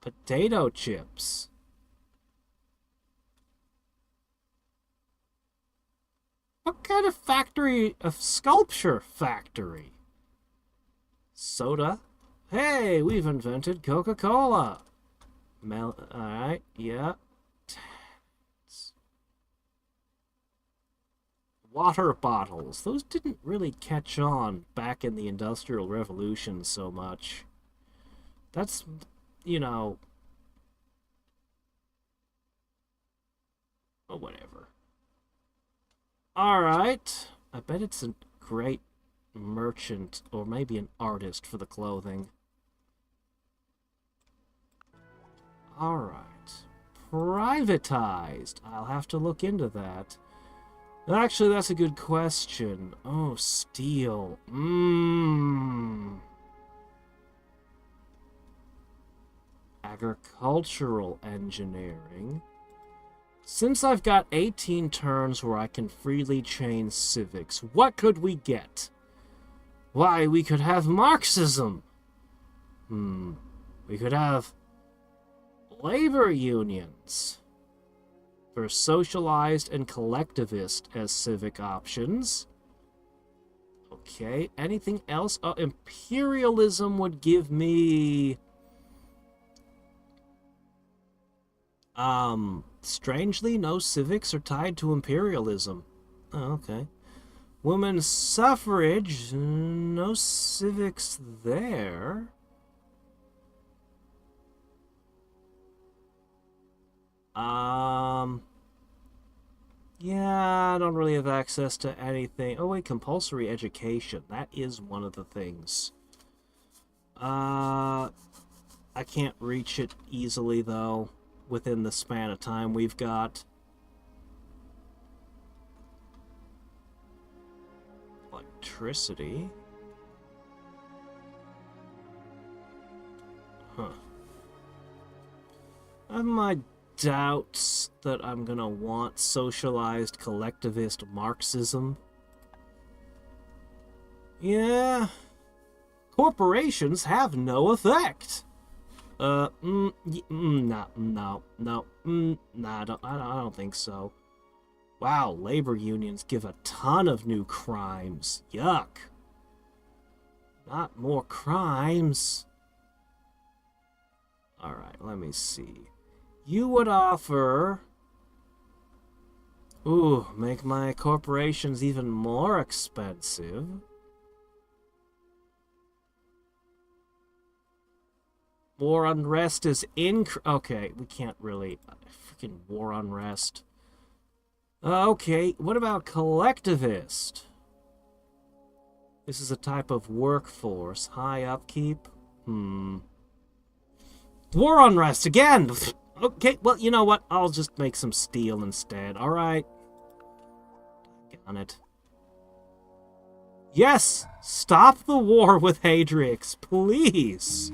Potato chips. What kind of factory? A sculpture factory. Soda. Hey, we've invented Coca-Cola. Alright, yeah. Water bottles. Those didn't really catch on back in the Industrial Revolution so much. That's... you know, oh, whatever. Alright. I bet it's a great merchant, or maybe an artist for the clothing. Alright. Privatized. I'll have to look into that. Actually, that's a good question. Oh, steel. Agricultural engineering. Since I've got 18 turns where I can freely change civics, what could we get? Why, we could have Marxism. We could have labor unions for socialized and collectivist as civic options. Okay, anything else? Oh, imperialism would give me... strangely, no civics are tied to imperialism. Oh, okay. Women's suffrage, no civics there. Yeah, I don't really have access to anything. Oh wait, compulsory education. That is one of the things. I can't reach it easily, though, within the span of time we've got. Electricity. Huh. I have my doubts that I'm gonna want socialized collectivist Marxism. Yeah. Corporations have no effect. No, I don't think so. Wow, labor unions give a ton of new crimes. Yuck. Not more crimes. Alright, let me see. You would offer... Ooh, make my corporations even more expensive. War unrest is okay, we can't really... Freaking war unrest. Okay, what about collectivist? This is a type of workforce. High upkeep? War unrest again! Okay, well, you know what? I'll just make some steel instead, alright? Get on it. Yes! Stop the war with Hadriex, please!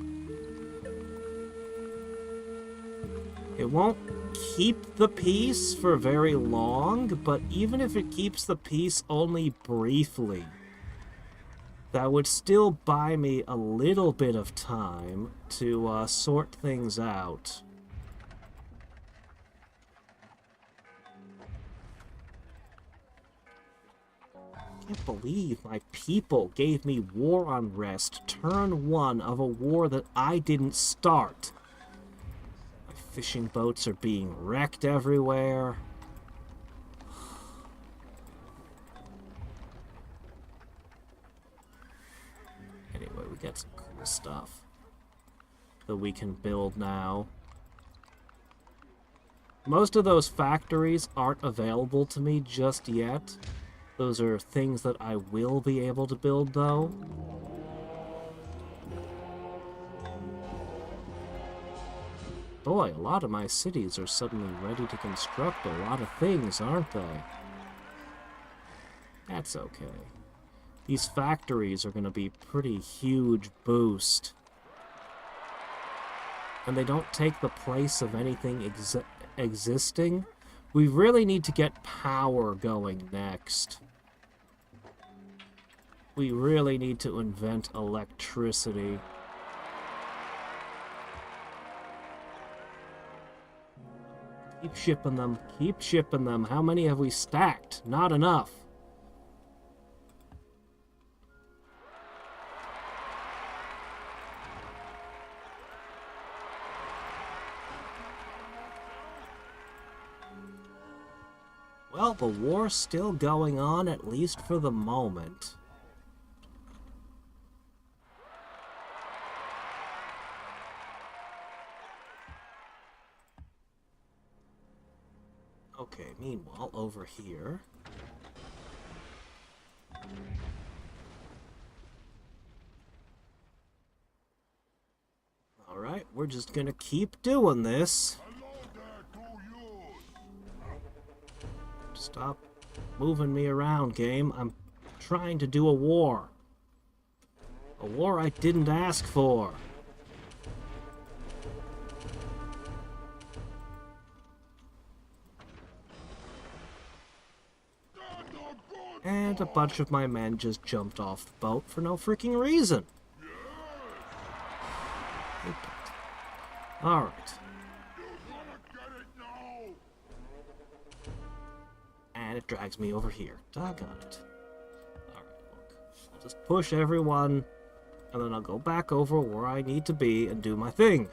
It won't keep the peace for very long, but even if it keeps the peace only briefly, that would still buy me a little bit of time to sort things out. I can't believe my people gave me war unrest, turn 1 of a war that I didn't start. My fishing boats are being wrecked everywhere. Anyway, we got some cool stuff that we can build now. Most of those factories aren't available to me just yet. Those are things that I will be able to build, though. Boy, a lot of my cities are suddenly ready to construct a lot of things, aren't they? That's okay. These factories are going to be pretty huge boost. And they don't take the place of anything existing. We really need to get power going next. We really need to invent electricity. Keep shipping them. Keep shipping them. How many have we stacked? Not enough. Well, the war's still going on, at least for the moment. Okay, meanwhile, over here... Alright, we're just gonna keep doing this. Stop moving me around, game. I'm trying to do a war. A war I didn't ask for. And a bunch of my men just jumped off the boat for no freaking reason. Alright. And it drags me over here. Doggone it. Alright, look. I'll just push everyone, and then I'll go back over where I need to be and do my thing.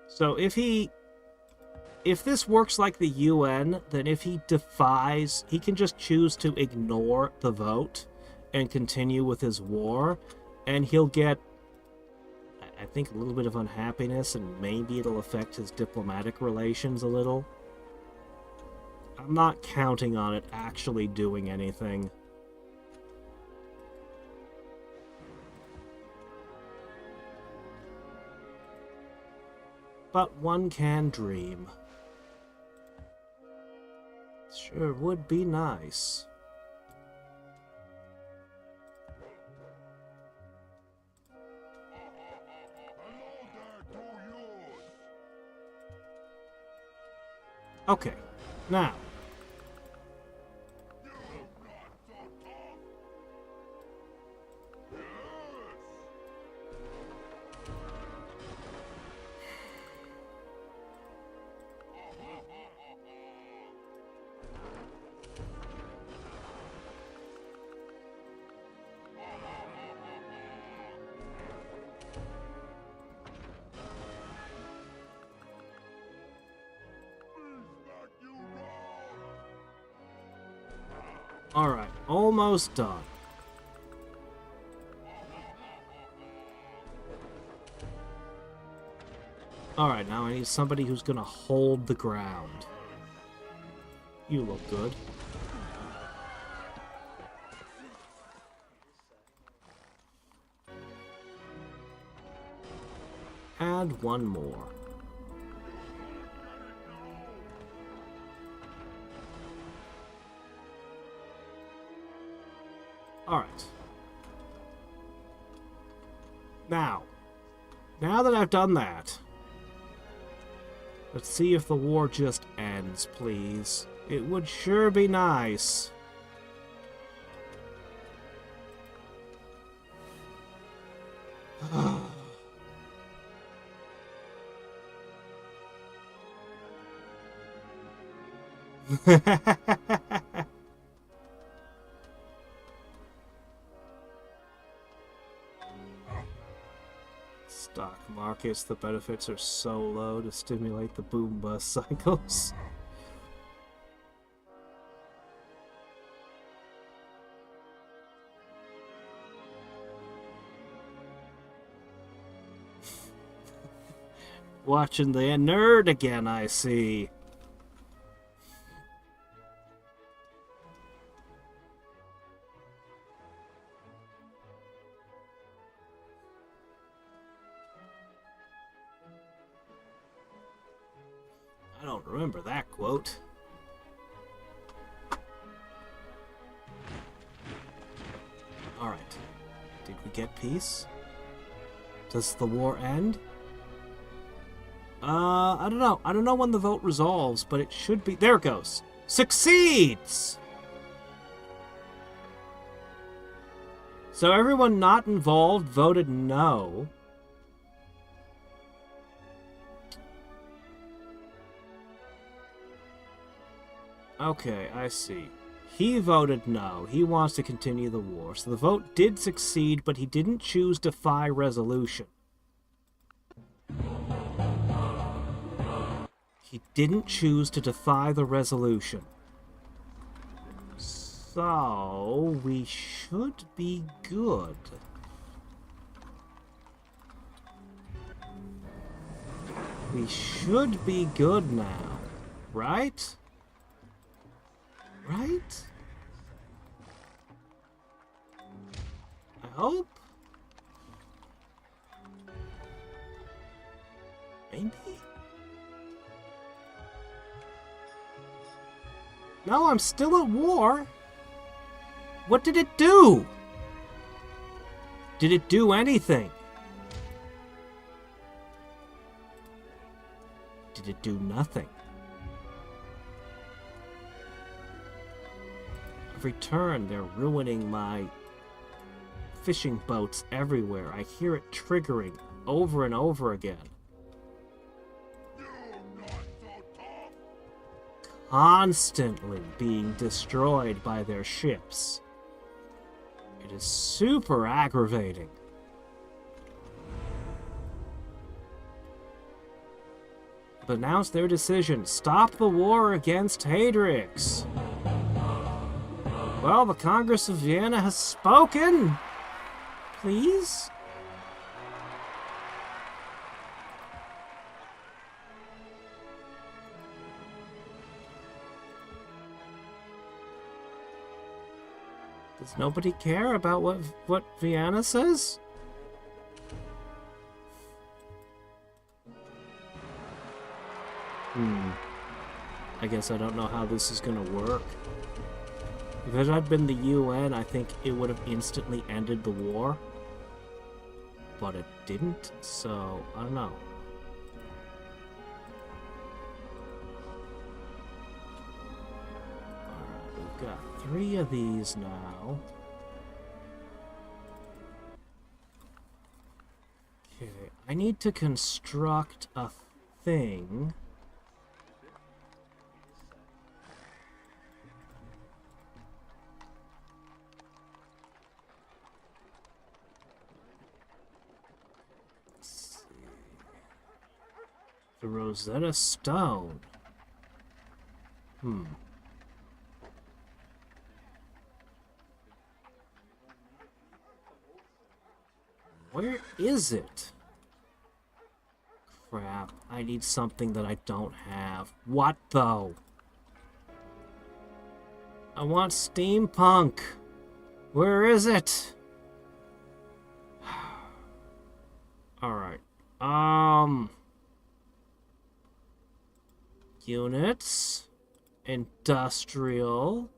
So if this works like the UN, then if he defies, he can just choose to ignore the vote and continue with his war, and he'll get, I think, a little bit of unhappiness, and maybe it'll affect his diplomatic relations a little. I'm not counting on it actually doing anything. But one can dream. Sure would be nice. Okay, now. Alright, almost done. Alright, now I need somebody who's gonna hold the ground. You look good. And one more. Alright. Now that I've done that, let's see if the war just ends, please. It would sure be nice. Stock markets, the benefits are so low to stimulate the boom-bust cycles. Watching the nerd again, I see. I don't remember that quote. Alright. Did we get peace? Does the war end? I don't know. I don't know when the vote resolves, but it should be... There it goes. Succeeds! So everyone not involved voted no. Okay, I see. He voted no. He wants to continue the war. So the vote did succeed, but he didn't choose defy resolution. He didn't choose to defy the resolution. So, we should be good. We should be good now, right? Right? I hope? Maybe? No, I'm still at war. What did it do? Did it do anything? Did it do nothing? Every turn, they're ruining my fishing boats everywhere. I hear it triggering over and over again. Constantly being destroyed by their ships. It is super aggravating. But announce their decision. Stop the war against Hadriex. Well, the Congress of Vienna has spoken. Please? Does nobody care about what Vienna says? I guess I don't know how this is gonna work. If it had been the UN, I think it would have instantly ended the war. But it didn't, so I don't know. Alright, we've got 3 of these now. Okay, I need to construct a thing. The Rosetta Stone. Where is it? Crap, I need something that I don't have. What, though? I want steampunk. Where is it? Alright. Units. Industrial.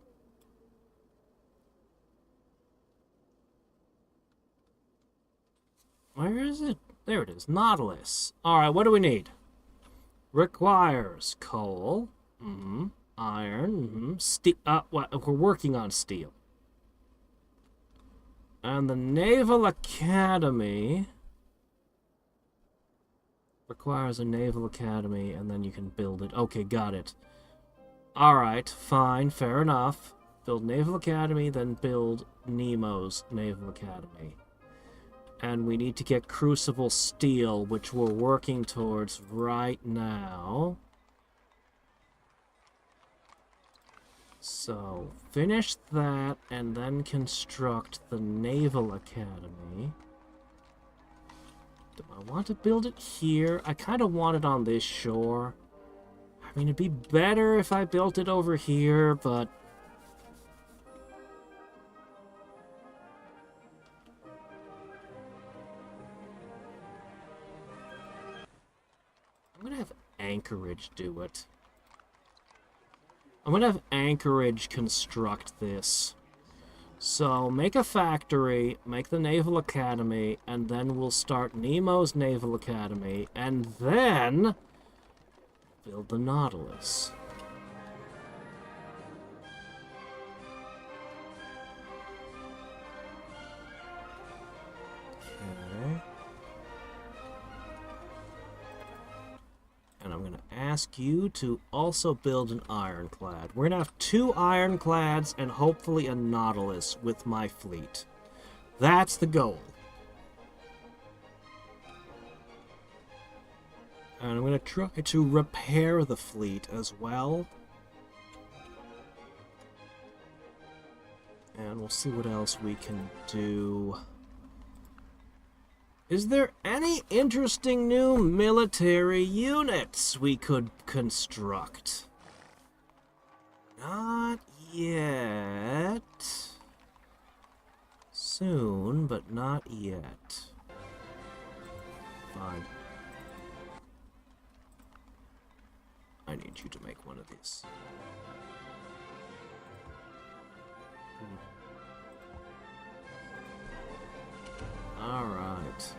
Where is it? There it is. Nautilus. Alright, what do we need? Requires coal. Iron. Steel. What? We're working on steel. And the Naval Academy requires a Naval Academy, and then you can build it. Okay, got it. Alright, fine, fair enough. Build Naval Academy, then build Nemo's Naval Academy. And we need to get Crucible Steel, which we're working towards right now. So, finish that, and then construct the Naval Academy. Do I want to build it here? I kind of want it on this shore. I mean, it'd be better if I built it over here, but... I'm gonna have Anchorage do it. I'm gonna have Anchorage construct this. So, make a factory, make the Naval Academy, and then we'll start Nemo's Naval Academy, and then build the Nautilus. Okay. And I'm going to ask you to also build an ironclad. We're going to have 2 ironclads and hopefully a Nautilus with my fleet. That's the goal. And I'm going to try to repair the fleet as well. And we'll see what else we can do. Is there any interesting new military units we could construct? Not yet. Soon, but not yet. Fine. I need you to make one of these. Alright.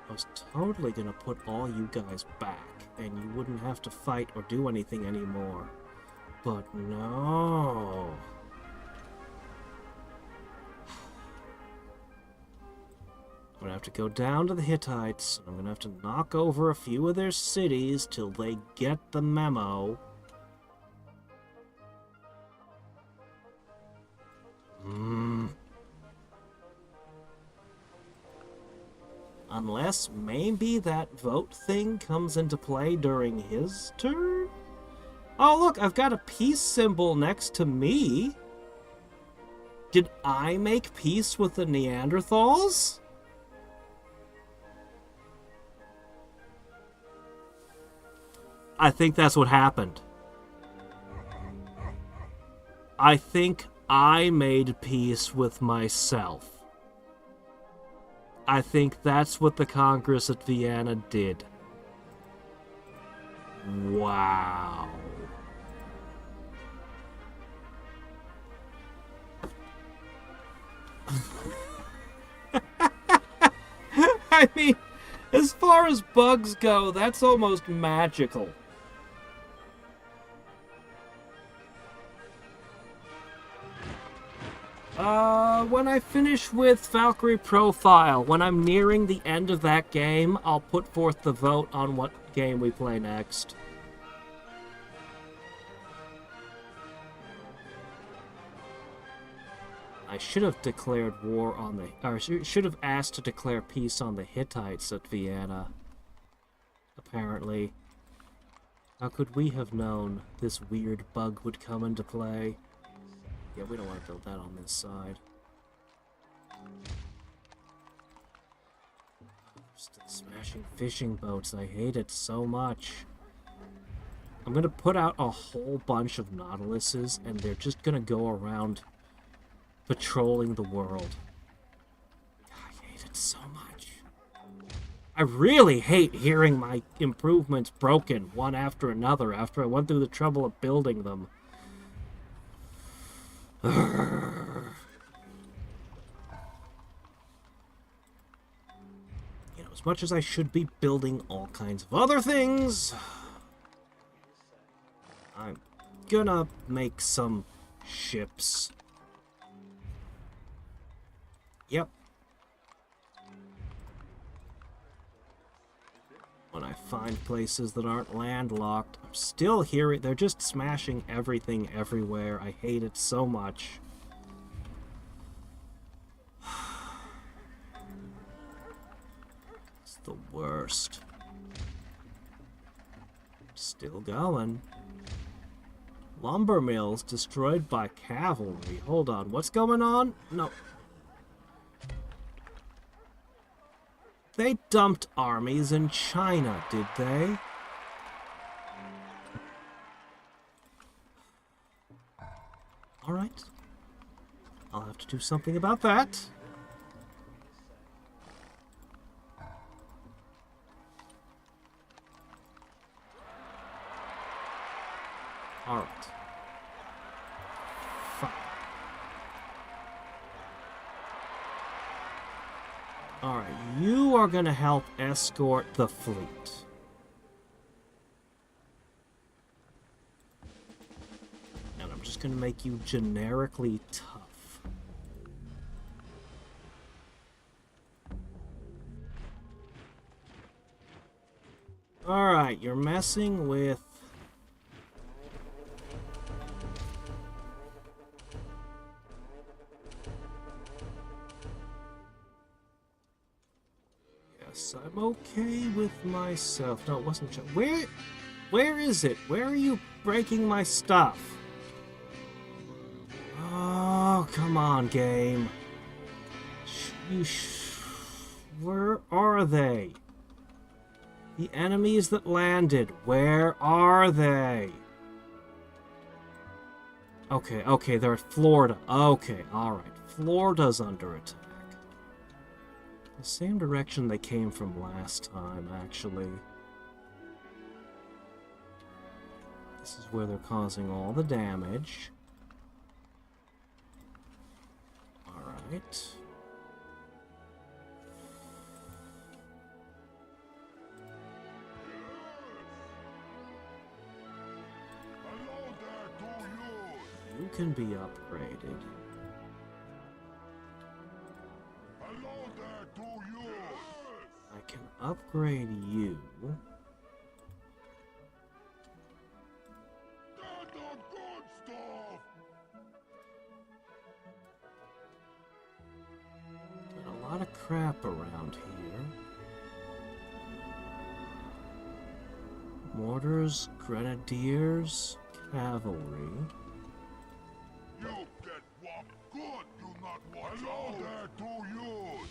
I was totally gonna put all you guys back, and you wouldn't have to fight or do anything anymore. But no. I'm gonna have to go down to the Hittites, and I'm gonna have to knock over a few of their cities till they get the memo. Unless maybe that vote thing comes into play during his turn? Oh, look, I've got a peace symbol next to me. Did I make peace with the Neanderthals? I think that's what happened. I think I made peace with myself. I think that's what the Congress at Vienna did. Wow. I mean, as far as bugs go, that's almost magical. When I finish with Valkyrie Profile, when I'm nearing the end of that game, I'll put forth the vote on what game we play next. I should have declared war on the... or should have asked to declare peace on the Hittites at Vienna. Apparently. How could we have known this weird bug would come into play? Yeah, we don't want to build that on this side. Still smashing fishing boats. I hate it so much. I'm gonna put out a whole bunch of Nautiluses, and they're just gonna go around patrolling the world. I hate it so much. I really hate hearing my improvements broken one after another after I went through the trouble of building them. You know, as much as I should be building all kinds of other things, I'm gonna make some ships. Yep. When I find places that aren't landlocked, I'm still hearing they're just smashing everything everywhere. I hate it so much. It's the worst. Still going. Lumber mills destroyed by cavalry. Hold on, what's going on? No. They dumped armies in China, did they? Alright. I'll have to do something about that. Alright. Fine. Alright, you are gonna help escort the fleet. And I'm just gonna make you generically tough. Alright, you're messing with... I'm okay with myself. No, it wasn't. Where is it? Where are you breaking my stuff? Oh, come on, game. Where are they? The enemies that landed. Where are they? Okay, they're at Florida. Okay, alright. Florida's under attack. The same direction they came from last time, actually. This is where they're causing all the damage. Alright. You can be upgraded. I can upgrade you. Got a lot of crap around here. Mortars, grenadiers, cavalry. You get what good do not watch out there to use.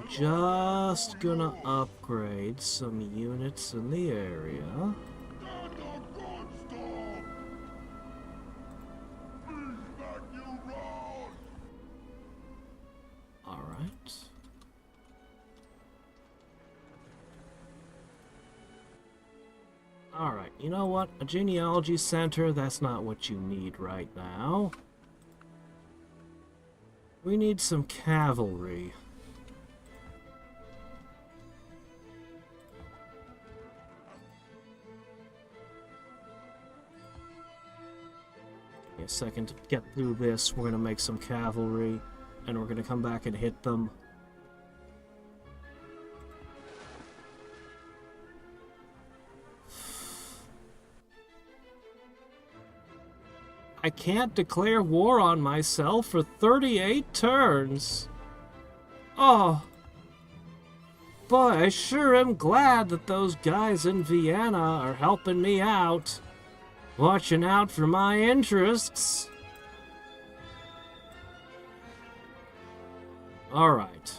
Just gonna upgrade some units in the area. Alright. Alright, you know what? A genealogy center, that's not what you need right now. We need some cavalry. A second to get through this. We're gonna make some cavalry and we're gonna come back and hit them. I can't declare war on myself for 38 turns. Oh, boy, I sure am glad that those guys in Vienna are helping me out. Watching out for my interests. Alright.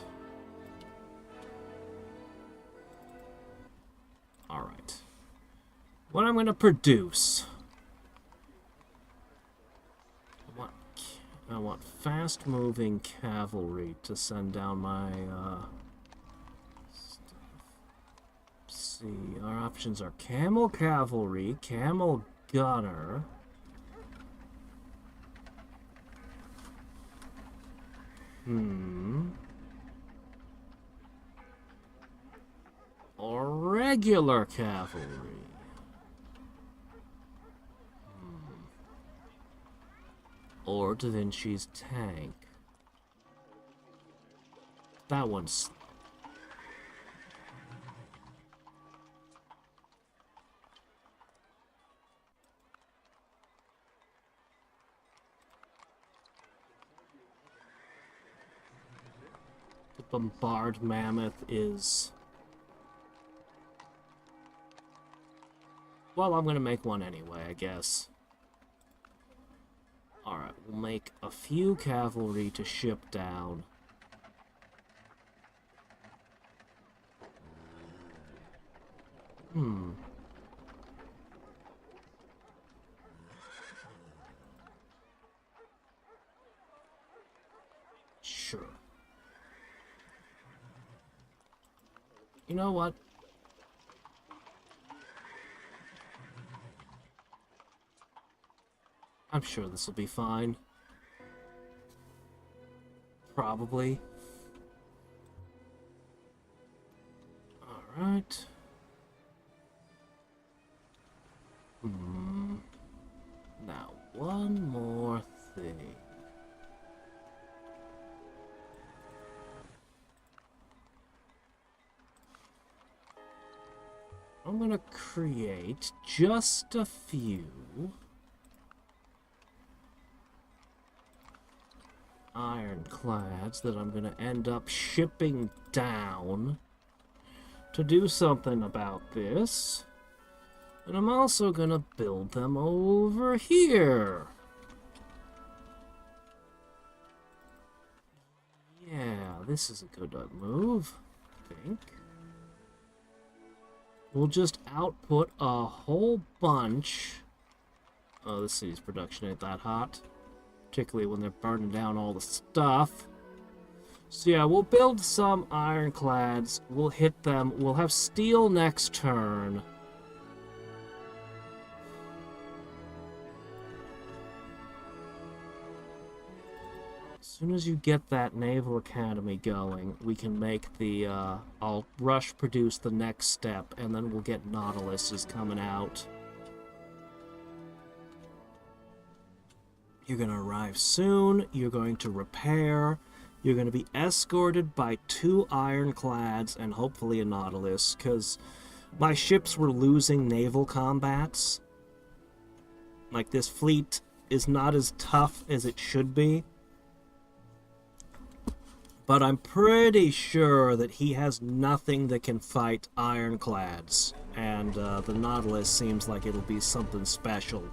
Alright. What I'm gonna produce. I want fast-moving cavalry to send down my, stuff. Let's see, our options are camel cavalry, camel gunner, or regular cavalry. Or Da Vinci's tank. That one's... The Bombard Mammoth is... Well, I'm gonna make one anyway, I guess. Alright, we'll make a few cavalry to ship down. Sure. You know what? I'm sure this will be fine. Probably. Alright. Now, one more thing. I'm gonna create just a few ironclads that I'm gonna end up shipping down to do something about this. And I'm also gonna build them over here. Yeah, this is a good move, I think. We'll just output a whole bunch. Oh, this city's production ain't that hot. Particularly when they're burning down all the stuff. So yeah, we'll build some ironclads. We'll hit them. We'll have steel next turn. As soon as you get that Naval Academy going, we can make the, I'll rush produce the next step, and then we'll get Nautiluses coming out. You're going to arrive soon, you're going to repair, you're going to be escorted by 2 ironclads and hopefully a Nautilus, because my ships were losing naval combats. Like, this fleet is not as tough as it should be. But I'm pretty sure that he has nothing that can fight ironclads. And the Nautilus seems like it'll be something special.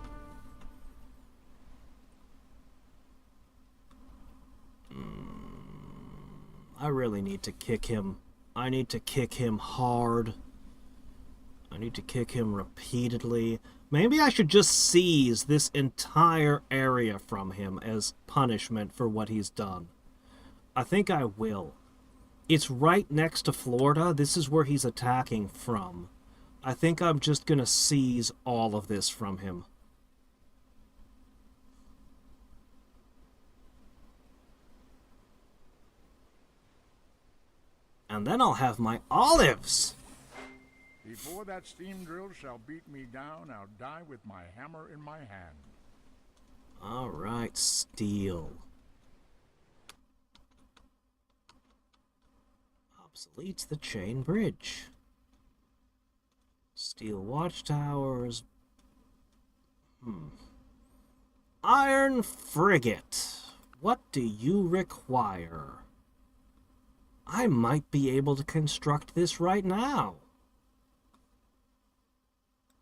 I really need to kick him. I need to kick him hard. I need to kick him repeatedly. Maybe I should just seize this entire area from him as punishment for what he's done. I think I will. It's right next to Florida. This is where he's attacking from. I think I'm just gonna seize all of this from him. And then I'll have my olives! Before that steam drill shall beat me down, I'll die with my hammer in my hand. Alright, steel. Obsoletes the chain bridge. Steel watchtowers. Iron frigate. What do you require? I might be able to construct this right now.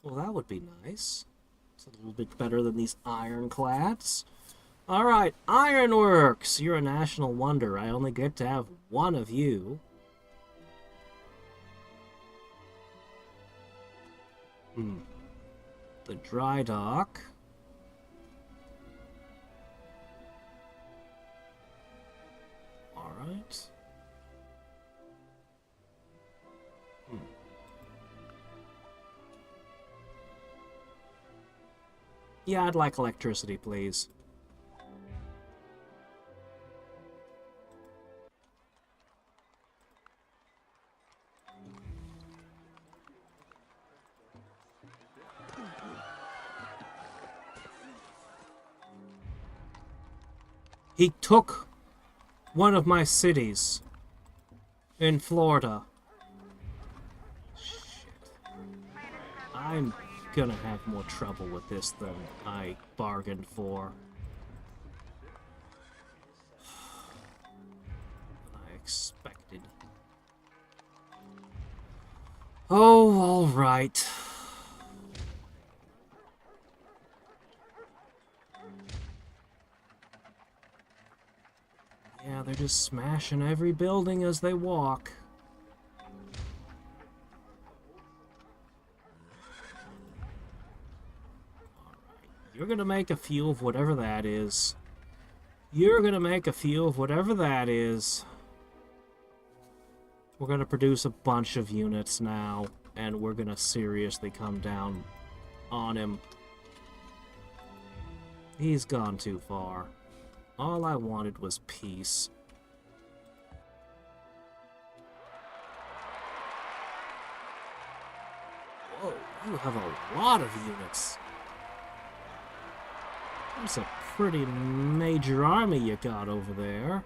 Well, that would be nice. It's a little bit better than these ironclads. Alright, Ironworks! You're a national wonder. I only get to have one of you. The dry dock. Alright. Yeah, I'd like electricity, please. He took one of my cities in Florida. Shit. I'm gonna have more trouble with this than I bargained for. I expected. Oh, all right. Yeah, they're just smashing every building as they walk. Alright, you're gonna make a few of whatever that is. You're gonna make a few of whatever that is. We're gonna produce a bunch of units now, and we're gonna seriously come down on him. He's gone too far. All I wanted was peace. Whoa, you have a lot of units. That's a pretty major army you got over there.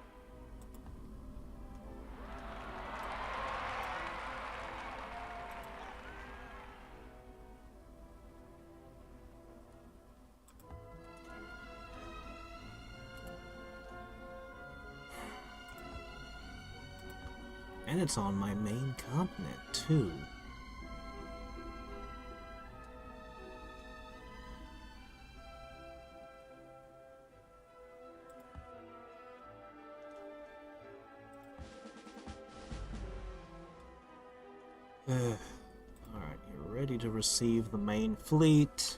And it's on my main continent, too. Alright, you're ready to receive the main fleet.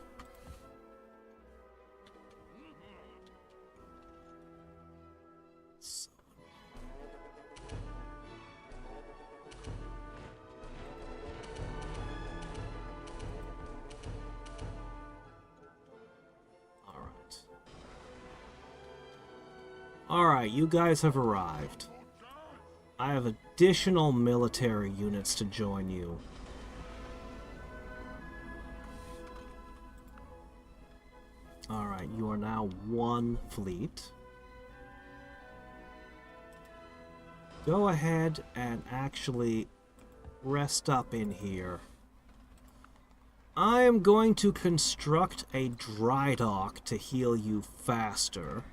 Alright, you guys have arrived. I have additional military units to join you. Alright, you are now one fleet. Go ahead and actually rest up in here. I am going to construct a dry dock to heal you faster.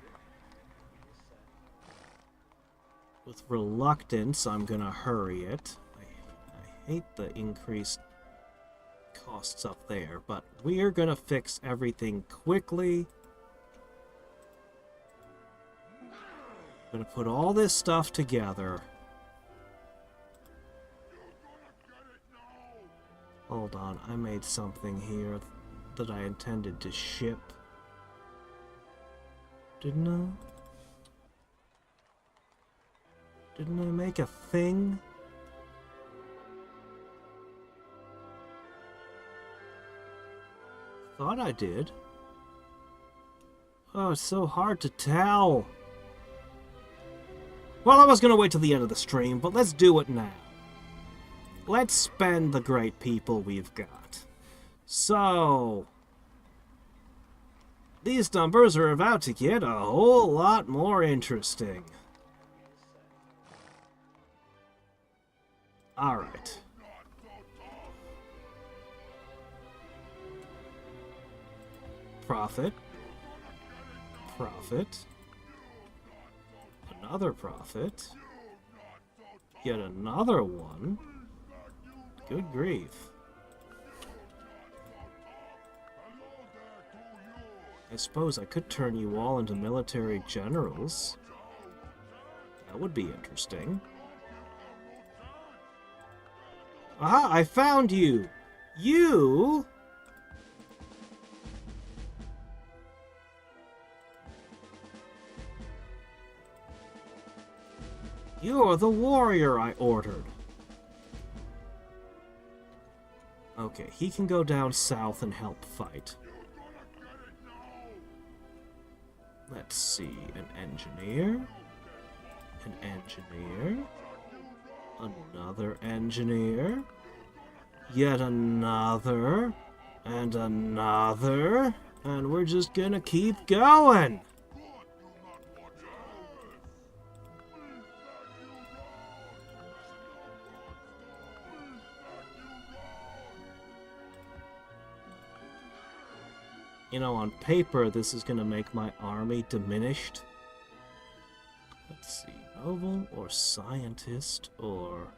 With reluctance, I'm gonna hurry it. I hate the increased costs up there, but we're gonna fix everything quickly. Gonna put all this stuff together. Hold on, I made something here that I intended to ship. Didn't I? Didn't I make a thing? Thought I did. Oh, it's so hard to tell. Well, I was gonna wait till the end of the stream, but let's do it now. Let's spend the great people we've got. So, these numbers are about to get a whole lot more interesting. Alright. Profit. Profit. Another profit. Yet another one. Good grief. I suppose I could turn you all into military generals. That would be interesting. Aha! I found you! You... You're the warrior I ordered. Okay, he can go down south and help fight. Let's see, an engineer, another engineer, yet another, and another, and we're just gonna keep going. You know, on paper, this is going to make my army diminished. Let's see, noble or scientist or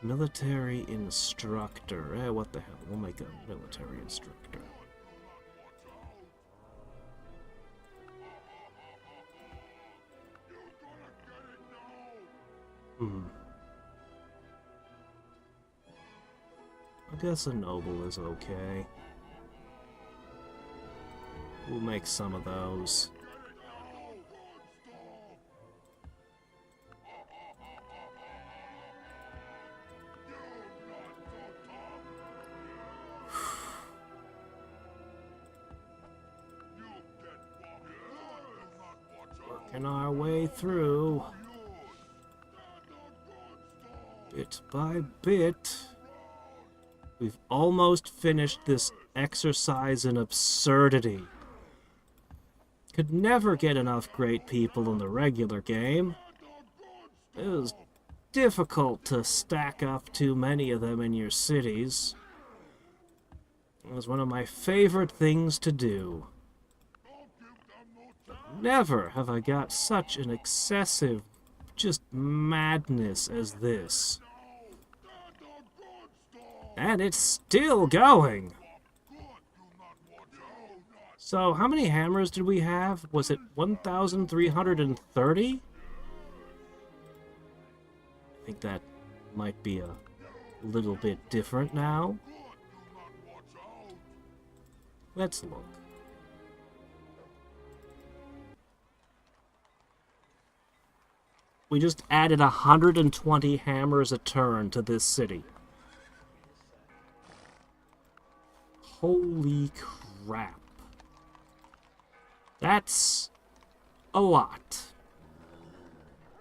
military instructor. What the hell? We'll make a military instructor. I guess a noble is okay. We'll make some of those. Working our way through. Bit by bit. We've almost finished this exercise in absurdity. Could never get enough great people in the regular game. It was difficult to stack up too many of them in your cities. It was one of my favorite things to do. But never have I got such an excessive, just madness as this. And it's still going! So, how many hammers did we have? Was it 1,330? I think that might be a little bit different now. Let's look. We just added 120 hammers a turn to this city. Holy crap. That's a lot.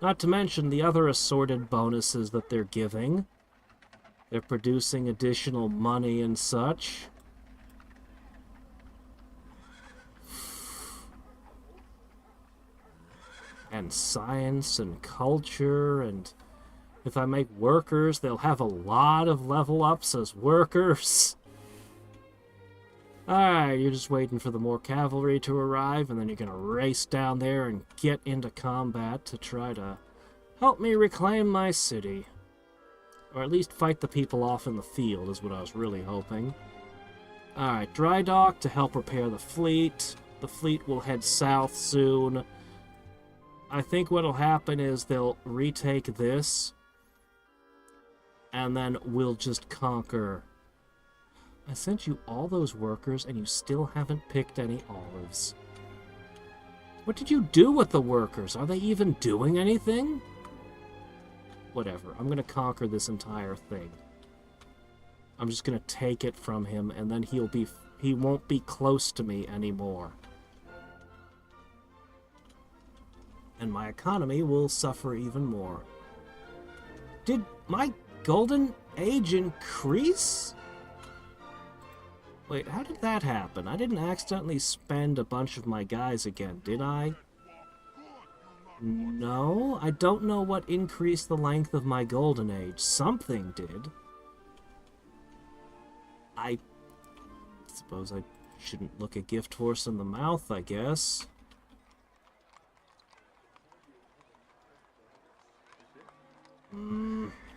Not to mention the other assorted bonuses that they're giving. They're producing additional money and such. And science and culture, and if I make workers, they'll have a lot of level ups as workers. Alright, you're just waiting for the more cavalry to arrive, and then you're gonna race down there and get into combat to try to help me reclaim my city. Or at least fight the people off in the field, is what I was really hoping. Alright, dry dock to help repair the fleet. The fleet will head south soon. I think what'll happen is they'll retake this, and then we'll just conquer. I sent you all those workers, and you still haven't picked any olives. What did you do with the workers? Are they even doing anything? Whatever. I'm gonna conquer this entire thing. I'm just gonna take it from him, and then he won't be close to me anymore. And my economy will suffer even more. Did my golden age increase? Wait, how did that happen? I didn't accidentally spend a bunch of my guys again, did I? No, I don't know what increased the length of my golden age. Something did. I suppose I shouldn't look a gift horse in the mouth, I guess.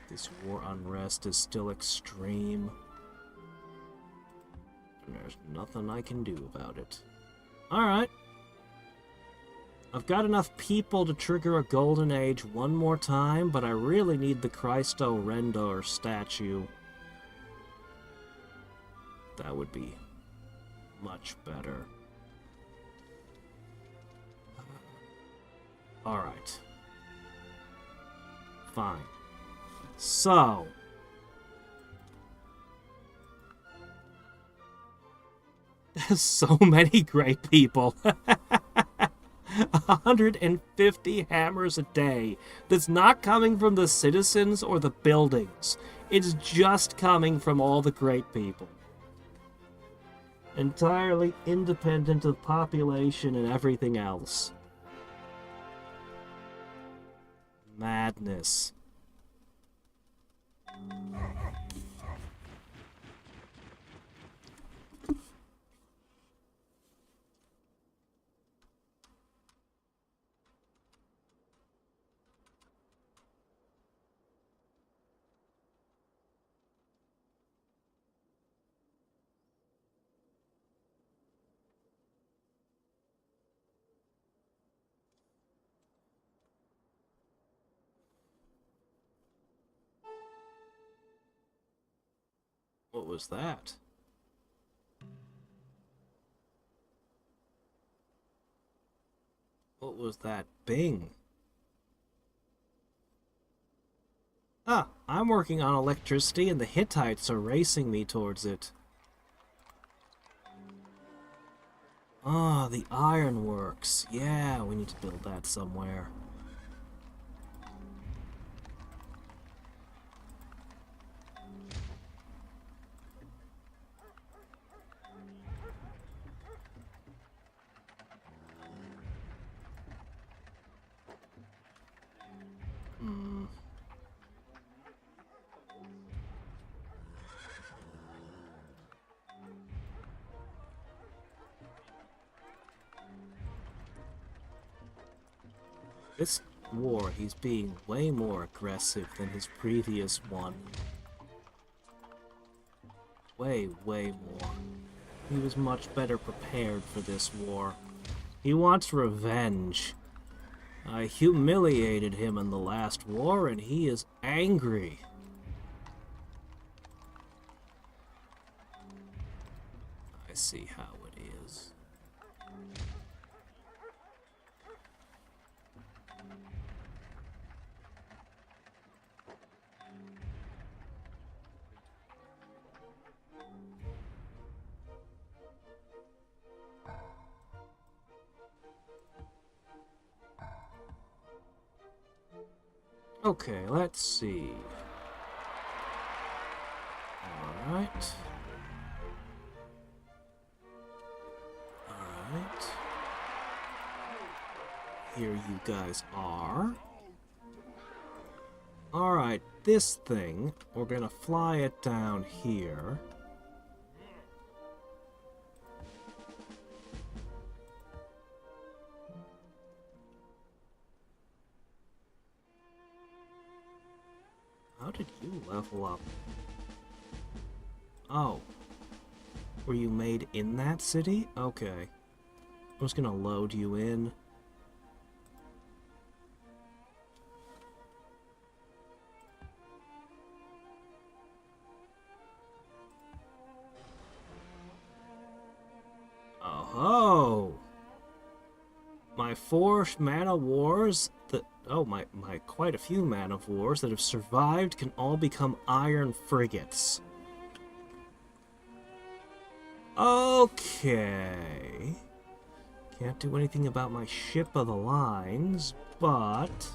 This war unrest is still extreme. And there's nothing I can do about it. Alright. I've got enough people to trigger a Golden Age one more time, but I really need the Christo Rendor statue. That would be much better. Alright. Fine. So... so many great people. 150 hammers a day. That's not coming from the citizens or the buildings. It's just coming from all the great people. Entirely independent of population and everything else. Madness. What was that? What was that bing? Ah, I'm working on electricity and the Hittites are racing me towards it. Ah, the ironworks. Yeah, we need to build that somewhere. This war, he's being way more aggressive than his previous one. Way, way more. He was much better prepared for this war. He wants revenge. I humiliated him in the last war, and he is angry. I see how it is. Okay, let's see. Alright. Alright. Here you guys are. Alright, this thing, we're gonna fly it down here. How did you level up? Oh. Were you made in that city? Okay. I was gonna load you in. Oh. My 4 mana wars that my quite a few man of wars that have survived can all become iron frigates. Okay. Can't do anything about my ship of the lines, but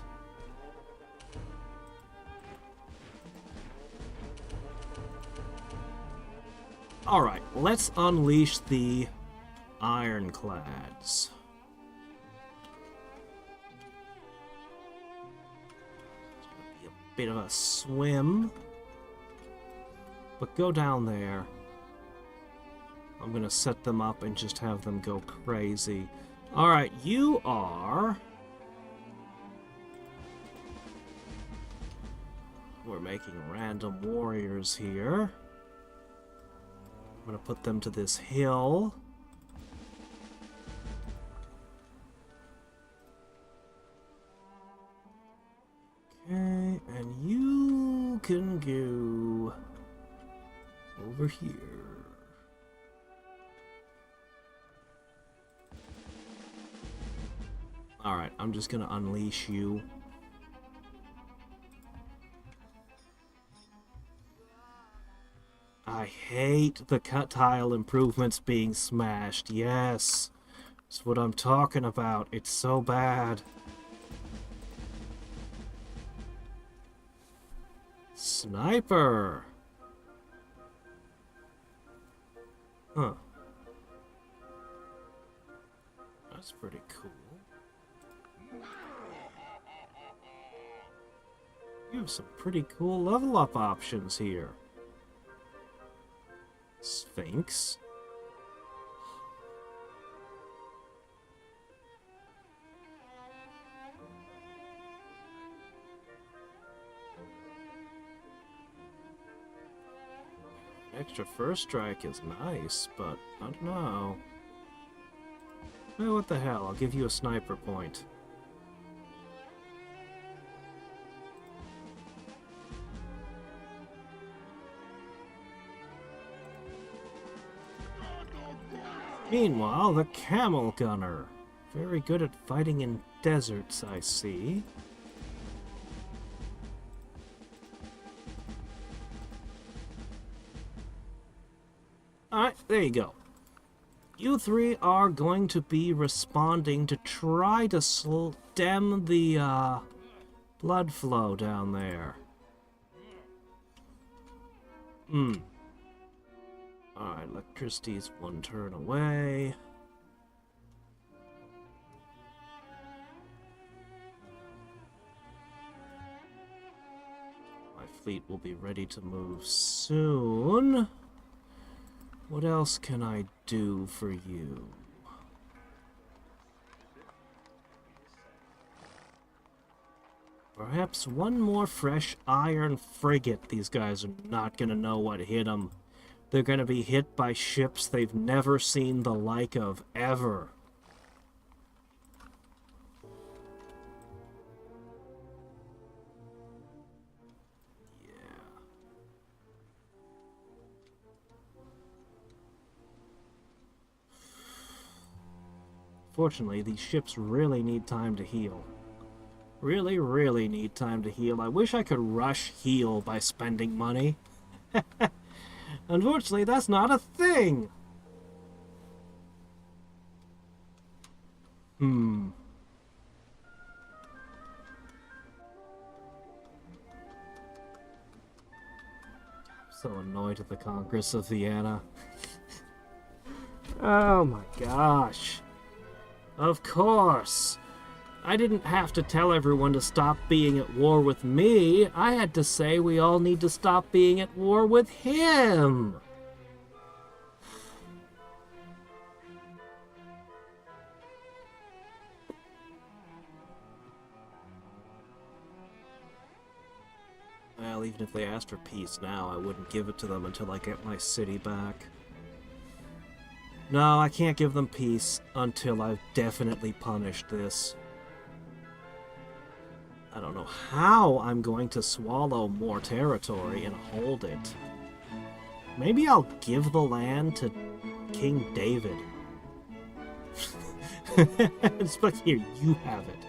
alright, let's unleash the ironclads. Bit of a swim, but go down there. I'm gonna set them up and just have them go crazy. Alright, you are... We're making random warriors here. I'm gonna put them to this hill. can go over here. Alright, I'm just gonna unleash you. I hate the cut tile improvements being smashed. Yes, that's what I'm talking about. It's so bad. Sniper! Huh. That's pretty cool. You have some pretty cool level up options here. Sphinx. Extra first strike is nice, but I don't know. Well, what the hell? I'll give you a sniper point. Meanwhile, the camel gunner. Very good at fighting in deserts, I see. Alright, there you go. You three are going to be responding to try to stem the blood flow down there. Alright, electricity's one turn away. My fleet will be ready to move soon. What else can I do for you? Perhaps one more fresh iron frigate. These guys are not gonna know what hit them. They're gonna be hit by ships they've never seen the like of, ever. Fortunately, these ships really need time to heal. Really need time to heal. I wish I could rush heal by spending money. Unfortunately, that's not a thing! So annoyed at the Congress of Vienna. Oh my gosh. Of course. I didn't have to tell everyone to stop being at war with me. I had to say we all need to stop being at war with him. Well, even if they asked for peace now, I wouldn't give it to them until I get my city back. No, I can't give them peace until I've definitely punished this. I don't know how I'm going to swallow more territory and hold it. Maybe I'll give the land to King David. But here, you have it.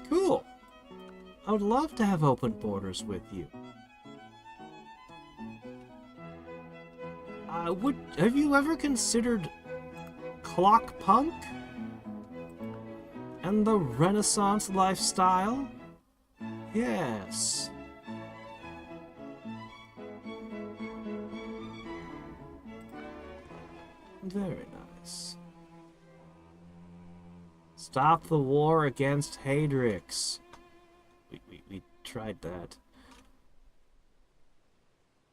Cool. I would love to have open borders with you. Have you ever considered clock punk? And the Renaissance lifestyle? Yes. Very nice. Stop the war against Hadriex. We tried that.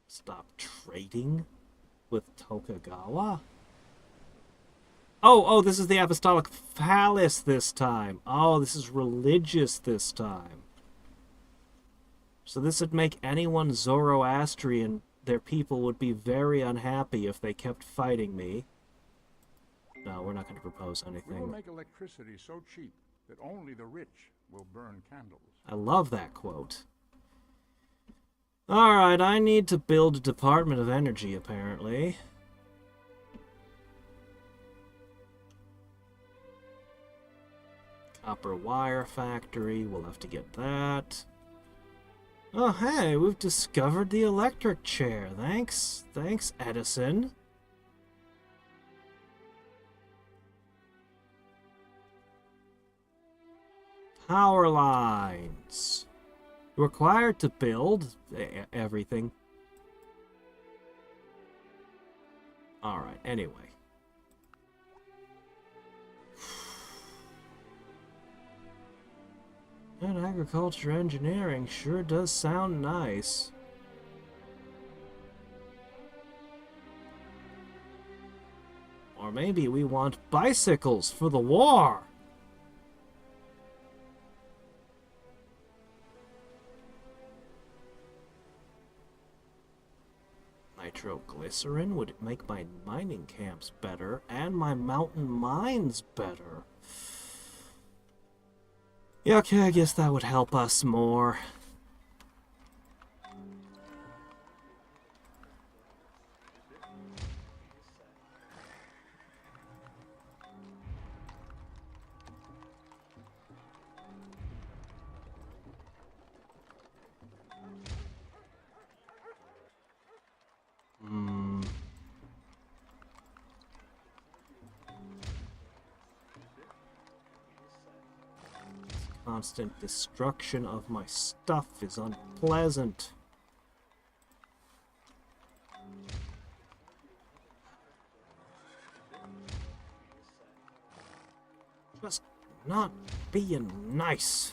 Stop trading with Tokugawa? Oh, this is the Apostolic Palace this time. Oh, this is religious this time. So this would make anyone Zoroastrian, their people would be very unhappy if they kept fighting me. No, we're not going to propose We will anything. make electricity so cheap that only the rich will burn candles. I love that quote. Alright, I need to build a Department of Energy, apparently. Copper wire factory, we'll have to get that. Oh, hey, we've discovered the electric chair. Thanks, Edison. Power lines. Required to build everything. Alright, anyway. That agriculture engineering sure does sound nice. Or maybe we want bicycles for the war. Nitroglycerin would make my mining camps better and my mountain mines better. Yeah, okay, I guess that would help us more. Constant destruction of my stuff is unpleasant. Just not being nice.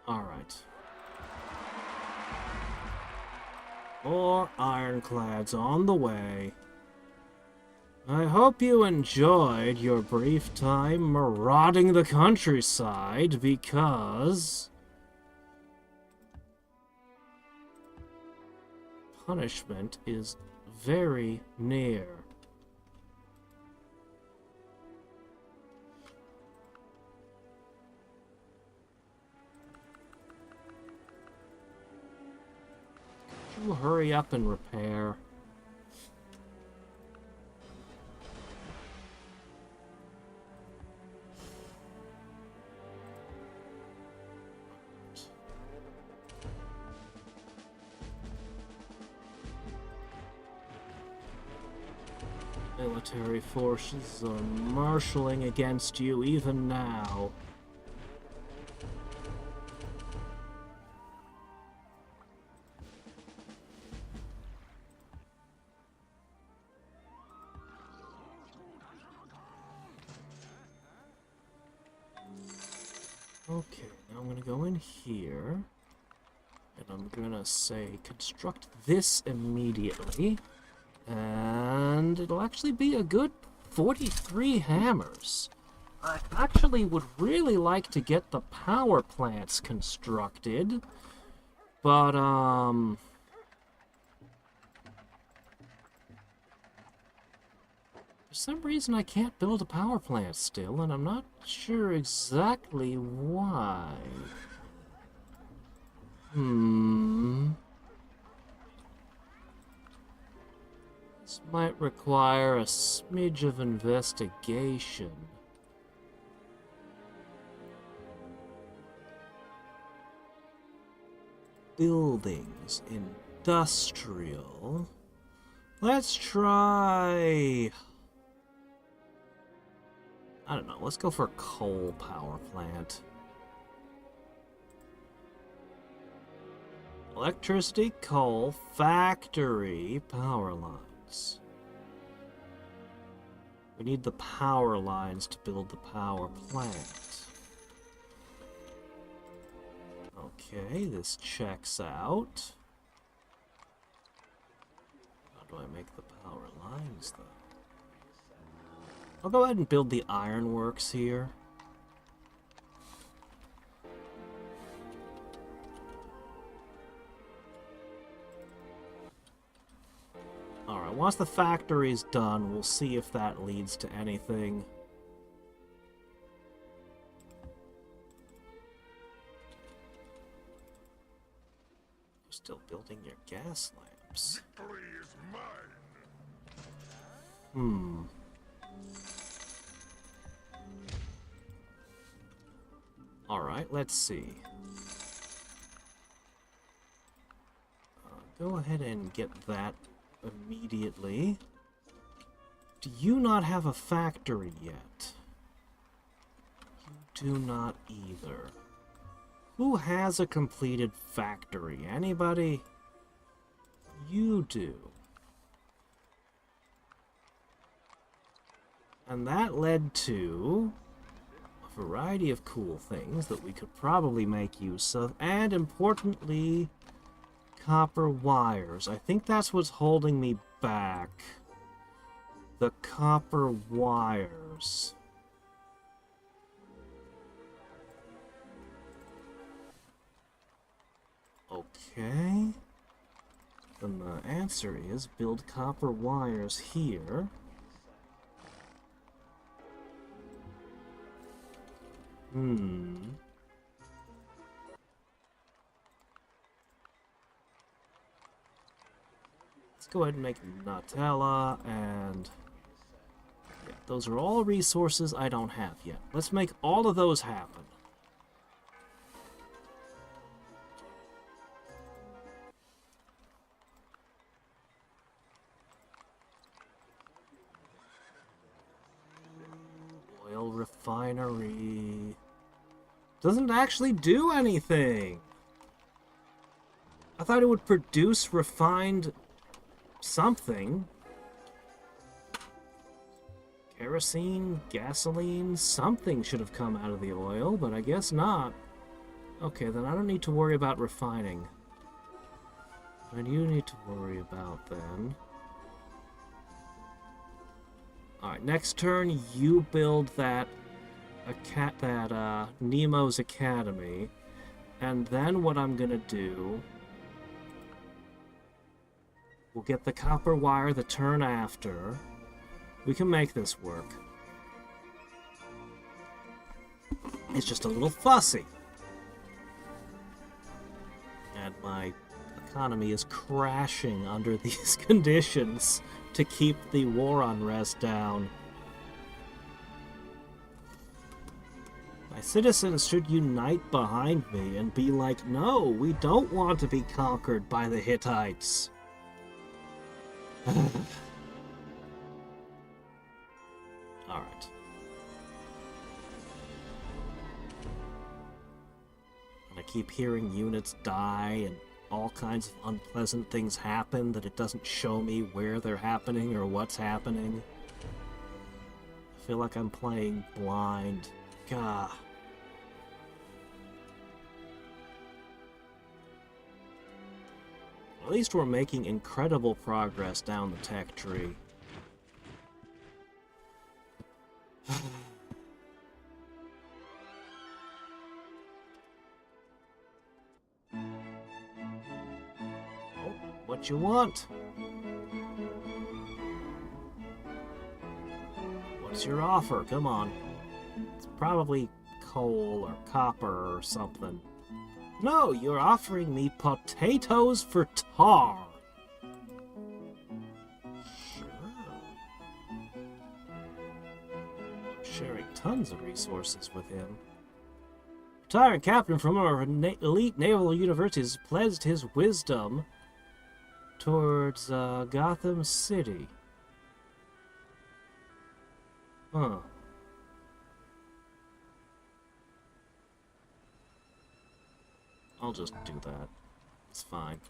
Alright. More ironclads on the way. I hope you enjoyed your brief time marauding the countryside, because punishment is very near. Could you hurry up and repair? Military forces are marshalling against you even now. Okay, now I'm gonna go in here, and I'm gonna say construct this immediately. And it'll actually be a good 43 hammers. I actually would really like to get the power plants constructed, but, for some reason I can't build a power plant still, and I'm not sure exactly why. This might require a smidge of investigation. Buildings, industrial. Let's try... I don't know, let's go for a coal power plant. Electricity, coal, factory, power lines. We need the power lines to build the power plant. Okay, this checks out. How do I make the power lines, though? I'll go ahead and build the ironworks here. Alright, once the factory's done, we'll see if that leads to anything. You're still building your gas lamps. Victory is mine. Hmm. Alright, let's see. Go ahead and get that immediately. Do you not have a factory yet? You do not either. Who has a completed factory? Anybody? You do. And that led to a variety of cool things that we could probably make use of, and importantly, copper wires. I think that's what's holding me back. The copper wires. Okay. Then the answer is build copper wires here. Let's go ahead and make Nutella, and yeah, those are all resources I don't have yet. Let's make all of those happen. Oil refinery doesn't actually do anything. I thought it would produce refined something. Kerosene, gasoline, something should have come out of the oil, but I guess not. Okay, then I don't need to worry about refining. What do you need to worry about then? Alright, next turn you build that Nemo's Academy, and then what I'm gonna do, we'll get the copper wire the turn after. We can make this work. It's just a little fussy. And my economy is crashing under these conditions to keep the war unrest down. My citizens should unite behind me and be like, no, we don't want to be conquered by the Hittites. Alright. And I keep hearing units die and all kinds of unpleasant things happen that it doesn't show me where they're happening or what's happening. I feel like I'm playing blind. Gah. At least we're making incredible progress down the tech tree. Oh, what you want? What's your offer? Come on. It's probably coal or copper or something. No, you're offering me potatoes for tar. Sure. I'm sharing tons of resources with him. Retired captain from our elite naval university has pledged his wisdom towards Gotham City. Huh. I'll just do that. That's fine.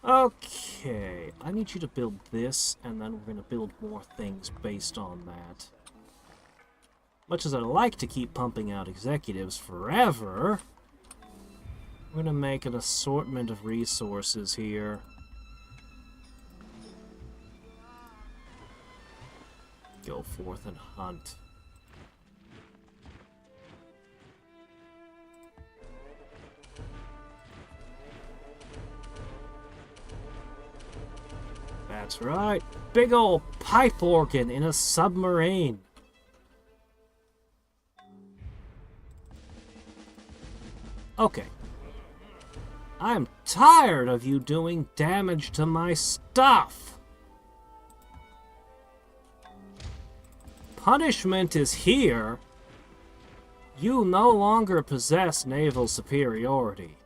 Okay, I need you to build this, and then we're going to build more things based on that. Much as I like to keep pumping out executives forever, we're going to make an assortment of resources here. Go forth and hunt. That's right. Big old pipe organ in a submarine. Okay. I'm tired of you doing damage to my stuff. Punishment is here. You no longer possess naval superiority.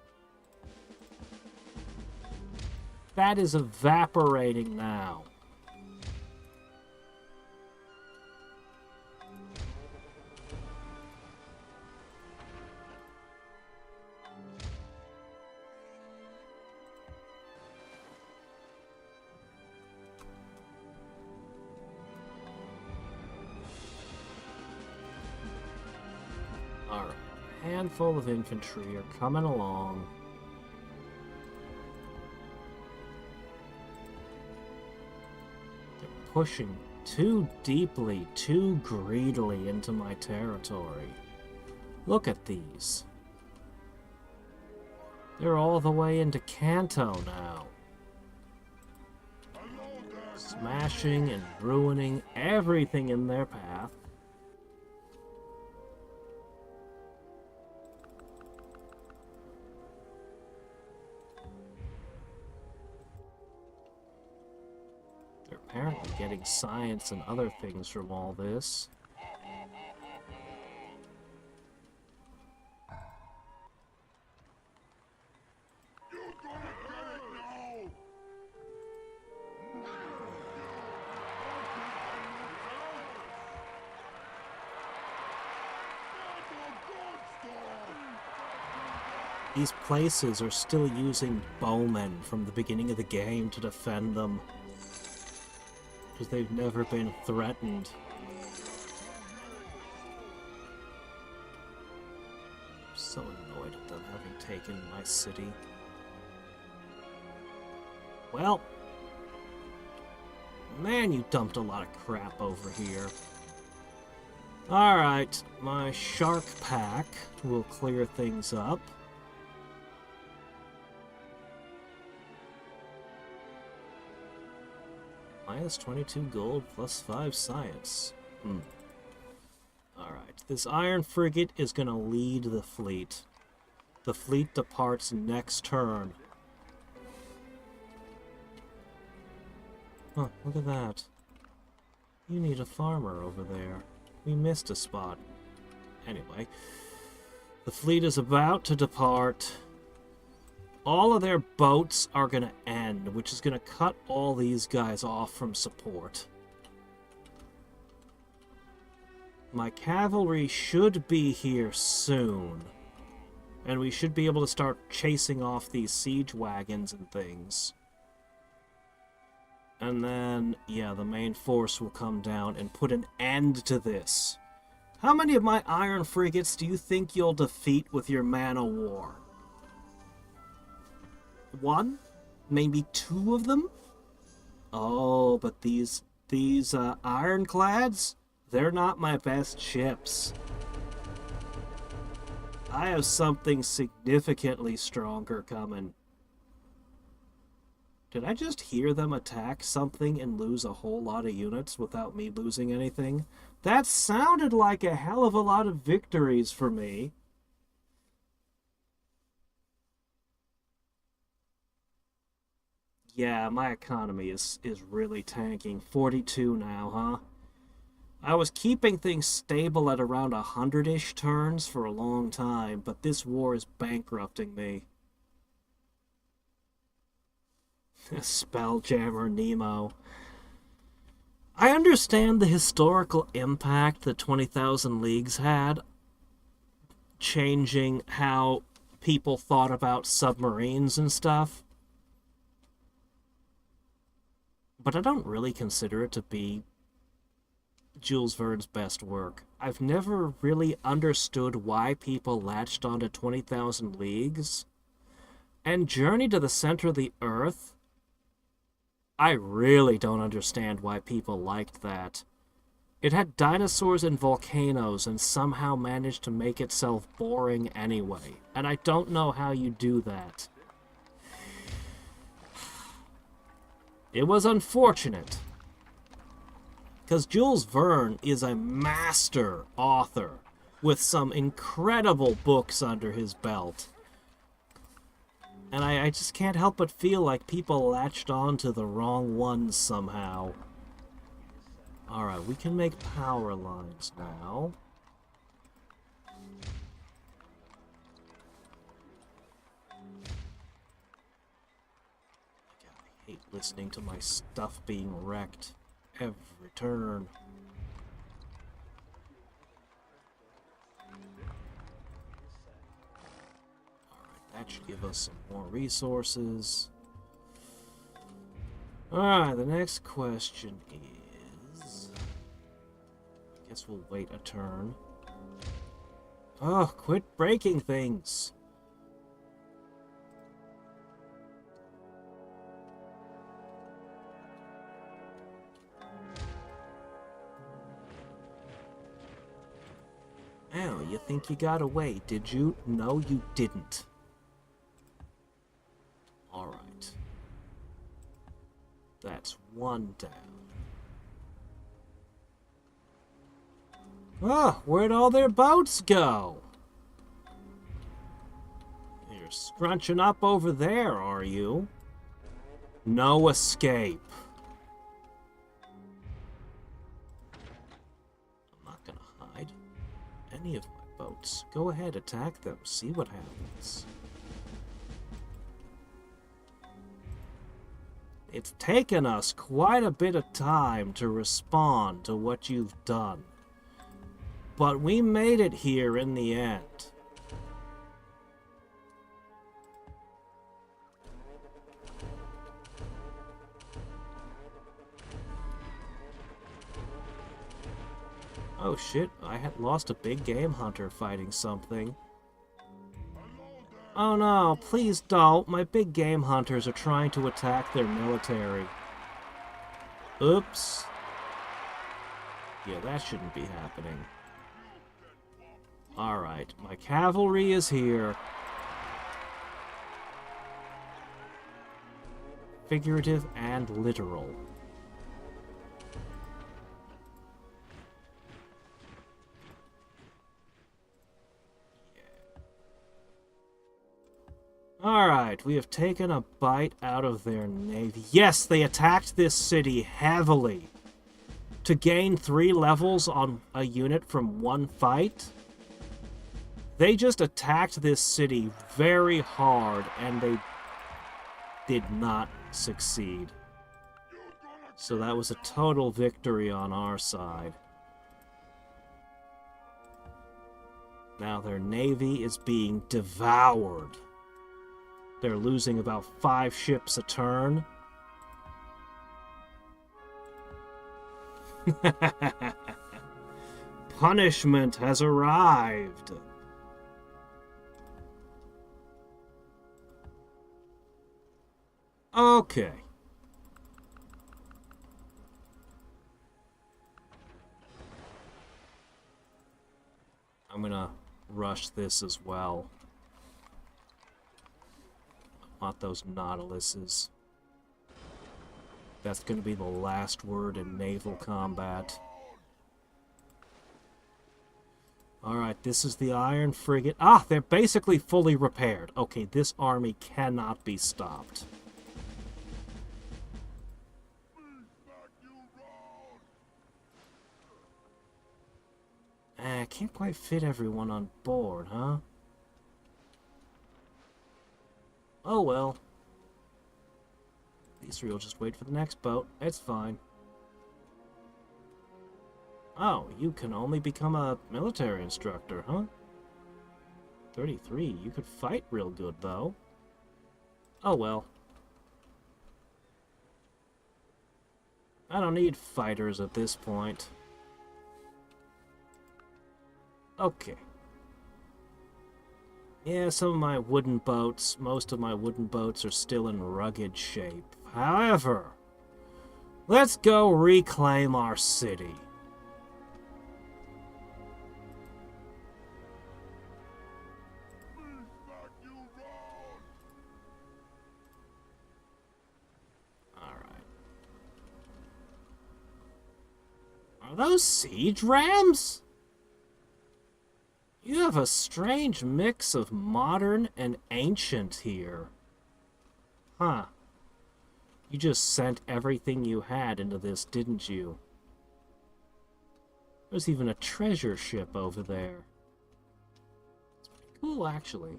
That is evaporating now. Alright, a handful of infantry are coming along. Pushing too deeply, too greedily into my territory. Look at these. They're all the way into Kanto now. Smashing and ruining everything in their path. Apparently getting science and other things from all this. These places are still using bowmen from the beginning of the game to defend them. Because they've never been threatened. I'm so annoyed at them having taken my city. Well, man, you dumped a lot of crap over here. Alright, my shark pack will clear things up. Minus 22 gold, plus 5 science. Alright, this iron frigate is going to lead the fleet. The fleet departs next turn. Huh, look at that. You need a farmer over there. We missed a spot. Anyway, the fleet is about to depart. All of their boats are going to end, which is going to cut all these guys off from support. My cavalry should be here soon. And we should be able to start chasing off these siege wagons and things. And then, yeah, the main force will come down and put an end to this. How many of my iron frigates do you think you'll defeat with your man-o-war? 1? Maybe 2 of them? Oh, but these ironclads, they're not my best ships. I have something significantly stronger coming. Did I just hear them attack something and lose a whole lot of units without me losing anything? That sounded like a hell of a lot of victories for me. Yeah, my economy is really tanking. 42 now, huh? I was keeping things stable at around 100-ish turns for a long time, but this war is bankrupting me. Spelljammer Nemo. I understand the historical impact that 20,000 Leagues had, changing how people thought about submarines and stuff. But I don't really consider it to be Jules Verne's best work. I've never really understood why people latched onto 20,000 Leagues. And Journey to the Center of the Earth, I really don't understand why people liked that. It had dinosaurs and volcanoes and somehow managed to make itself boring anyway. And I don't know how you do that. It was unfortunate. Because Jules Verne is a master author with some incredible books under his belt. And I just can't help but feel like people latched on to the wrong ones somehow. Alright, we can make power lines now. I hate listening to my stuff being wrecked every turn. That should give us some more resources. Alright, the next question is... I guess we'll wait a turn. Oh, quit breaking things! Oh, you think you got away, did you? No, you didn't. Alright. That's one down. Oh, where'd all their boats go? You're scrunching up over there, are you? No escape. I'm not gonna hide. Any of my boats. Go ahead, attack them. See what happens. It's taken us quite a bit of time to respond to what you've done. But we made it here in the end. Oh shit, I had lost a big game hunter fighting something. Oh no, please don't. My big game hunters are trying to attack their military. Oops. Yeah, that shouldn't be happening. Alright, my cavalry is here. Figurative and literal. Alright, we have taken a bite out of their navy. Yes, they attacked this city heavily. To gain 3 levels on a unit from one fight. They just attacked this city very hard, and they did not succeed. So that was a total victory on our side. Now their navy is being devoured. They're losing about 5 ships a turn. Punishment has arrived. Okay. I'm gonna rush this as well. I want those Nautiluses. That's gonna be the last word in naval combat. Alright, this is the Iron Frigate. Ah, they're basically fully repaired. Okay, this army cannot be stopped. I can't quite fit everyone on board, huh? Oh well. These 3 will just wait for the next boat. It's fine. Oh, you can only become a military instructor, huh? 33. You could fight real good, though. Oh, well. I don't need fighters at this point. Okay. Yeah, some of my wooden boats, most of my wooden boats are still in rugged shape. However, let's go reclaim our city. Are those siege rams? You have a strange mix of modern and ancient here. Huh. You just sent everything you had into this, didn't you? There's even a treasure ship over there. It's pretty cool, actually.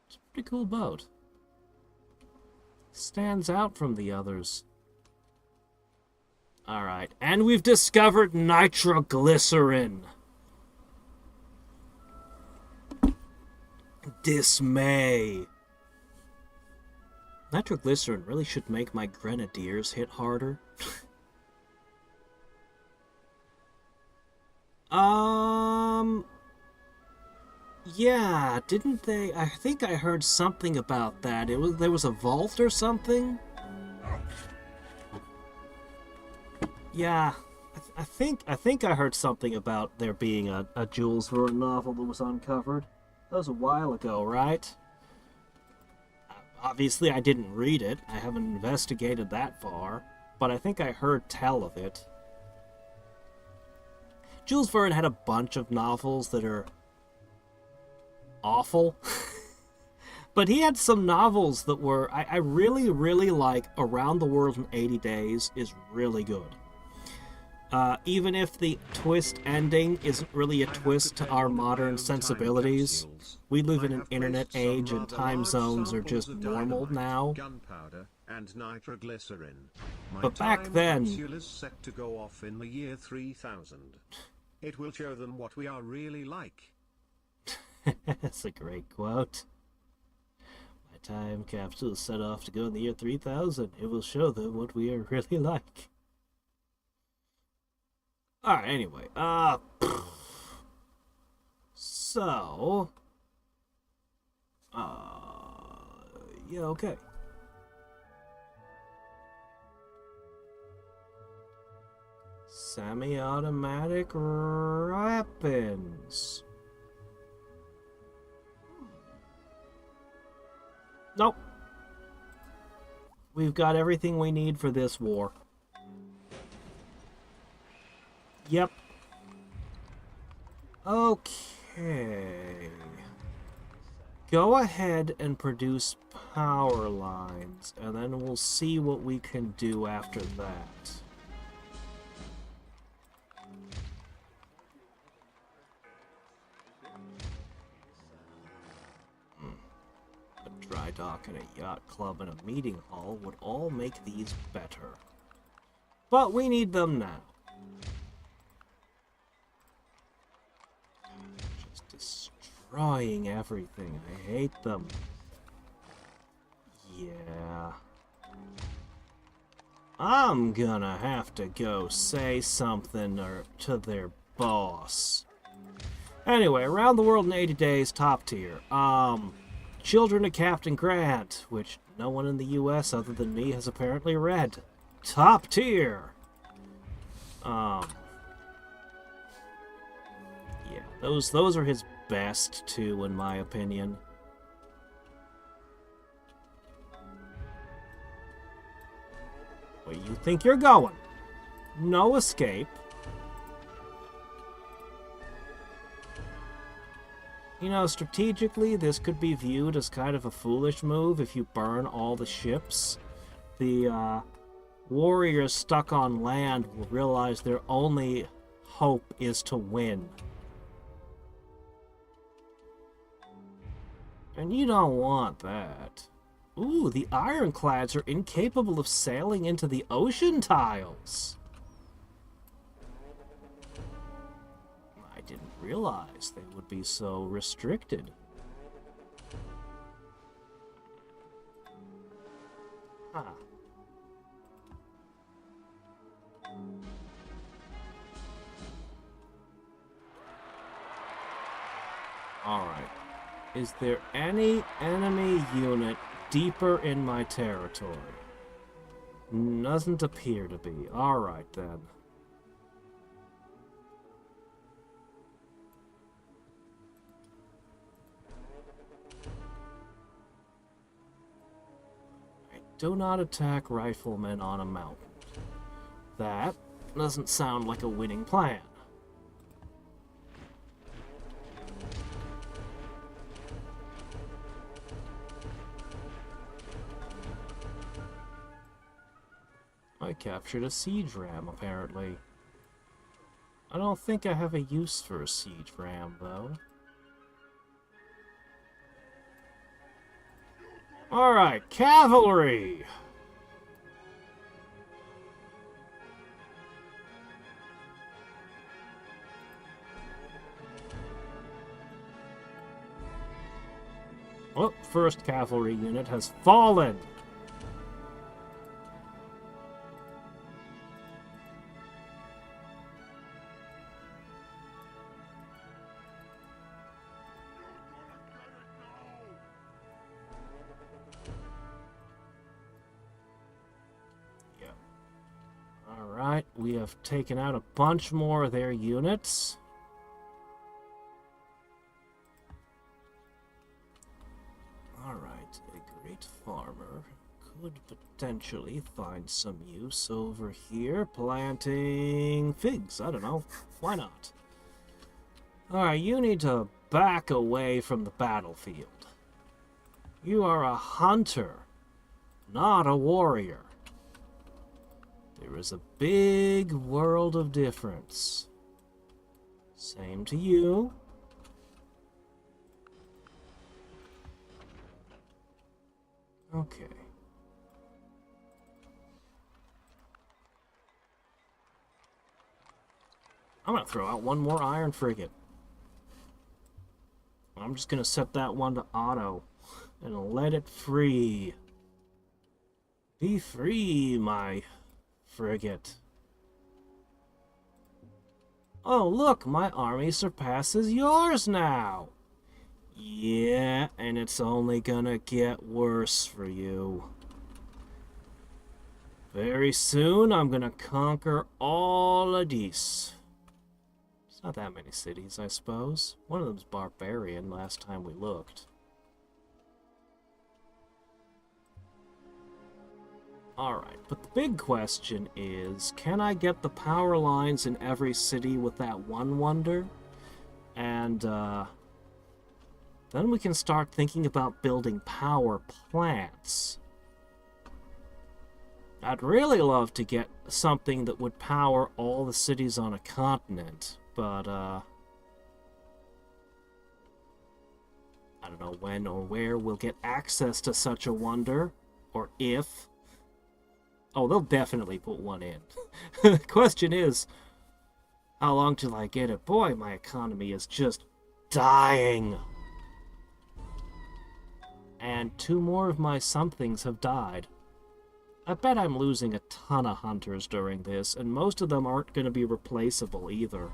It's a pretty cool boat. Stands out from the others. Alright, and we've discovered nitroglycerin. Dismay. Nitroglycerin really should make my grenadiers hit harder. Yeah, didn't they? I think I heard something about that. There was a vault or something? Yeah, I think I heard something about there being a Jules Verne novel that was uncovered. That was a while ago, right? Obviously, I didn't read it. I haven't investigated that far. But I think I heard tell of it. Jules Verne had a bunch of novels that are awful. But he had some novels that were... I really, really like Around the World in 80 Days is really good. Even if the twist ending isn't really a twist to our modern sensibilities, we live in an internet age and time zones are just normal now. Gunpowder and nitroglycerin. But back then, capsule is set to go off in the year 3000. It will show them what we are really like. that's a great quote. My time capsule is set off to go in the year 3000. It will show them what we are really like. Alright, anyway, so, yeah, okay. Semi-automatic weapons. Nope. We've got everything we need for this war. Yep. Okay. Go ahead and produce power lines, and then we'll see what we can do after that. A dry dock and a yacht club and a meeting hall would all make these better. But we need them now. Destroying everything. I hate them. Yeah. I'm gonna have to go say something to their boss. Anyway, Around the World in 80 Days, top tier. Children of Captain Grant, which no one in the US other than me has apparently read. Top tier. Yeah, those are his best two, in my opinion. Where you think you're going? No escape. You know, strategically, this could be viewed as kind of a foolish move if you burn all the ships. The warriors stuck on land will realize their only hope is to win. And you don't want that. Ooh, the ironclads are incapable of sailing into the ocean tiles. I didn't realize they would be so restricted. Huh. Alright. Is there any enemy unit deeper in my territory? Doesn't appear to be. Alright then. Do not attack riflemen on a mountain. That doesn't sound like a winning plan. I captured a siege ram, apparently. I don't think I have a use for a siege ram, though. Alright, cavalry! Oh, first cavalry unit has fallen! Alright, we have taken out a bunch more of their units. Alright, a great farmer could potentially find some use over here, planting figs. I don't know. Why not? Alright, you need to back away from the battlefield. You are a hunter, not a warrior. There is a big world of difference. Same to you. Okay. I'm gonna throw out one more iron frigate. I'm just gonna set that one to auto and let it free. Be free, my frigate. Oh, look, my army surpasses yours now. Yeah, and it's only gonna get worse for you. Very soon, I'm gonna conquer all of these. It's not that many cities, I suppose. One of them's barbarian last time we looked. Alright, but the big question is, can I get the power lines in every city with that one wonder? And, then we can start thinking about building power plants. I'd really love to get something that would power all the cities on a continent, but, I don't know when or where we'll get access to such a wonder, or if. Oh, they'll definitely put one in. The question is, how long till I get it? Boy, my economy is just dying. And 2 more of my somethings have died. I bet I'm losing a ton of hunters during this, and most of them aren't going to be replaceable either.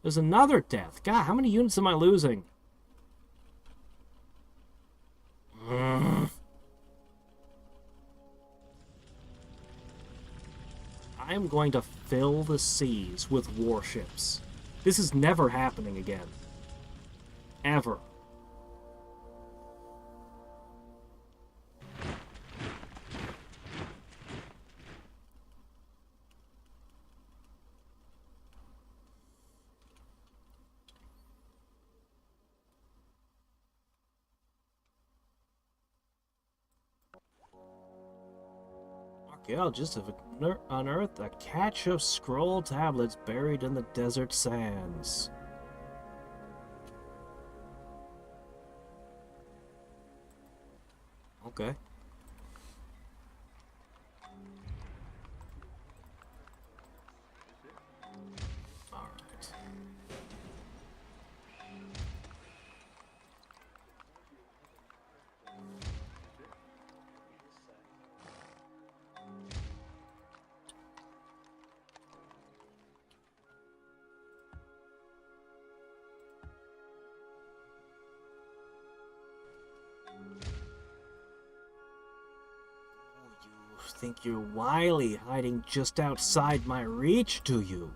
There's another death. God, how many units am I losing? I am going to fill the seas with warships. This is never happening again. Ever. Okay, I'll just have unearthed a cache of scroll tablets buried in the desert sands. Okay. Alright. think you're wily, hiding just outside my reach, do you?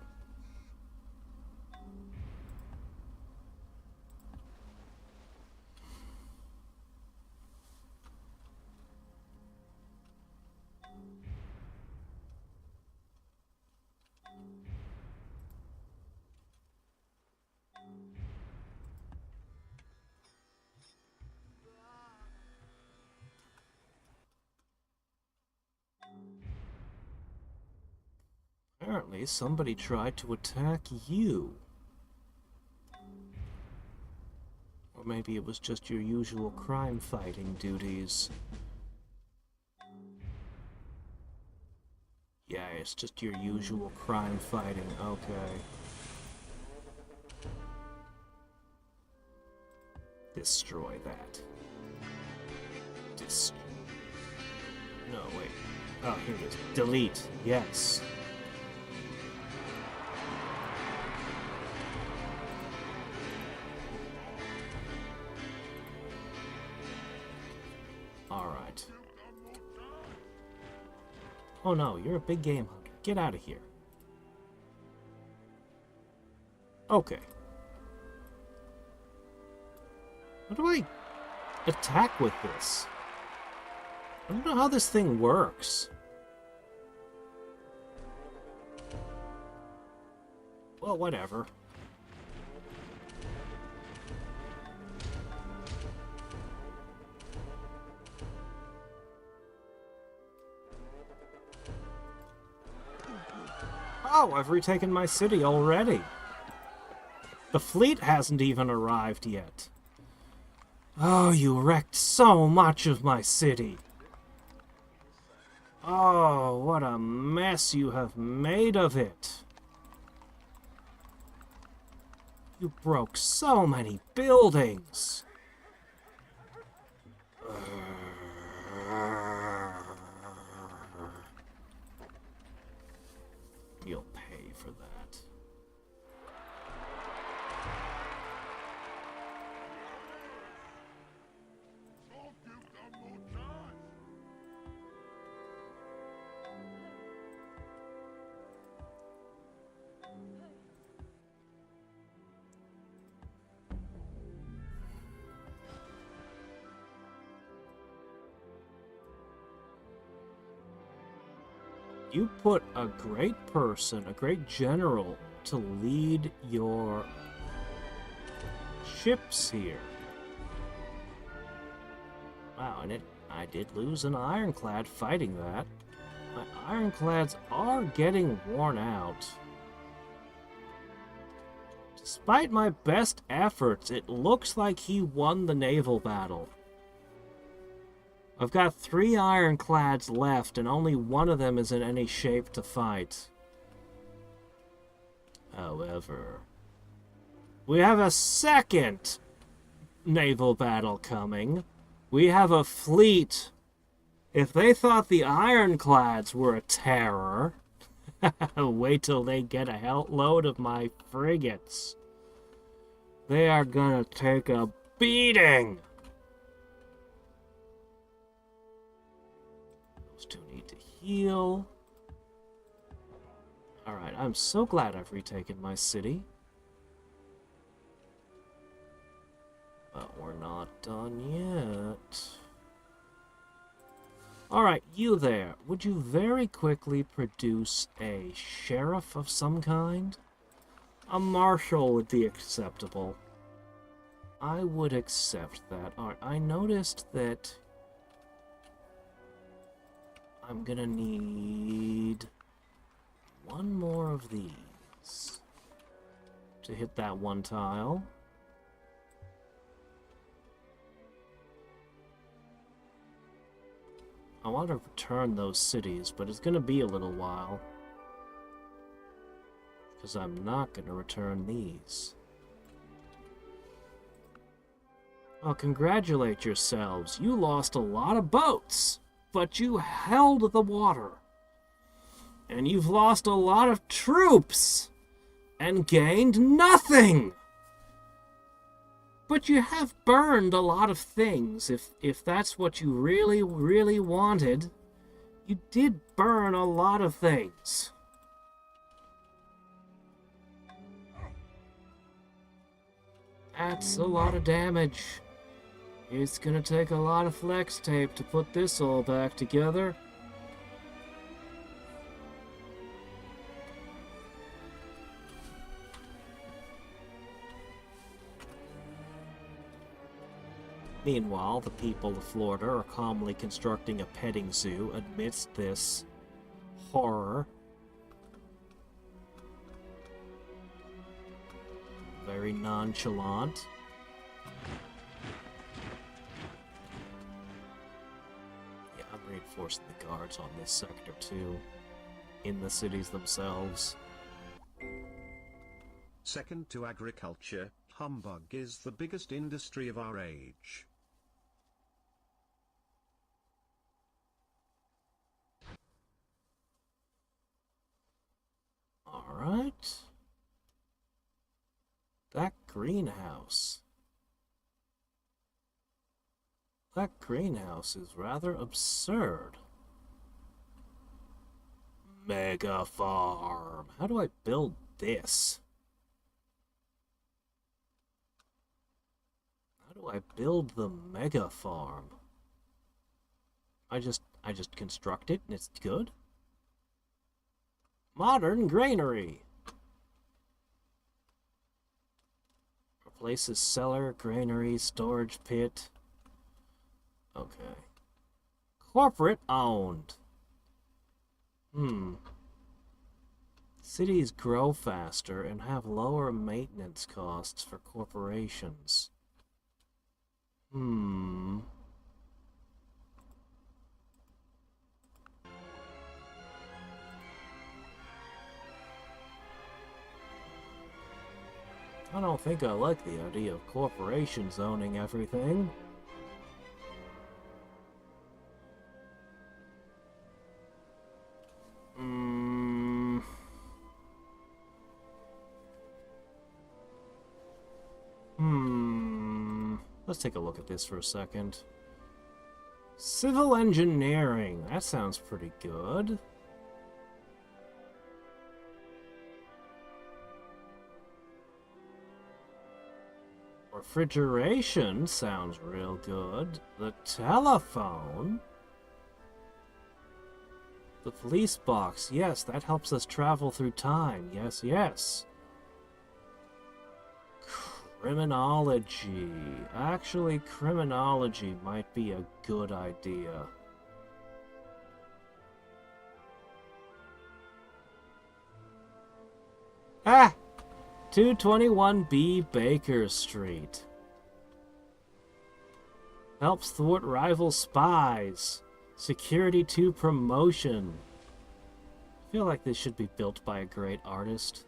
Apparently, somebody tried to attack you. Or maybe it was just your usual crime-fighting duties. Yeah, it's just your usual crime-fighting, okay. Destroy that. No, wait. Oh, here it is. Delete. Yes. Alright. Oh no, you're a big game hunter. Get out of here. Okay. How do I attack with this? I don't know how this thing works. Well, whatever. Oh, I've retaken my city already. The fleet hasn't even arrived yet. Oh, you wrecked so much of my city. Oh, what a mess you have made of it. You broke so many buildings. You'll pay for that. Don't give them no chance. You put a great person, a great general, to lead your ships here. Wow, and I did lose an ironclad fighting that. My ironclads are getting worn out. Despite my best efforts, it looks like he won the naval battle. I've got 3 ironclads left, and only one of them is in any shape to fight. However, we have a second naval battle coming. We have a fleet. If they thought the ironclads were a terror, wait till they get a load of my frigates. They are gonna take a beating. Those 2 need to heal. Alright, I'm so glad I've retaken my city. But we're not done yet. Alright, you there. Would you very quickly produce a sheriff of some kind? A marshal would be acceptable. I would accept that. Alright, I noticed that I'm gonna need 1 more of these to hit that 1 tile. I want to return those cities, but it's going to be a little while. Because I'm not going to return these. Well, congratulate yourselves. You lost a lot of boats, but you held the water. And you've lost a lot of troops, and gained nothing. But you have burned a lot of things. If that's what you really, really wanted, You did burn a lot of things. That's a lot of damage. It's gonna take a lot of flex tape to put this all back together. Meanwhile, the people of Florida are calmly constructing a petting zoo amidst this horror. Very nonchalant. Yeah, I'm reinforcing the guards on this sector too, in the cities themselves. Second to agriculture, humbug is the biggest industry of our age. Alright. That greenhouse. That greenhouse is rather absurd. Mega farm. How do I build this? How do I build the mega farm? I just construct it and it's good? Modern granary. Replaces cellar, granary, storage pit. Okay. Corporate owned. Cities grow faster and have lower maintenance costs for corporations. I don't think I like the idea of corporations owning everything. Let's take a look at this for a second. Civil engineering. That sounds pretty good. Refrigeration sounds real good. The telephone. The police box. Yes, that helps us travel through time. Yes, yes. Criminology. Actually, criminology might be a good idea. Ah! 221B Baker Street. Helps thwart rival spies. Security 2 promotion. I feel like this should be built by a great artist.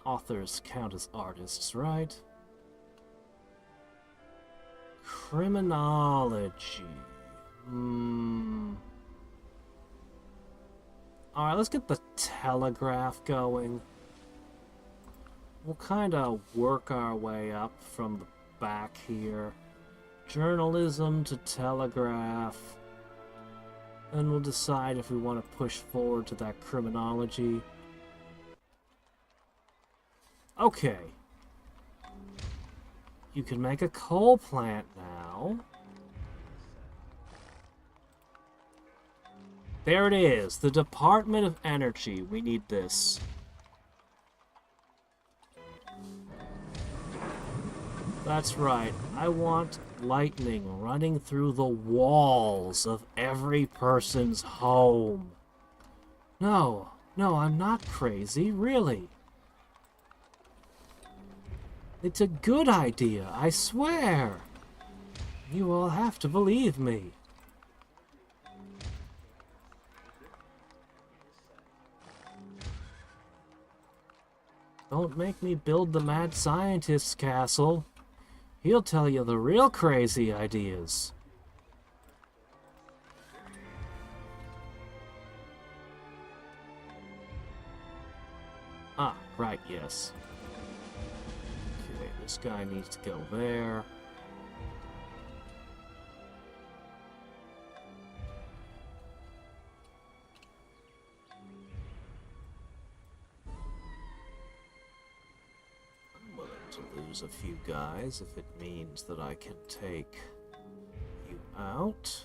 Authors count as artists, right? Criminology. Alright, let's get the telegraph going. We'll kind of work our way up from the back here. Journalism to telegraph. Then we'll decide if we want to push forward to that criminology. Okay. You can make a coal plant now. There it is. The Department of Energy. We need this. That's right. I want lightning running through the walls of every person's home. No, I'm not crazy, really. It's a good idea, I swear. You all have to believe me. Don't make me build the mad scientist's castle. He'll tell you the real crazy ideas. Ah, right, yes. Okay, this guy needs to go there. to lose a few guys if it means that I can take you out.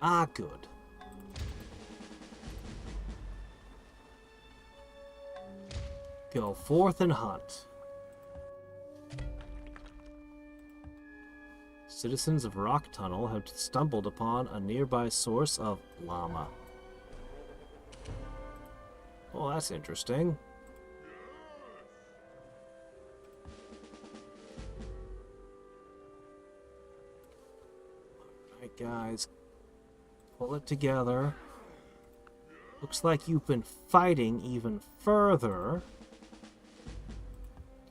Ah, good. Go forth and hunt. Citizens of Rock Tunnel have stumbled upon a nearby source of llama. Oh, that's interesting. Alright, guys. Pull it together. Looks like you've been fighting even further.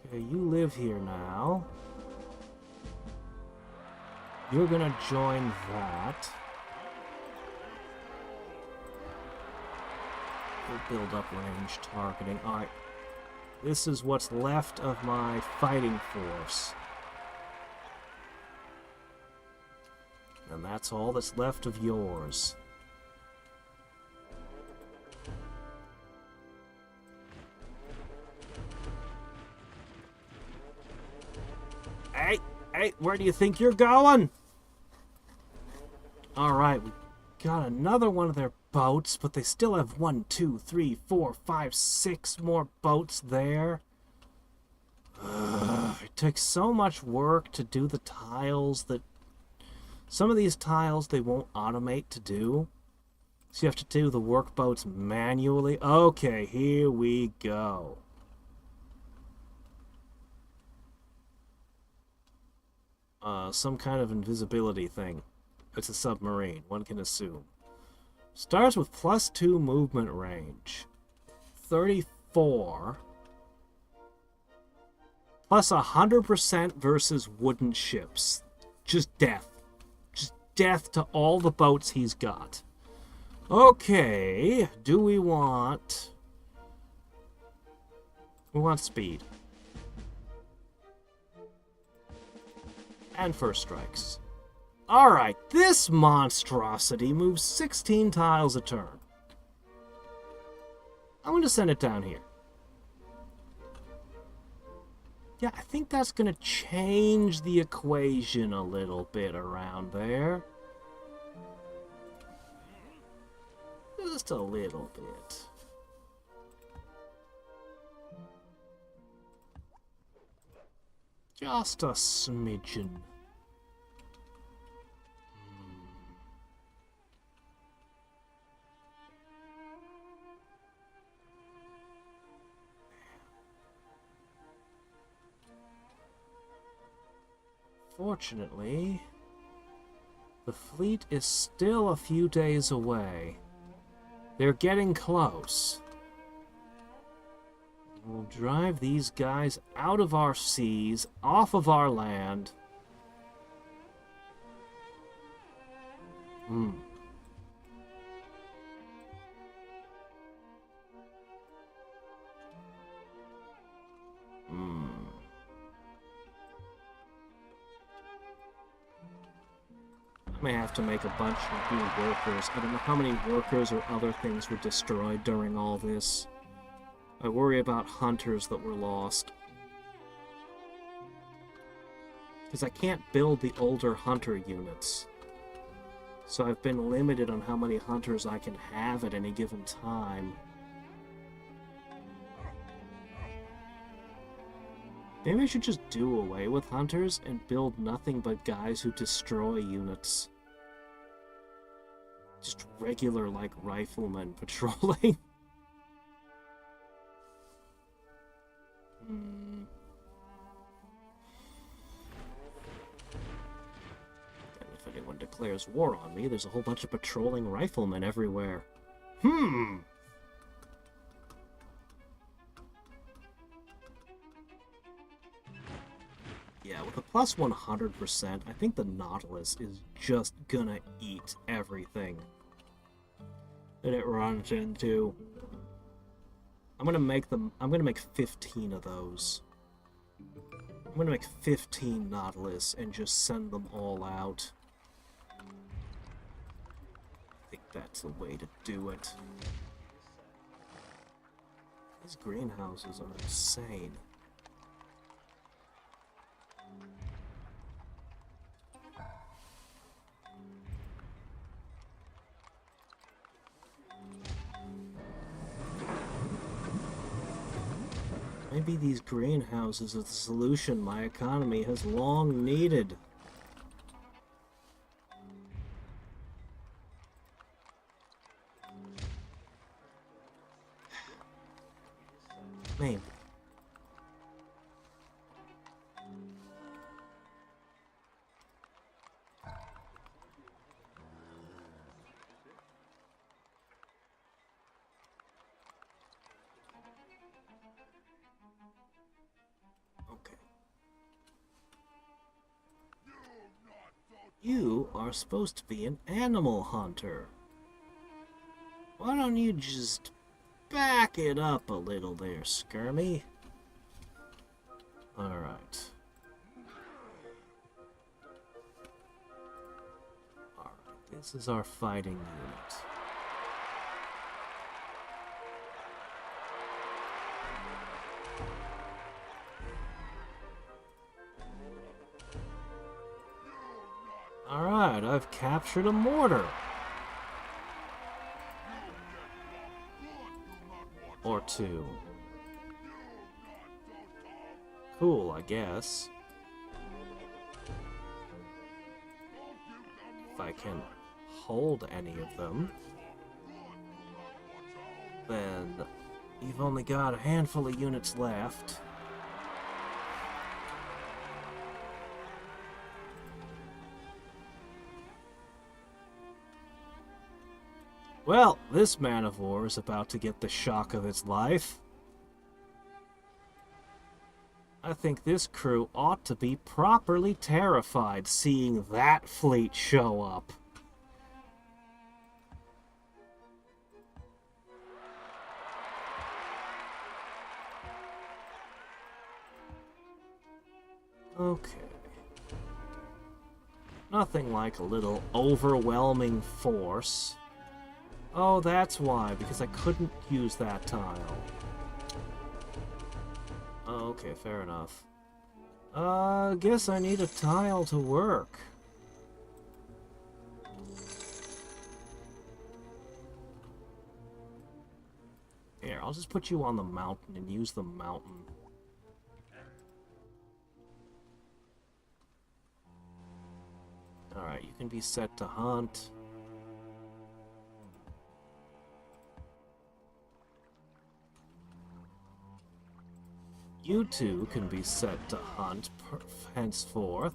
Okay, you live here now. You're gonna join that. We'll build up range targeting. Alright. This is what's left of my fighting force. And that's all that's left of yours. Hey! Hey! Where do you think you're going? Alright, we got another one of their boats, but they still have 1, 2, 3, 4, 5, 6 more boats there. It takes so much work to do the tiles that... Some of these tiles they won't automate to do. So you have to do the work boats manually. Okay, here we go. Some kind of invisibility thing. It's a submarine, one can assume. Starts with +2 movement range. 34. Plus 100% versus wooden ships. Just death. Just death to all the boats he's got. Okay, do we want... We want speed. And first strikes. Alright, this monstrosity moves 16 tiles a turn. I'm going to send it down here. Yeah, I think that's going to change the equation a little bit around there. Just a little bit. Just a smidgen. Fortunately, the fleet is still a few days away. They're getting close. We'll drive these guys out of our seas, off of our land. I may have to make a bunch of new workers. I don't know how many workers or other things were destroyed during all this. I worry about hunters that were lost. Because I can't build the older hunter units. So I've been limited on how many hunters I can have at any given time. Maybe I should just do away with hunters and build nothing but guys who destroy units. Just regular, like, riflemen patrolling. And if anyone declares war on me, there's a whole bunch of patrolling riflemen everywhere. Yeah, with a plus 100%, I think the Nautilus is just gonna eat everything that it runs into. I'm gonna make 15 of those. I'm gonna make 15 Nautilus and just send them all out. I think that's the way to do it. These greenhouses are insane. Maybe these greenhouses are the solution my economy has long needed. Maybe. Okay. You are supposed to be an animal hunter. Why don't you just back it up a little there, Skirmy? Alright. Alright, this is our fighting unit. Alright, I've captured a mortar. Or two. Cool, I guess. If I can hold any of them, then you've only got a handful of units left. Well, this man of war is about to get the shock of its life. I think this crew ought to be properly terrified seeing that fleet show up. Okay. Nothing like a little overwhelming force. Oh, that's why, because I couldn't use that tile. Okay, fair enough. Guess I need a tile to work. Here, I'll just put you on the mountain and use the mountain. Alright, you can be set to hunt. You two can be set to hunt henceforth.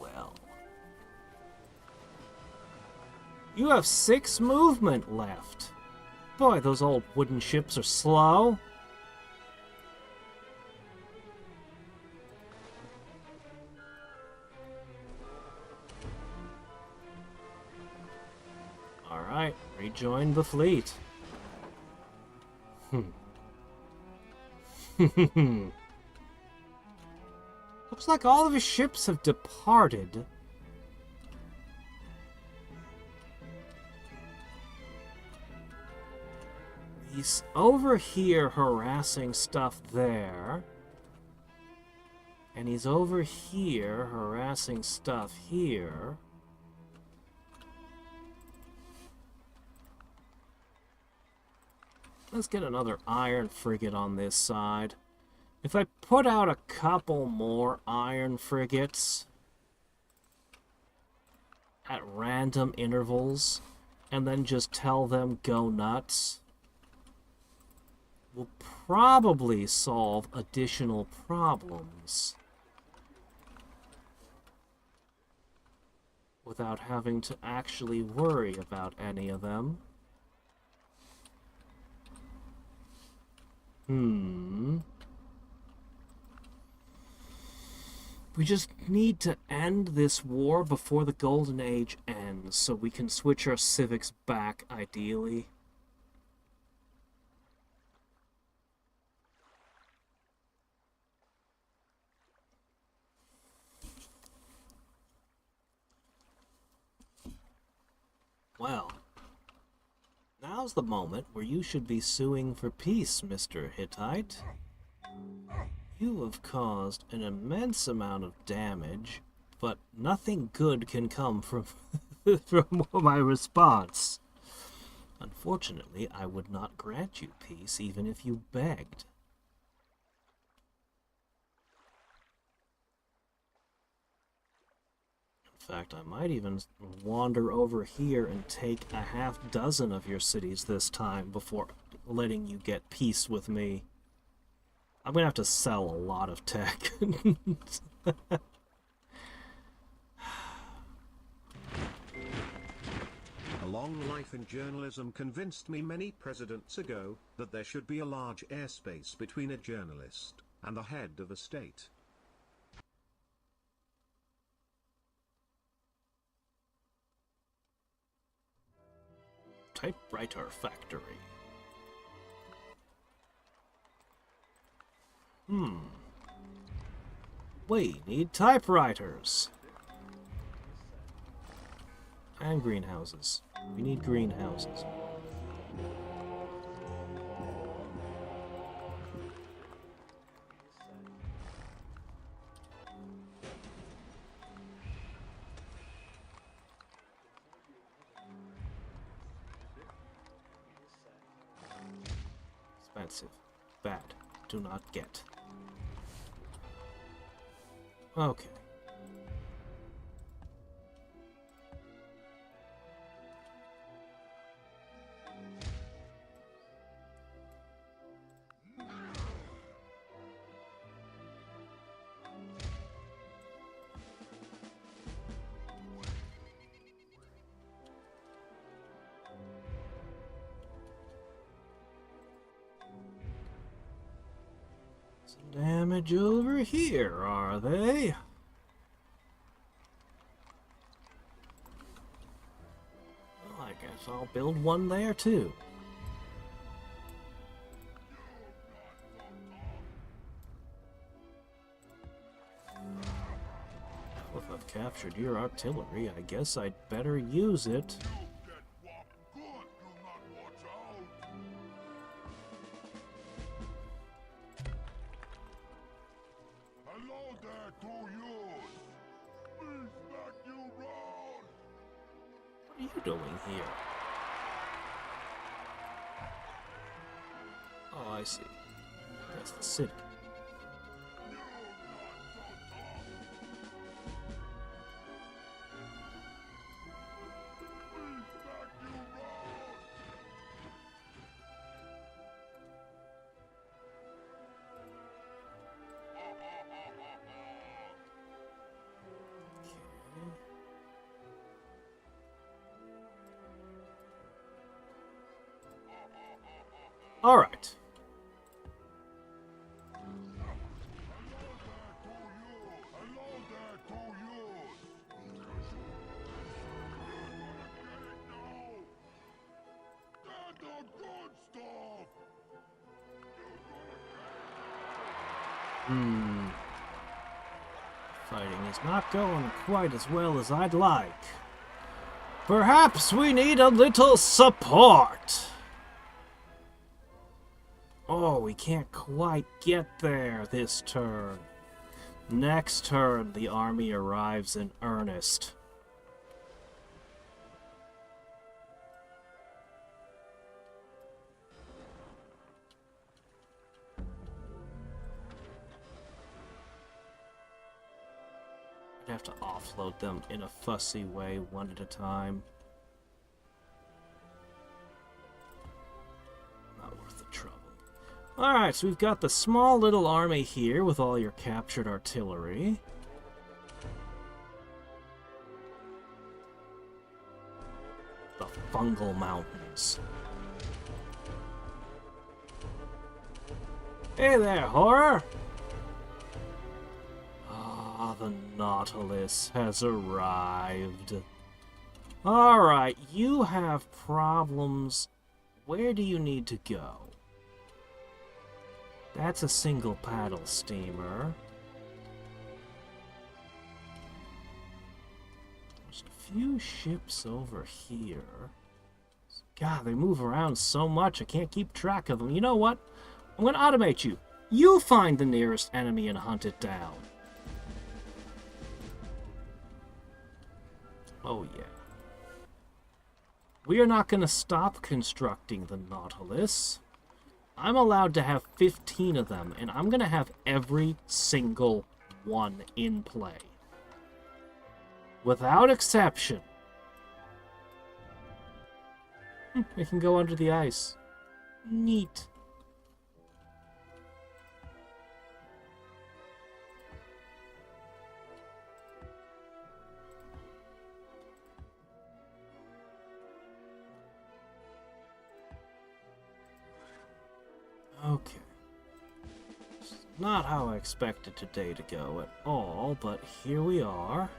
Well. You have 6 movement left. Boy, those old wooden ships are slow. Alright, rejoin the fleet. Looks like all of his ships have departed. He's over here harassing stuff there. And he's over here harassing stuff here. Let's get another iron frigate on this side. If I put out a couple more iron frigates at random intervals, and then just tell them go nuts, we'll probably solve additional problems without having to actually worry about any of them. We just need to end this war before the Golden Age ends, so we can switch our civics back, ideally. Now's the moment where you should be suing for peace, Mr. Hittite. You have caused an immense amount of damage, but nothing good can come from, from my response. Unfortunately, I would not grant you peace even if you begged. In fact, I might even wander over here and take a half dozen of your cities this time before letting you get peace with me. I'm gonna have to sell a lot of tech. A long life in journalism convinced me many presidents ago that there should be a large airspace between a journalist and the head of a state. Typewriter factory. We need typewriters. And greenhouses. We need greenhouses. Expensive. Bad. Do not get. Okay. Some damage over here, are they? Well, I guess I'll build one there too. Well, if I've captured your artillery, I guess I'd better use it. What are you doing here? Oh, I see. That's the city. All right. Fighting is not going quite as well as I'd like. Perhaps we need a little support. Oh, we can't quite get there this turn. Next turn, the army arrives in earnest. I'd have to offload them in a fussy way, one at a time. Not worth the trouble. Alright, so we've got the small little army here with all your captured artillery. The fungal mountains. Hey there, horror! Ah, the Nautilus has arrived. Alright, you have problems. Where do you need to go? That's a single paddle steamer. There's a few ships over here. God, they move around so much, I can't keep track of them. You know what? I'm going to automate you. You find the nearest enemy and hunt it down. Oh, yeah. We are not going to stop constructing the Nautilus. I'm allowed to have 15 of them, and I'm going to have every single one in play. Without exception. It can go under the ice. Neat. Okay. Not how I expected today to go at all, but here we are.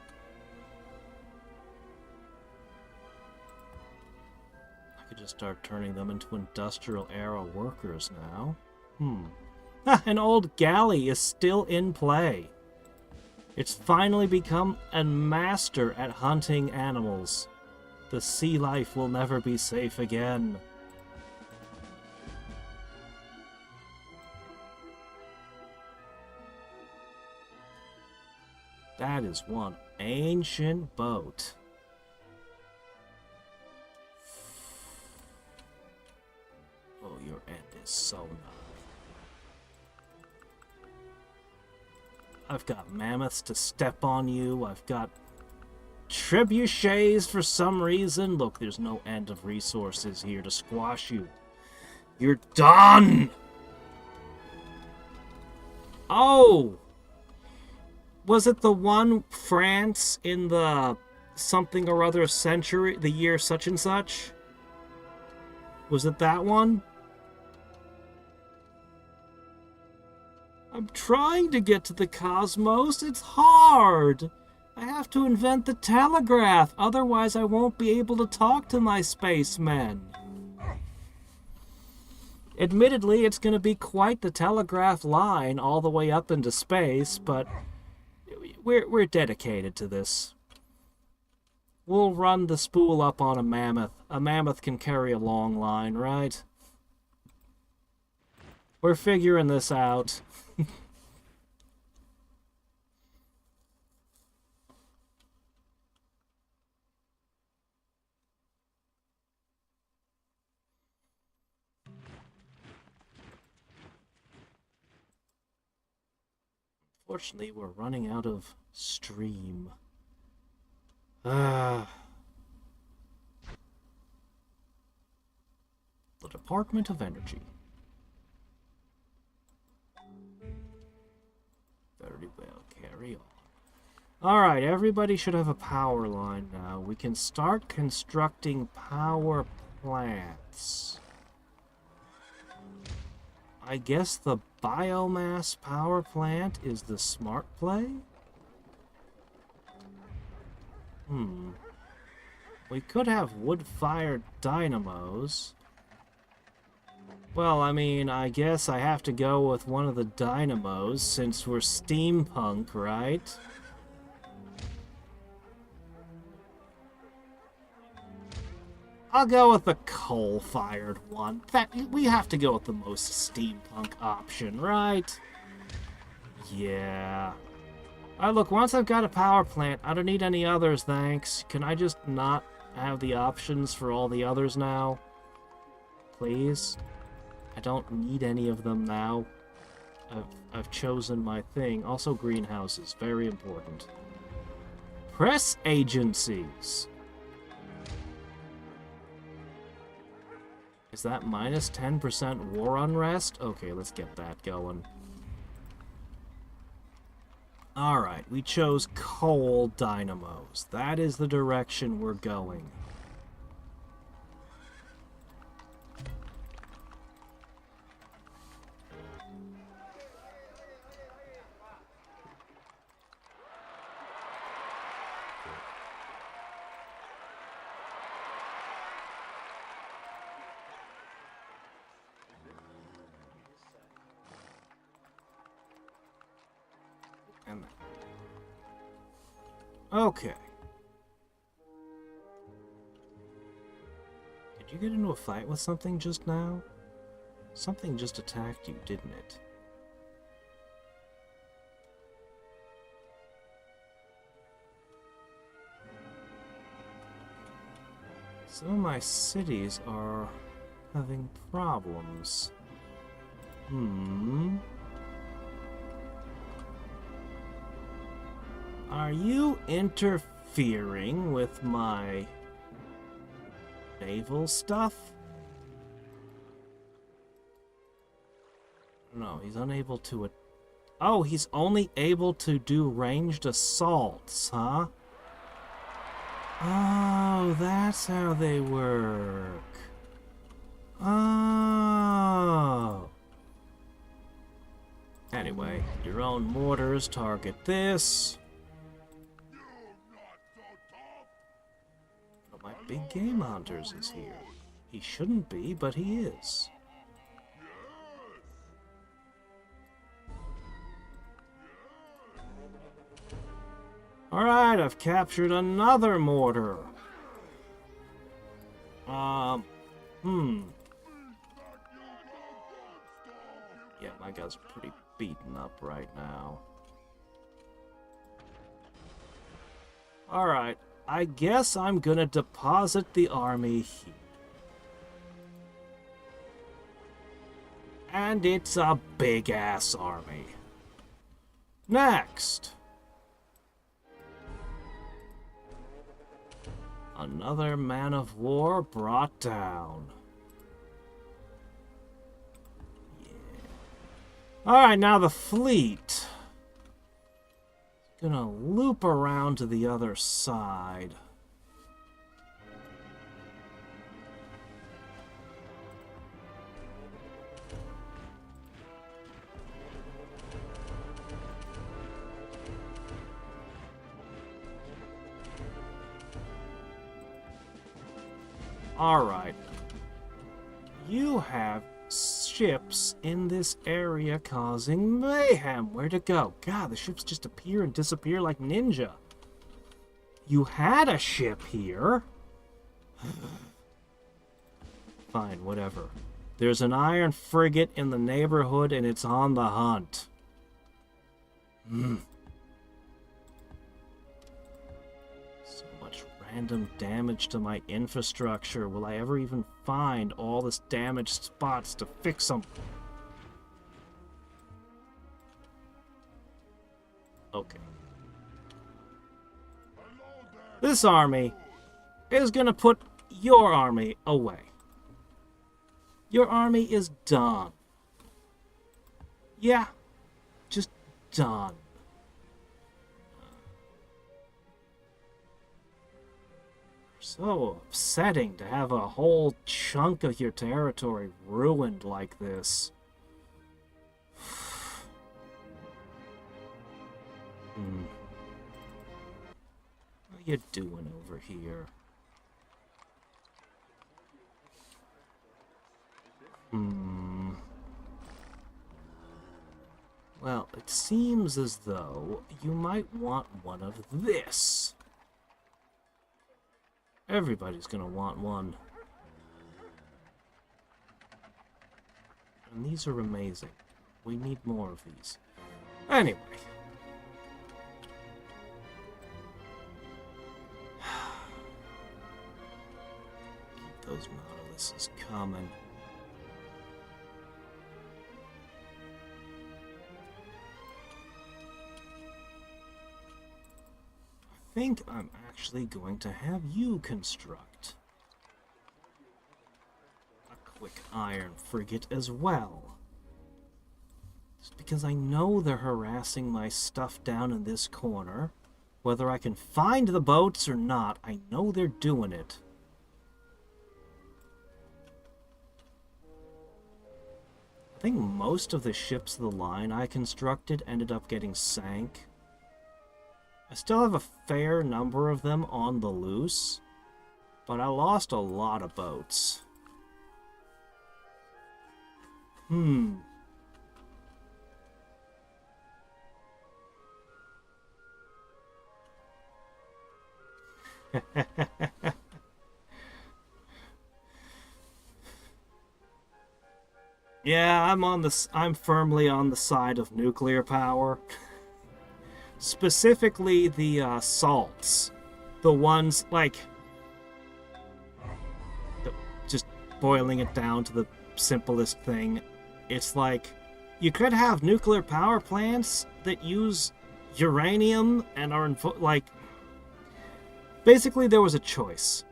I could just start turning them into industrial era workers now. An old galley is still in play. It's finally become a master at hunting animals. The sea life will never be safe again. That is one ancient boat. Oh, your end is so nice. I've got mammoths to step on you. I've got trebuchets for some reason. Look, there's no end of resources here to squash you. You're done! Oh! Was it the one France in the something or other century, the year such and such? Was it that one? I'm trying to get to the cosmos. It's hard. I have to invent the telegraph. Otherwise, I won't be able to talk to my spacemen. Admittedly, it's going to be quite the telegraph line all the way up into space, but we're dedicated to this. We'll run the spool up on a mammoth. A mammoth can carry a long line, right? We're figuring this out. Unfortunately, we're running out of stream. The Department of Energy. Very well, carry on. Alright, everybody should have a power line now. We can start constructing power plants. I guess the biomass power plant is the smart play? We could have wood-fired dynamos. Well, I mean, I guess I have to go with one of the dynamos since we're steampunk, right? I'll go with the coal-fired one. We have to go with the most steampunk option, right? Yeah. Look, once I've got a power plant, I don't need any others, thanks. Can I just not have the options for all the others now? Please? I don't need any of them now. I've chosen my thing. Also greenhouses, very important. Press agencies. Is that minus 10% war unrest? Okay, let's get that going. Alright, we chose coal dynamos. That is the direction we're going. Okay. Did you get into a fight with something just now? Something just attacked you, didn't it? Some of my cities are having problems. Are you interfering with my naval stuff? No, he's unable to... Oh, he's only able to do ranged assaults, huh? Oh, that's how they work. Oh. Anyway, your own mortars target this. One of my big game hunters is here. He shouldn't be, but he is. Alright, I've captured another mortar. Yeah, my guy's pretty beaten up right now. Alright, I guess I'm gonna deposit the army here. And it's a big-ass army. Next! Another man of war brought down. Yeah. Alright, now the fleet. Gonna loop around to the other side. Alright. You have ships in this area causing mayhem. Where'd it go? God, the ships just appear and disappear like ninja. You had a ship here. Fine, whatever. There's an iron frigate in the neighborhood and it's on the hunt. So much random damage to my infrastructure. Will I ever even find all this damaged spots to fix them? Okay. This army is gonna put your army away. Your army is done. Yeah, just done. So upsetting to have a whole chunk of your territory ruined like this. What are you doing over here? Well, it seems as though you might want one of this. Everybody's gonna want one. And these are amazing. We need more of these. Anyway. Keep those Nautiluses coming. I think I'm actually going to have you construct a quick iron frigate as well. Just because I know they're harassing my stuff down in this corner. Whether I can find the boats or not, I know they're doing it. I think most of the ships of the line I constructed ended up getting sank. I still have a fair number of them on the loose, but I lost a lot of boats. Yeah, I'm firmly on the side of nuclear power. Specifically the salts. The ones, like, just boiling it down to the simplest thing. It's like, you could have nuclear power plants that use uranium and are, like, basically there was a choice.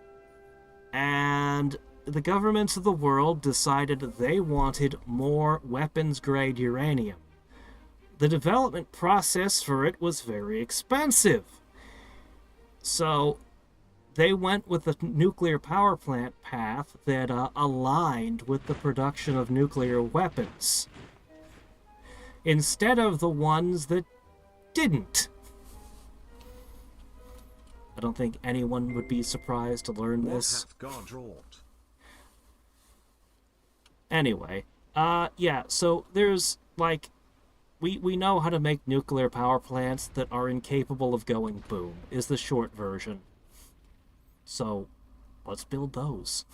And the governments of the world decided they wanted more weapons-grade uranium. The development process for it was very expensive. So they went with the nuclear power plant path that aligned with the production of nuclear weapons, instead of the ones that didn't. I don't think anyone would be surprised to learn What this. hath God wrought? Anyway, yeah, so there's, like, we know how to make nuclear power plants that are incapable of going boom, is the short version. So, let's build those.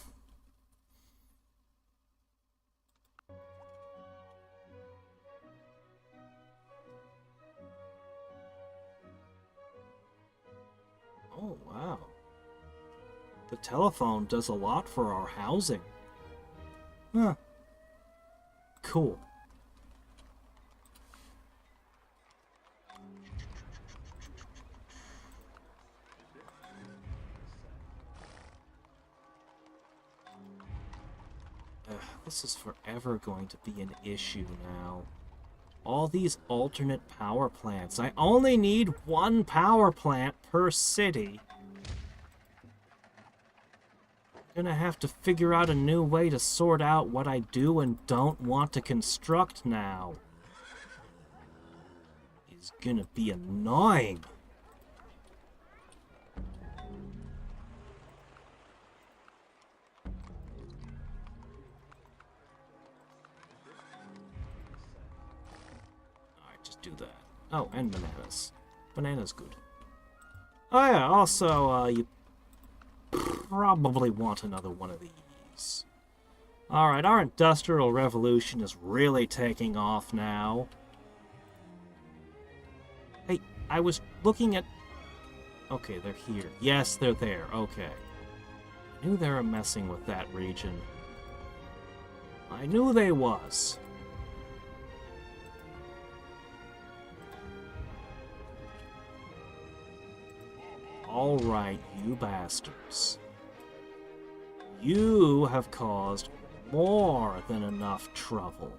Oh, wow. The telephone does a lot for our housing. Huh. Cool. This is forever going to be an issue now. All these alternate power plants. I only need one power plant per city. I'm gonna have to figure out a new way to sort out what I do and don't want to construct now. It's gonna be annoying. Alright, just do that. Oh, and bananas. Bananas good. Oh yeah, also, you probably want another one of these. Alright, our Industrial Revolution is really taking off now. Hey, I was looking at... Okay, they're here. Yes, they're there. Okay. I knew they were messing with that region. I knew they was. Alright, you bastards. You have caused more than enough trouble.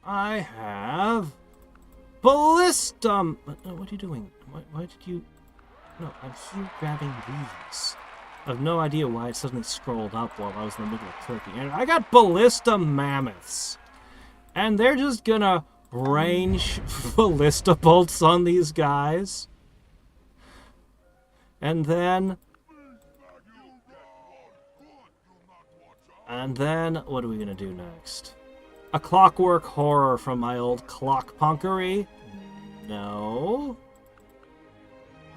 I have ballistum. What are you doing? Why did you? No, I'm here grabbing these. I have no idea why it suddenly scrolled up while I was in the middle of clicking. And I got ballista mammoths, and they're just gonna range ballista bolts on these guys. And then, what are we gonna do next? A clockwork horror from my old clock punkery? No.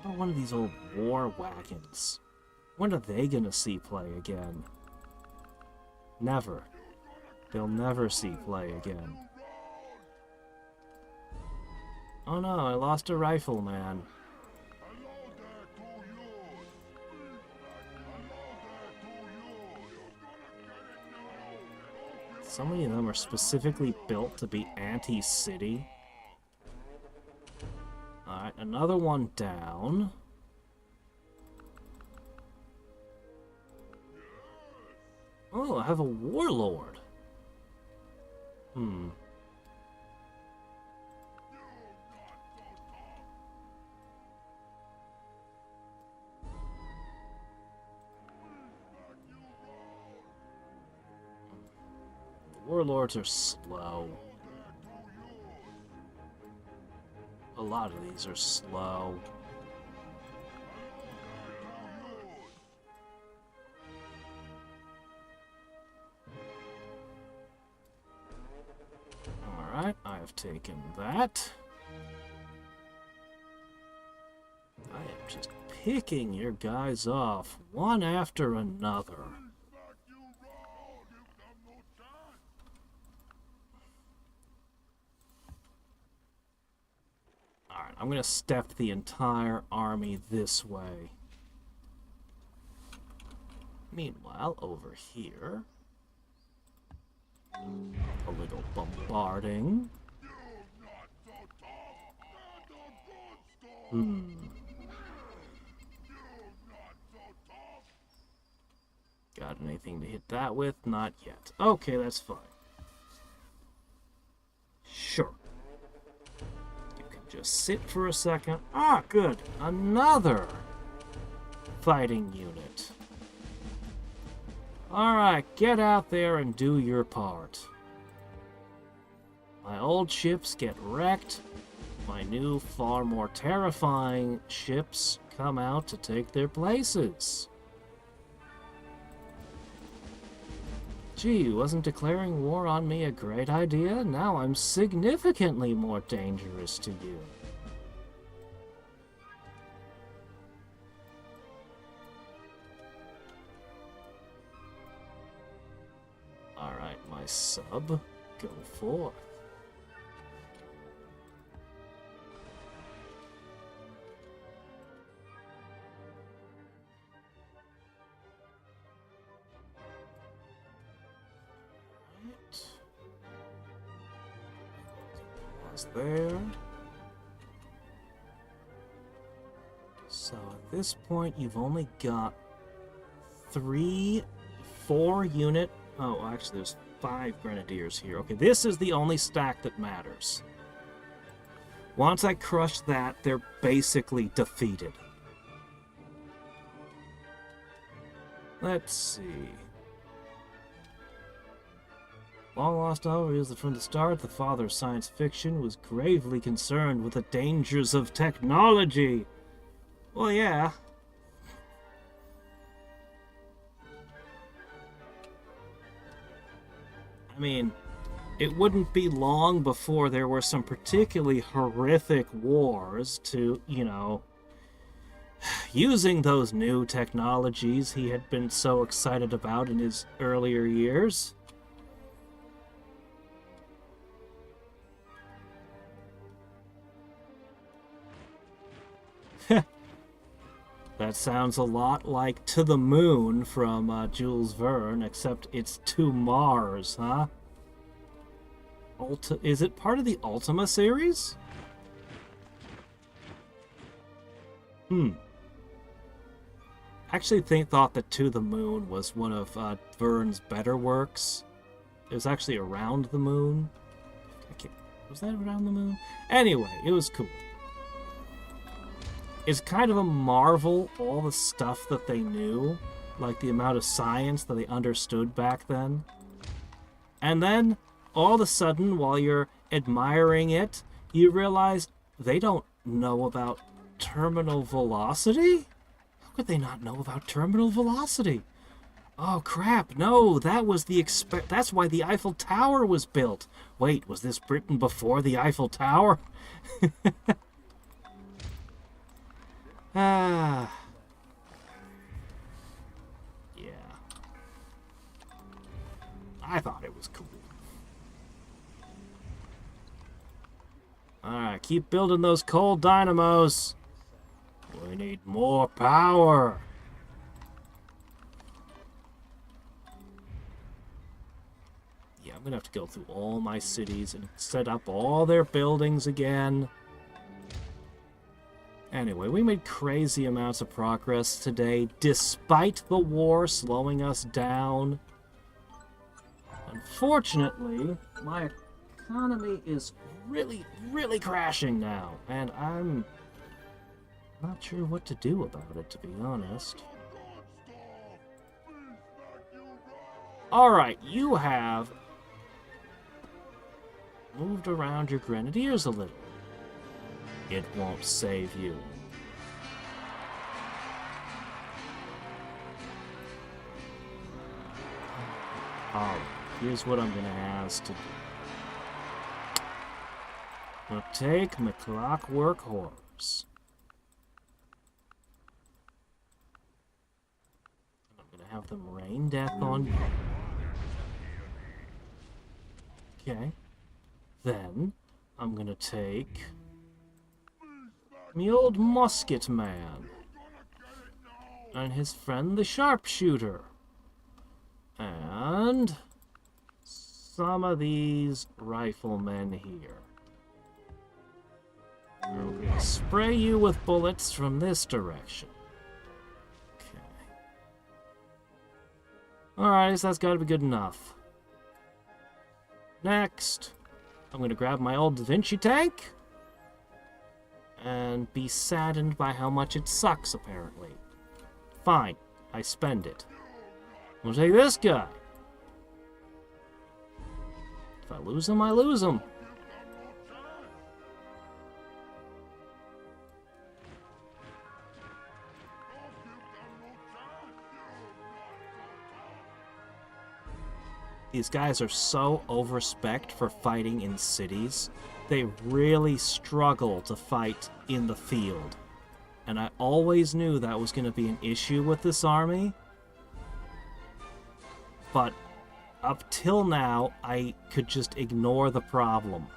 How about one of these old war wagons? When are they gonna see play again? Never. They'll never see play again. Oh no, I lost a rifleman. So many of them are specifically built to be anti-city. Alright, another one down. Oh, I have a warlord. Hmm. Warlords are slow. A lot of these are slow. Alright, I have taken that. picking your guys off, one after another. Back you roll! Give them no chance! Alright, I'm gonna step the entire army this way. Meanwhile, over here, a little bombarding. You not so tough! And a good storm! Hmm. You not so tough! Got anything to hit that with? Not yet. Okay, that's fine. Sure. You can just sit for a second. Ah, good. Another fighting unit. Alright, get out there and do your part. My old ships get wrecked. My new, far more terrifying ships come out to take their places. Gee, wasn't declaring war on me a great idea? Now I'm significantly more dangerous to you. Alright, my sub, go forth. Pause there. So at this point, you've only got 4 unit. Oh, actually, there's 5 grenadiers here. Okay, this is the only stack that matters. Once I crush that, they're basically defeated. Let's see. Long lost novel is that from the start, the father of science fiction was gravely concerned with the dangers of technology. Well, yeah. I mean, it wouldn't be long before there were some particularly horrific wars to, you know, using those new technologies he had been so excited about in his earlier years. That sounds a lot like To the Moon from Jules Verne, except it's to Mars, huh? Is it part of the Ultima series? Actually thought that To the Moon was one of Verne's better works. It was actually around the moon. Was that around the moon? Anyway, it was cool. It's kind of a marvel, all the stuff that they knew, like the amount of science that they understood back then. And then, all of a sudden, while you're admiring it, you realize they don't know about terminal velocity? How could they not know about terminal velocity? Oh crap, no, that was that's why the Eiffel Tower was built. Wait, was this Britain before the Eiffel Tower? Yeah. I thought it was cool. Alright, keep building those coal dynamos. We need more power. Yeah, I'm gonna have to go through all my cities and set up all their buildings again. Anyway, we made crazy amounts of progress today, despite the war slowing us down. Unfortunately, my economy is really, really crashing now, and I'm not sure what to do about it, to be honest. Alright, you have moved around your grenadiers a little. It won't save you. Alright, here's what I'm gonna ask to do. I'm gonna take my clockwork horse. have them rain death on you. Okay. Then, I'm gonna take me old musket man and his friend the sharpshooter. And some of these riflemen here. We're gonna spray you with bullets from this direction. Okay. Alright, so that's gotta be good enough. Next, I'm gonna grab my old Da Vinci tank and be saddened by how much it sucks, apparently. Fine, I spend it. I'm gonna take this guy. If I lose him, I lose him. These guys are so overspec'd for fighting in cities. They really struggle to fight in the field. And I always knew that was going to be an issue with this army. But up till now, I could just ignore the problem.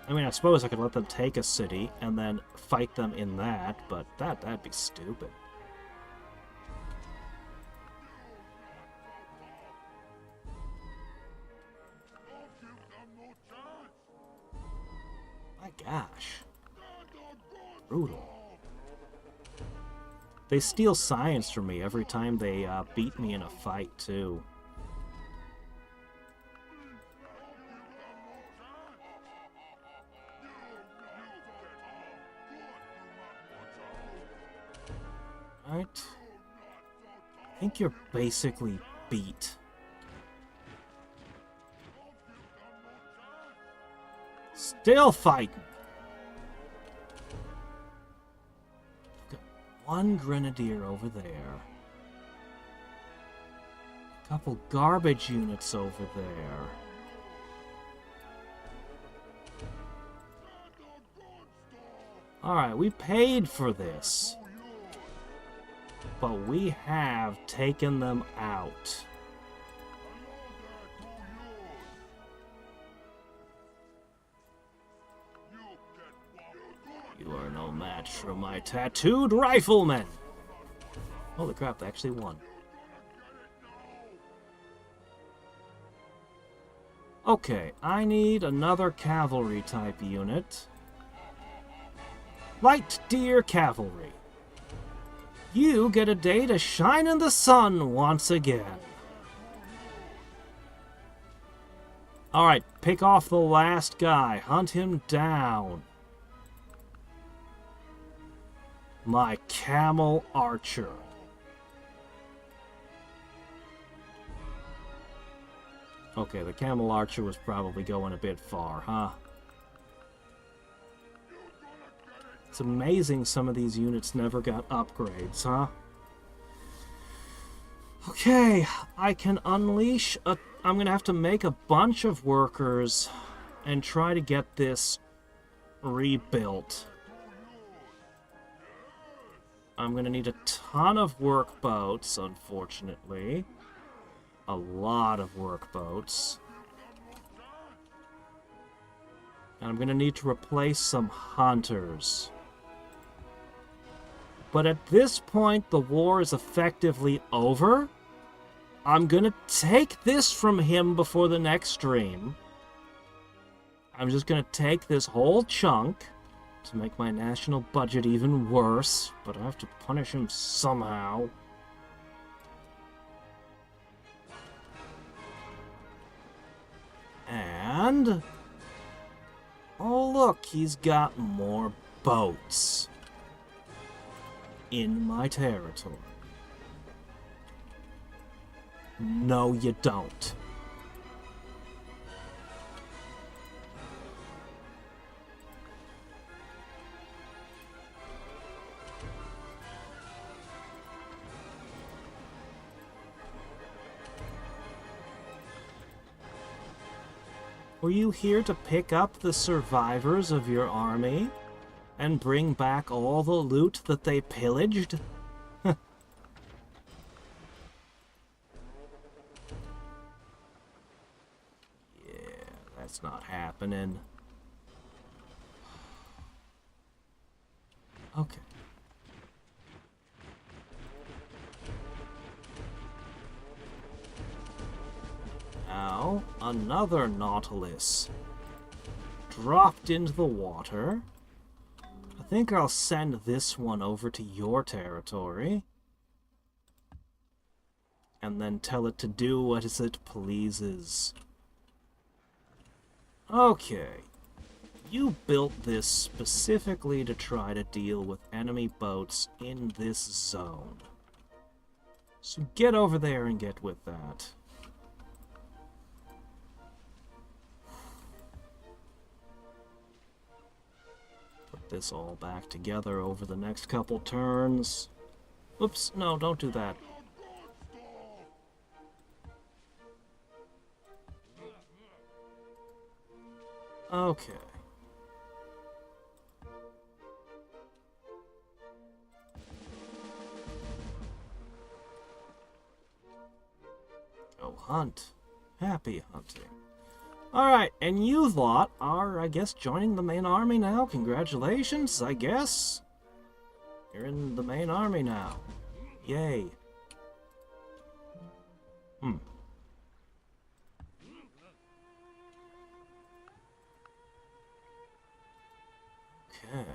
I mean, I suppose I could let them take a city and then fight them in that, but that'd be stupid. My gosh. Brutal. They steal science from me every time they beat me in a fight, too. Right. I think you're basically beat. Still fighting. Got one grenadier over there. A couple garbage units over there. Alright, we paid for this. But we have taken them out. You are no match for my tattooed riflemen! Holy crap, they actually won. Okay, I need another cavalry type unit. Light Deer Cavalry. You get a day to shine in the sun once again. Alright, pick off the last guy. Hunt him down. My camel archer. Okay, the camel archer was probably going a bit far, huh? It's amazing some of these units never got upgrades, huh? Okay, I can unleash a... I'm gonna have to make a bunch of workers and try to get this rebuilt. I'm gonna need a ton of workboats, unfortunately. A lot of workboats. And I'm gonna need to replace some hunters. But at this point, the war is effectively over. I'm gonna take this from him before the next stream. I'm just gonna take this whole chunk to make my national budget even worse, but I have to punish him somehow. And... oh look, he's got more boats in my territory. No, you don't. Were you here to pick up the survivors of your army and bring back all the loot that they pillaged? That's not happening. Okay. Now, another Nautilus dropped into the water. I think I'll send this one over to your territory. And then tell it to do what it pleases. Okay. You built this specifically to try to deal with enemy boats in this zone. So get over there and get with that. Put this all back together over the next couple turns. Oops, no, don't do that. Okay. Go hunt. Happy hunting. Alright, and you lot are, I guess, joining the main army now. Congratulations, I guess. You're in the main army now. Yay. Okay.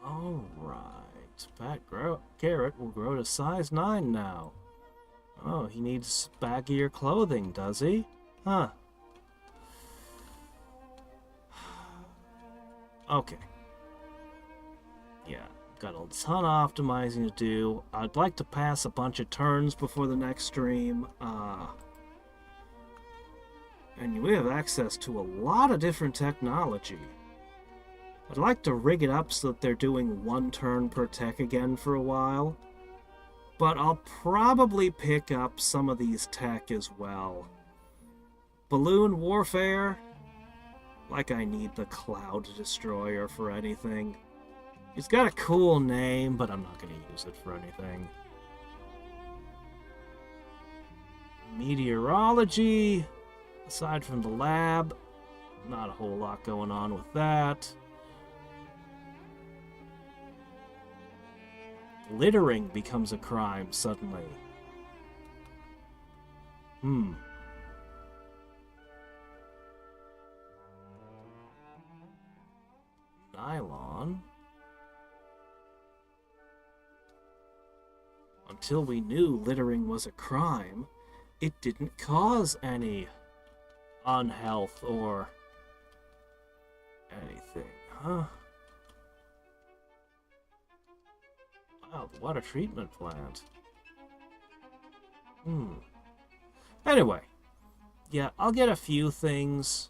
Alright. Carrot will grow to size 9 now. Oh, he needs baggier clothing, does he? Huh. Okay. Yeah, got a ton of optimizing to do. I'd like to pass a bunch of turns before the next stream. And we have access to a lot of different technology. I'd like to rig it up so that they're doing 1 turn per tech again for a while. But I'll probably pick up some of these tech as well. Balloon warfare? Like I need the Cloud Destroyer for anything. He's got a cool name, but I'm not going to use it for anything. Meteorology. Aside from the lab, not a whole lot going on with that. Littering becomes a crime suddenly. Nylon. Until we knew littering was a crime, it didn't cause any unhealth or anything, huh? Wow, the water treatment plant. Anyway, yeah, I'll get a few things.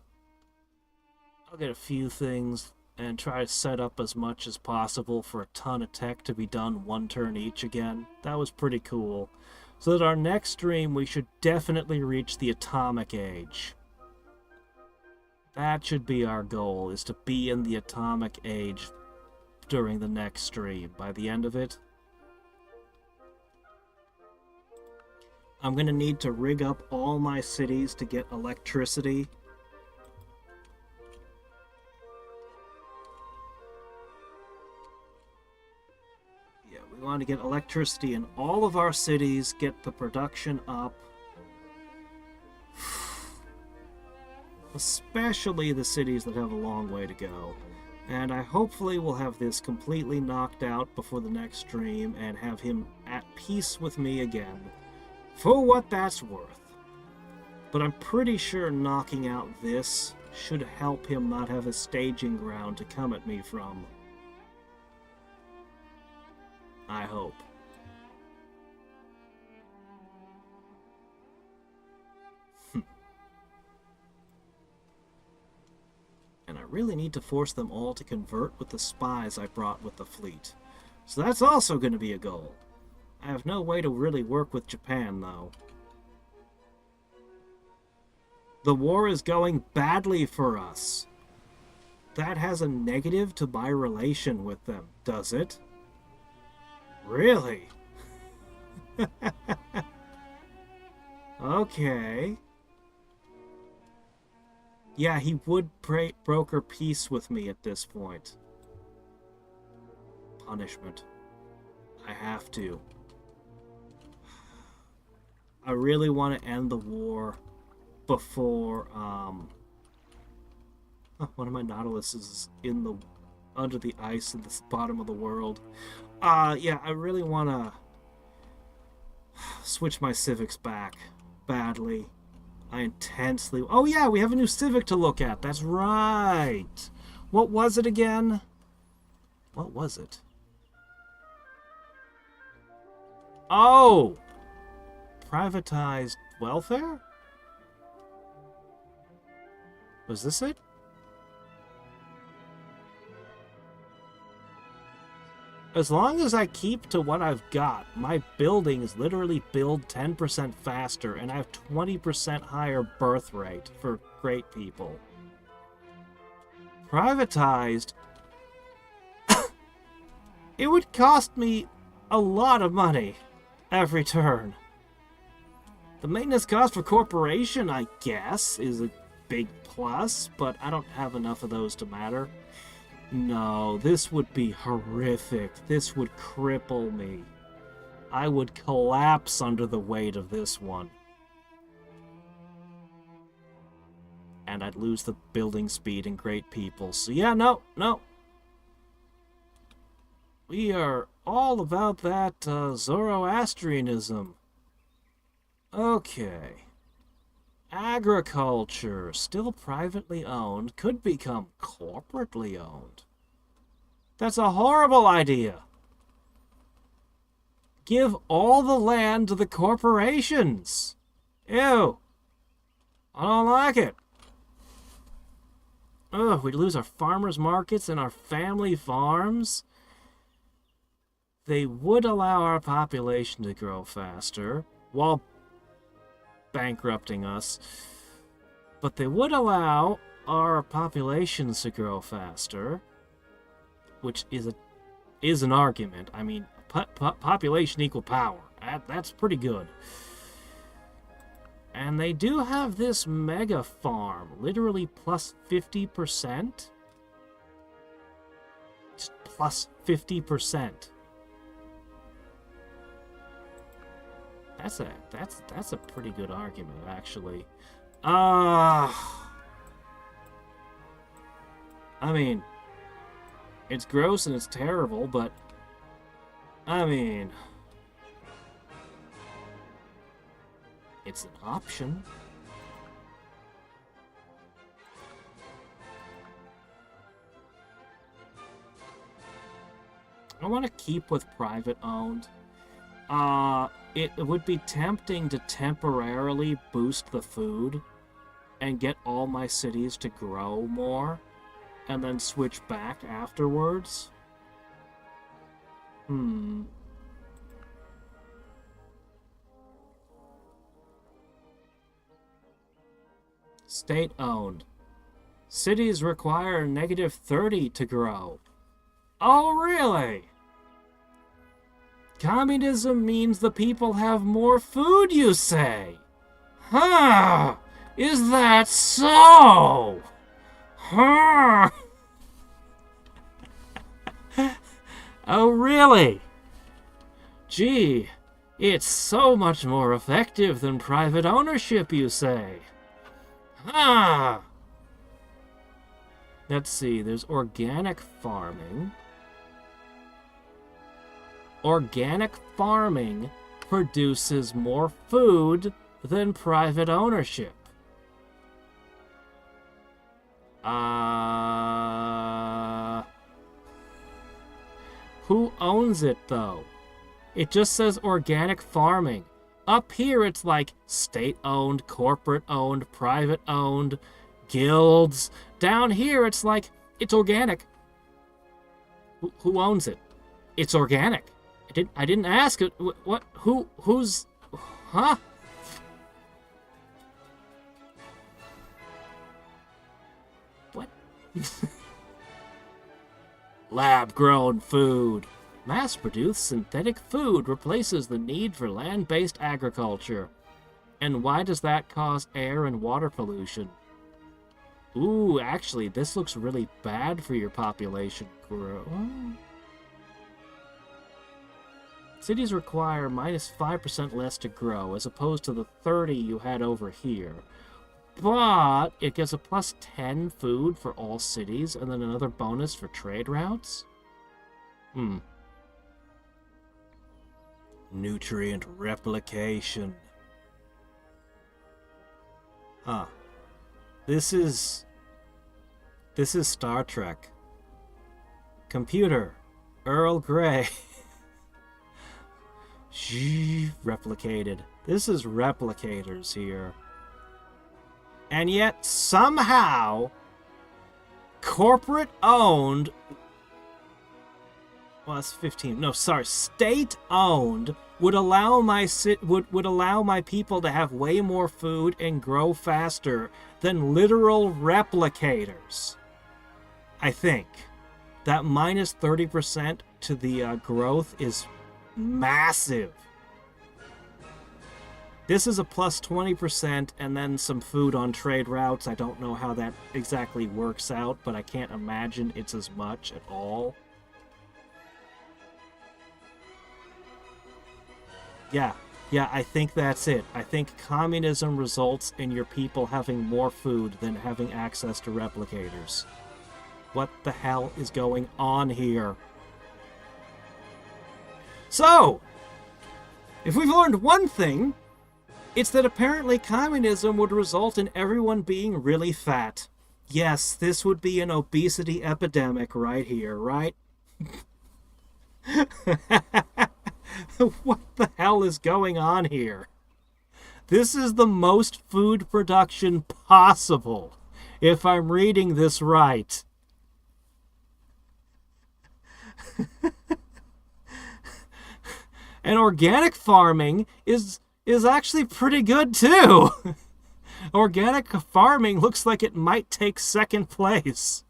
And try to set up as much as possible for a ton of tech to be done 1 turn each again. That was pretty cool. So that our next stream, we should definitely reach the atomic age. That should be our goal, is to be in the atomic age during the next stream. By the end of it, I'm going to need to rig up all my cities to get electricity. Yeah, we want to get electricity in all of our cities, get the production up. Especially the cities that have a long way to go. And I hopefully will have this completely knocked out before the next stream and have him at peace with me again. For what that's worth. But I'm pretty sure knocking out this should help him not have a staging ground to come at me from. I hope. And I really need to force them all to convert with the spies I brought with the fleet. So that's also going to be a goal. I have no way to really work with Japan, though. The war is going badly for us. That has a negative to my relation with them, does it? Really? Okay. Yeah, he would broker peace with me at this point. Punishment. I have to. I really want to end the war before, one of my Nautiluses is under the ice at the bottom of the world. Yeah, I really want to switch my civics back badly. I intensely... Oh yeah, we have a new civic to look at. That's right. What was it again? What was it? Oh! Privatized welfare? Was this it? As long as I keep to what I've got, my buildings literally build 10% faster, and I have 20% higher birth rate for great people. Privatized? It would cost me a lot of money every turn. The maintenance cost for corporation, I guess, is a big plus, but I don't have enough of those to matter. No, this would be horrific. This would cripple me. I would collapse under the weight of this one. And I'd lose the building speed and great people. So yeah, no. We are all about that Zoroastrianism. Okay. Agriculture, still privately owned, could become corporately owned. That's a horrible idea. Give all the land to the corporations. Ew. I don't like it. Ugh, we lose our farmers markets and our family farms. They would allow our population to grow faster while bankrupting us, but they would allow our populations to grow faster, which is an argument. I mean, population equal power. That's pretty good. And they do have this mega farm, literally plus 50%. Just plus 50%. That's a pretty good argument, actually. I mean, it's gross and it's terrible, but I mean, it's an option. I want to keep with private owned. It would be tempting to temporarily boost the food and get all my cities to grow more and then switch back afterwards. State-owned. Cities require -30 to grow. Oh, really? Communism means the people have more food, you say? Huh? Is that so? Huh? Oh, really? Gee, it's so much more effective than private ownership, you say? Huh? Let's see, there's organic farming. Organic farming produces more food than private ownership. Who owns it, though? It just says organic farming. Up here, it's like state-owned, corporate-owned, private-owned, guilds. Down here, it's like, it's organic. Who owns it? It's organic. I didn't ask it. What? Who's? Huh? What? Lab-grown food. Mass-produced synthetic food replaces the need for land-based agriculture. And why does that cause air and water pollution? Ooh, actually, this looks really bad for your population growth. Cities require minus 5% less to grow, as opposed to the 30 you had over here. But it gives a plus 10 food for all cities, and then another bonus for trade routes? Nutrient replication. Huh. This is Star Trek. Computer. Earl Grey. Replicated. This is replicators here. And yet, somehow, corporate-owned... Well, that's 15. No, sorry, state-owned would allow my people to have way more food and grow faster than literal replicators. I think that minus 30% to the growth is massive. This is a plus 20% and then some food on trade routes. I don't know how that exactly works out, but I can't imagine it's as much at all. Yeah, I think that's it. I think communism results in your people having more food than having access to replicators. What the hell is going on here? So, if we've learned one thing, it's that apparently communism would result in everyone being really fat. Yes, this would be an obesity epidemic right here, right? What the hell is going on here? This is the most food production possible, if I'm reading this right. And organic farming is actually pretty good too. Organic farming looks like it might take second place.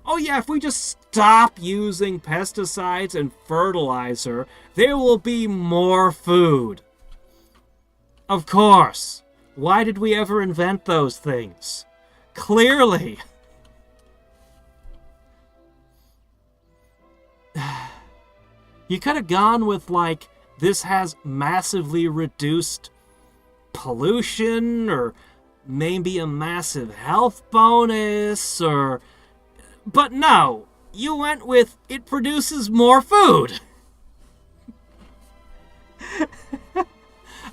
Oh yeah, if we just stop using pesticides and fertilizer, there will be more food. Of course. Why did we ever invent those things? Clearly. You could have gone with, like, this has massively reduced pollution, or maybe a massive health bonus, or... But no, you went with, it produces more food.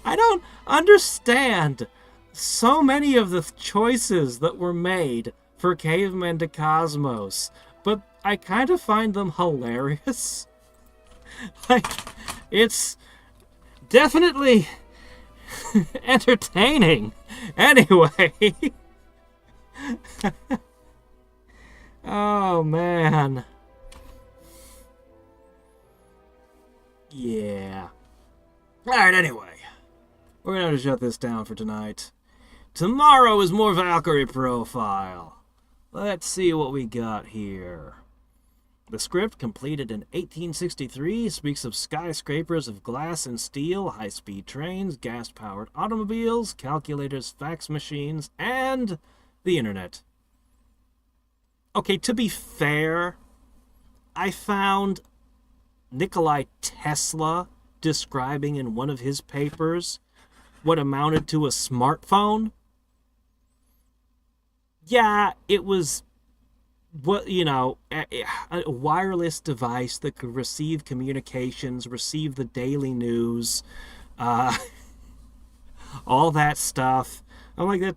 I don't understand so many of the choices that were made for Caveman2cosmos, but I kind of find them hilarious. Like, it's definitely entertaining. Anyway. Oh, man. Yeah. Alright, anyway. We're gonna have to shut this down for tonight. Tomorrow is more Valkyrie profile. Let's see what we got here. The script, completed in 1863, speaks of skyscrapers of glass and steel, high-speed trains, gas-powered automobiles, calculators, fax machines, and the internet. Okay, to be fair, I found Nikola Tesla describing in one of his papers what amounted to a smartphone. Yeah, it was, a wireless device that could receive communications, receive the daily news, all that stuff. I'm like, that.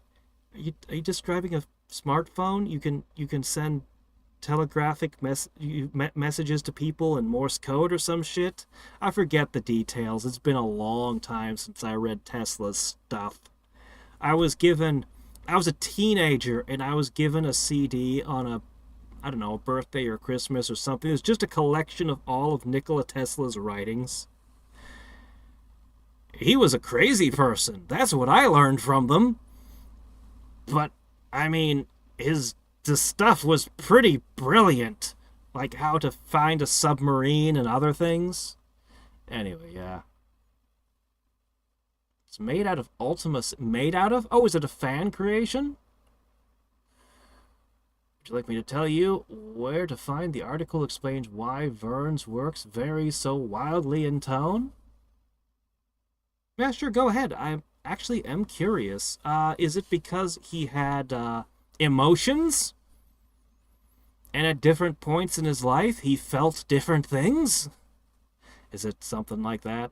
Are you describing a smartphone? You can send telegraphic messages to people in Morse code or some shit. I forget the details. It's been a long time since I read Tesla's stuff. I was a teenager and I was given a CD on a birthday or Christmas or something. It was just a collection of all of Nikola Tesla's writings. He was a crazy person. That's what I learned from them. But, I mean, the stuff was pretty brilliant. Like how to find a submarine and other things. Anyway, yeah. It's made out of Ultimus. Made out of? Oh, is it a fan creation? Would you like me to tell you where to find? The article explains why Vern's works vary so wildly in tone. Yeah, sure, go ahead. I actually am curious. Is it because he had emotions? And at different points in his life, he felt different things? Is it something like that?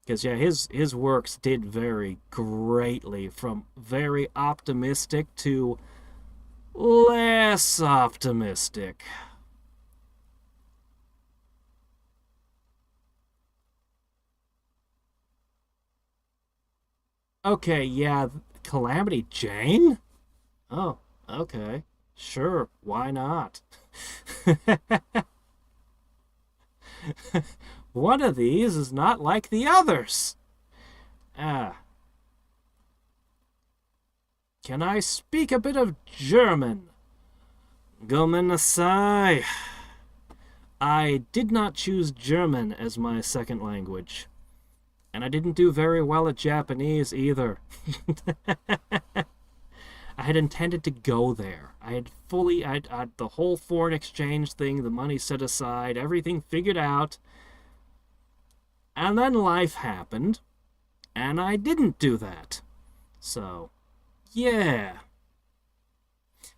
Because, yeah, his works did vary greatly, from very optimistic to less optimistic. Okay, yeah, Calamity Jane? Oh, okay. Sure, why not? One of these is not like the others. Can I speak a bit of German? Gomenasai. I did not choose German as my second language. And I didn't do very well at Japanese either. I had intended to go there. I had the whole foreign exchange thing, the money set aside, everything figured out. And then life happened, and I didn't do that. So, yeah.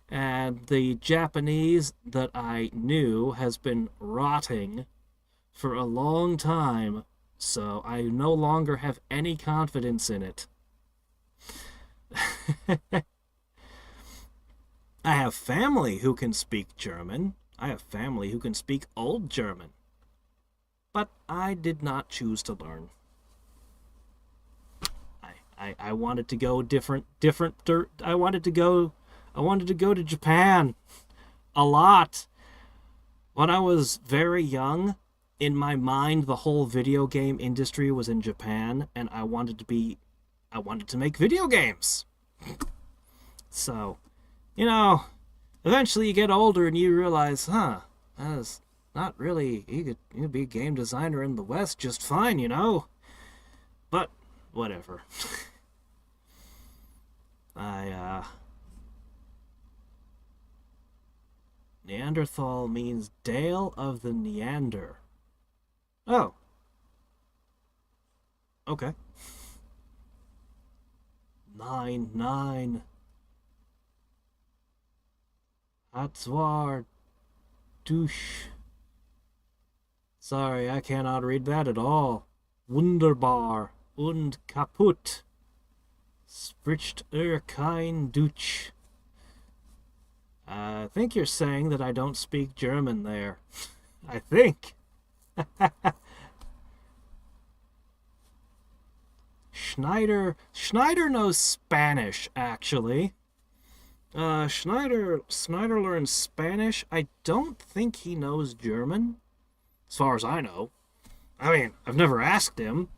And the Japanese that I knew has been rotting for a long time, so I no longer have any confidence in it. I have family who can speak German. I have family who can speak Old German. But I did not choose to learn. I wanted to go I wanted to go to Japan a lot. When I was very young, in my mind, the whole video game industry was in Japan, and I wanted to make video games. So, eventually you get older and you realize, that's not really, you could be a game designer in the West just fine, But, whatever. Neanderthal means Dale of the Neander. Oh. Okay. 9. Hatzwar douche. Sorry, I cannot read that at all. Wunderbar und kaputt. Spricht kein Deutsch. I think you're saying that I don't speak German there. I think. Schneider knows Spanish, actually. Schneider learns Spanish. I don't think he knows German, as far as I know. I mean, I've never asked him.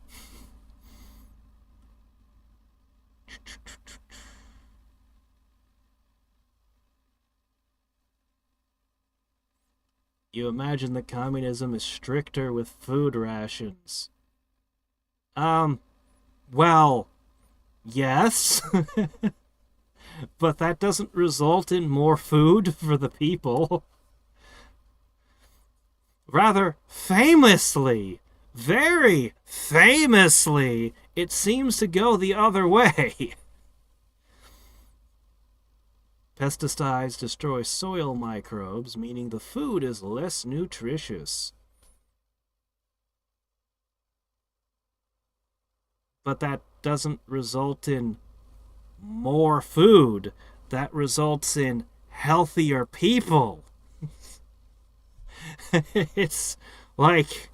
You imagine that communism is stricter with food rations. Well, yes. But that doesn't result in more food for the people. Rather, famously, very famously, it seems to go the other way. Pesticides destroy soil microbes, meaning the food is less nutritious. But that doesn't result in more food. That results in healthier people. It's like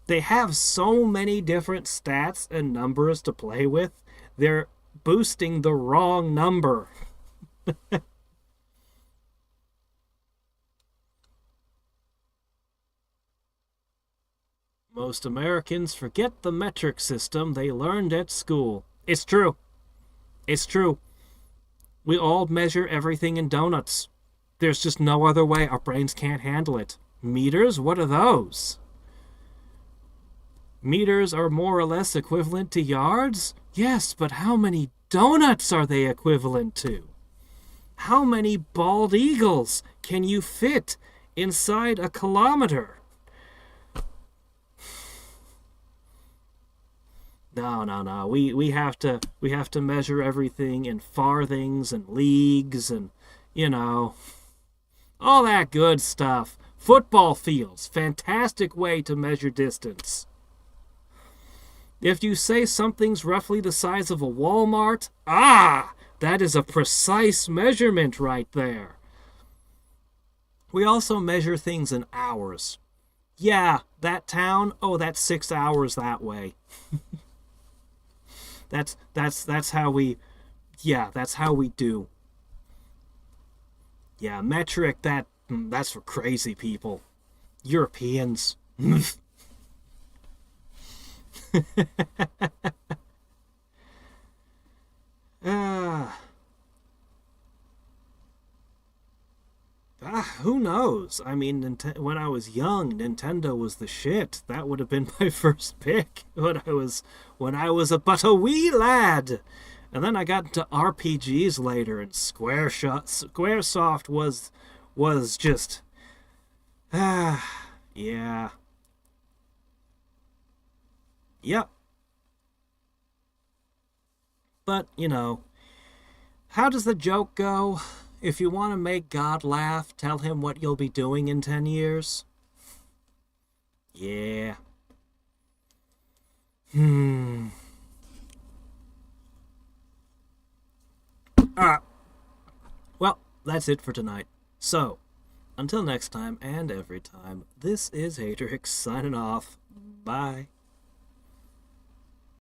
they have so many different stats and numbers to play with. They're boosting the wrong number. Most Americans forget the metric system they learned at school. It's true. It's true. We all measure everything in donuts. There's just no other way. Our brains can't handle it. Meters? What are those? Meters are more or less equivalent to yards? Yes, but how many donuts are they equivalent to? How many bald eagles can you fit inside a kilometer? No. We have to measure everything in farthings and leagues and, you know, all that good stuff. Football fields, fantastic way to measure distance. If you say something's roughly the size of a Walmart, that is a precise measurement right there. We also measure things in hours. Yeah, that town, that's 6 hours that way. That's how we do. Yeah, metric, that's for crazy people. Europeans. Who knows? I mean, when I was young, Nintendo was the shit. That would have been my first pick when I was but a wee lad. And then I got into RPGs later, and Squaresoft was just yeah. Yep. But, you know, how does the joke go? If you want to make God laugh, tell him what you'll be doing in 10 years. Yeah. Well, that's it for tonight. So, until next time and every time, this is Hadriex signing off. Bye.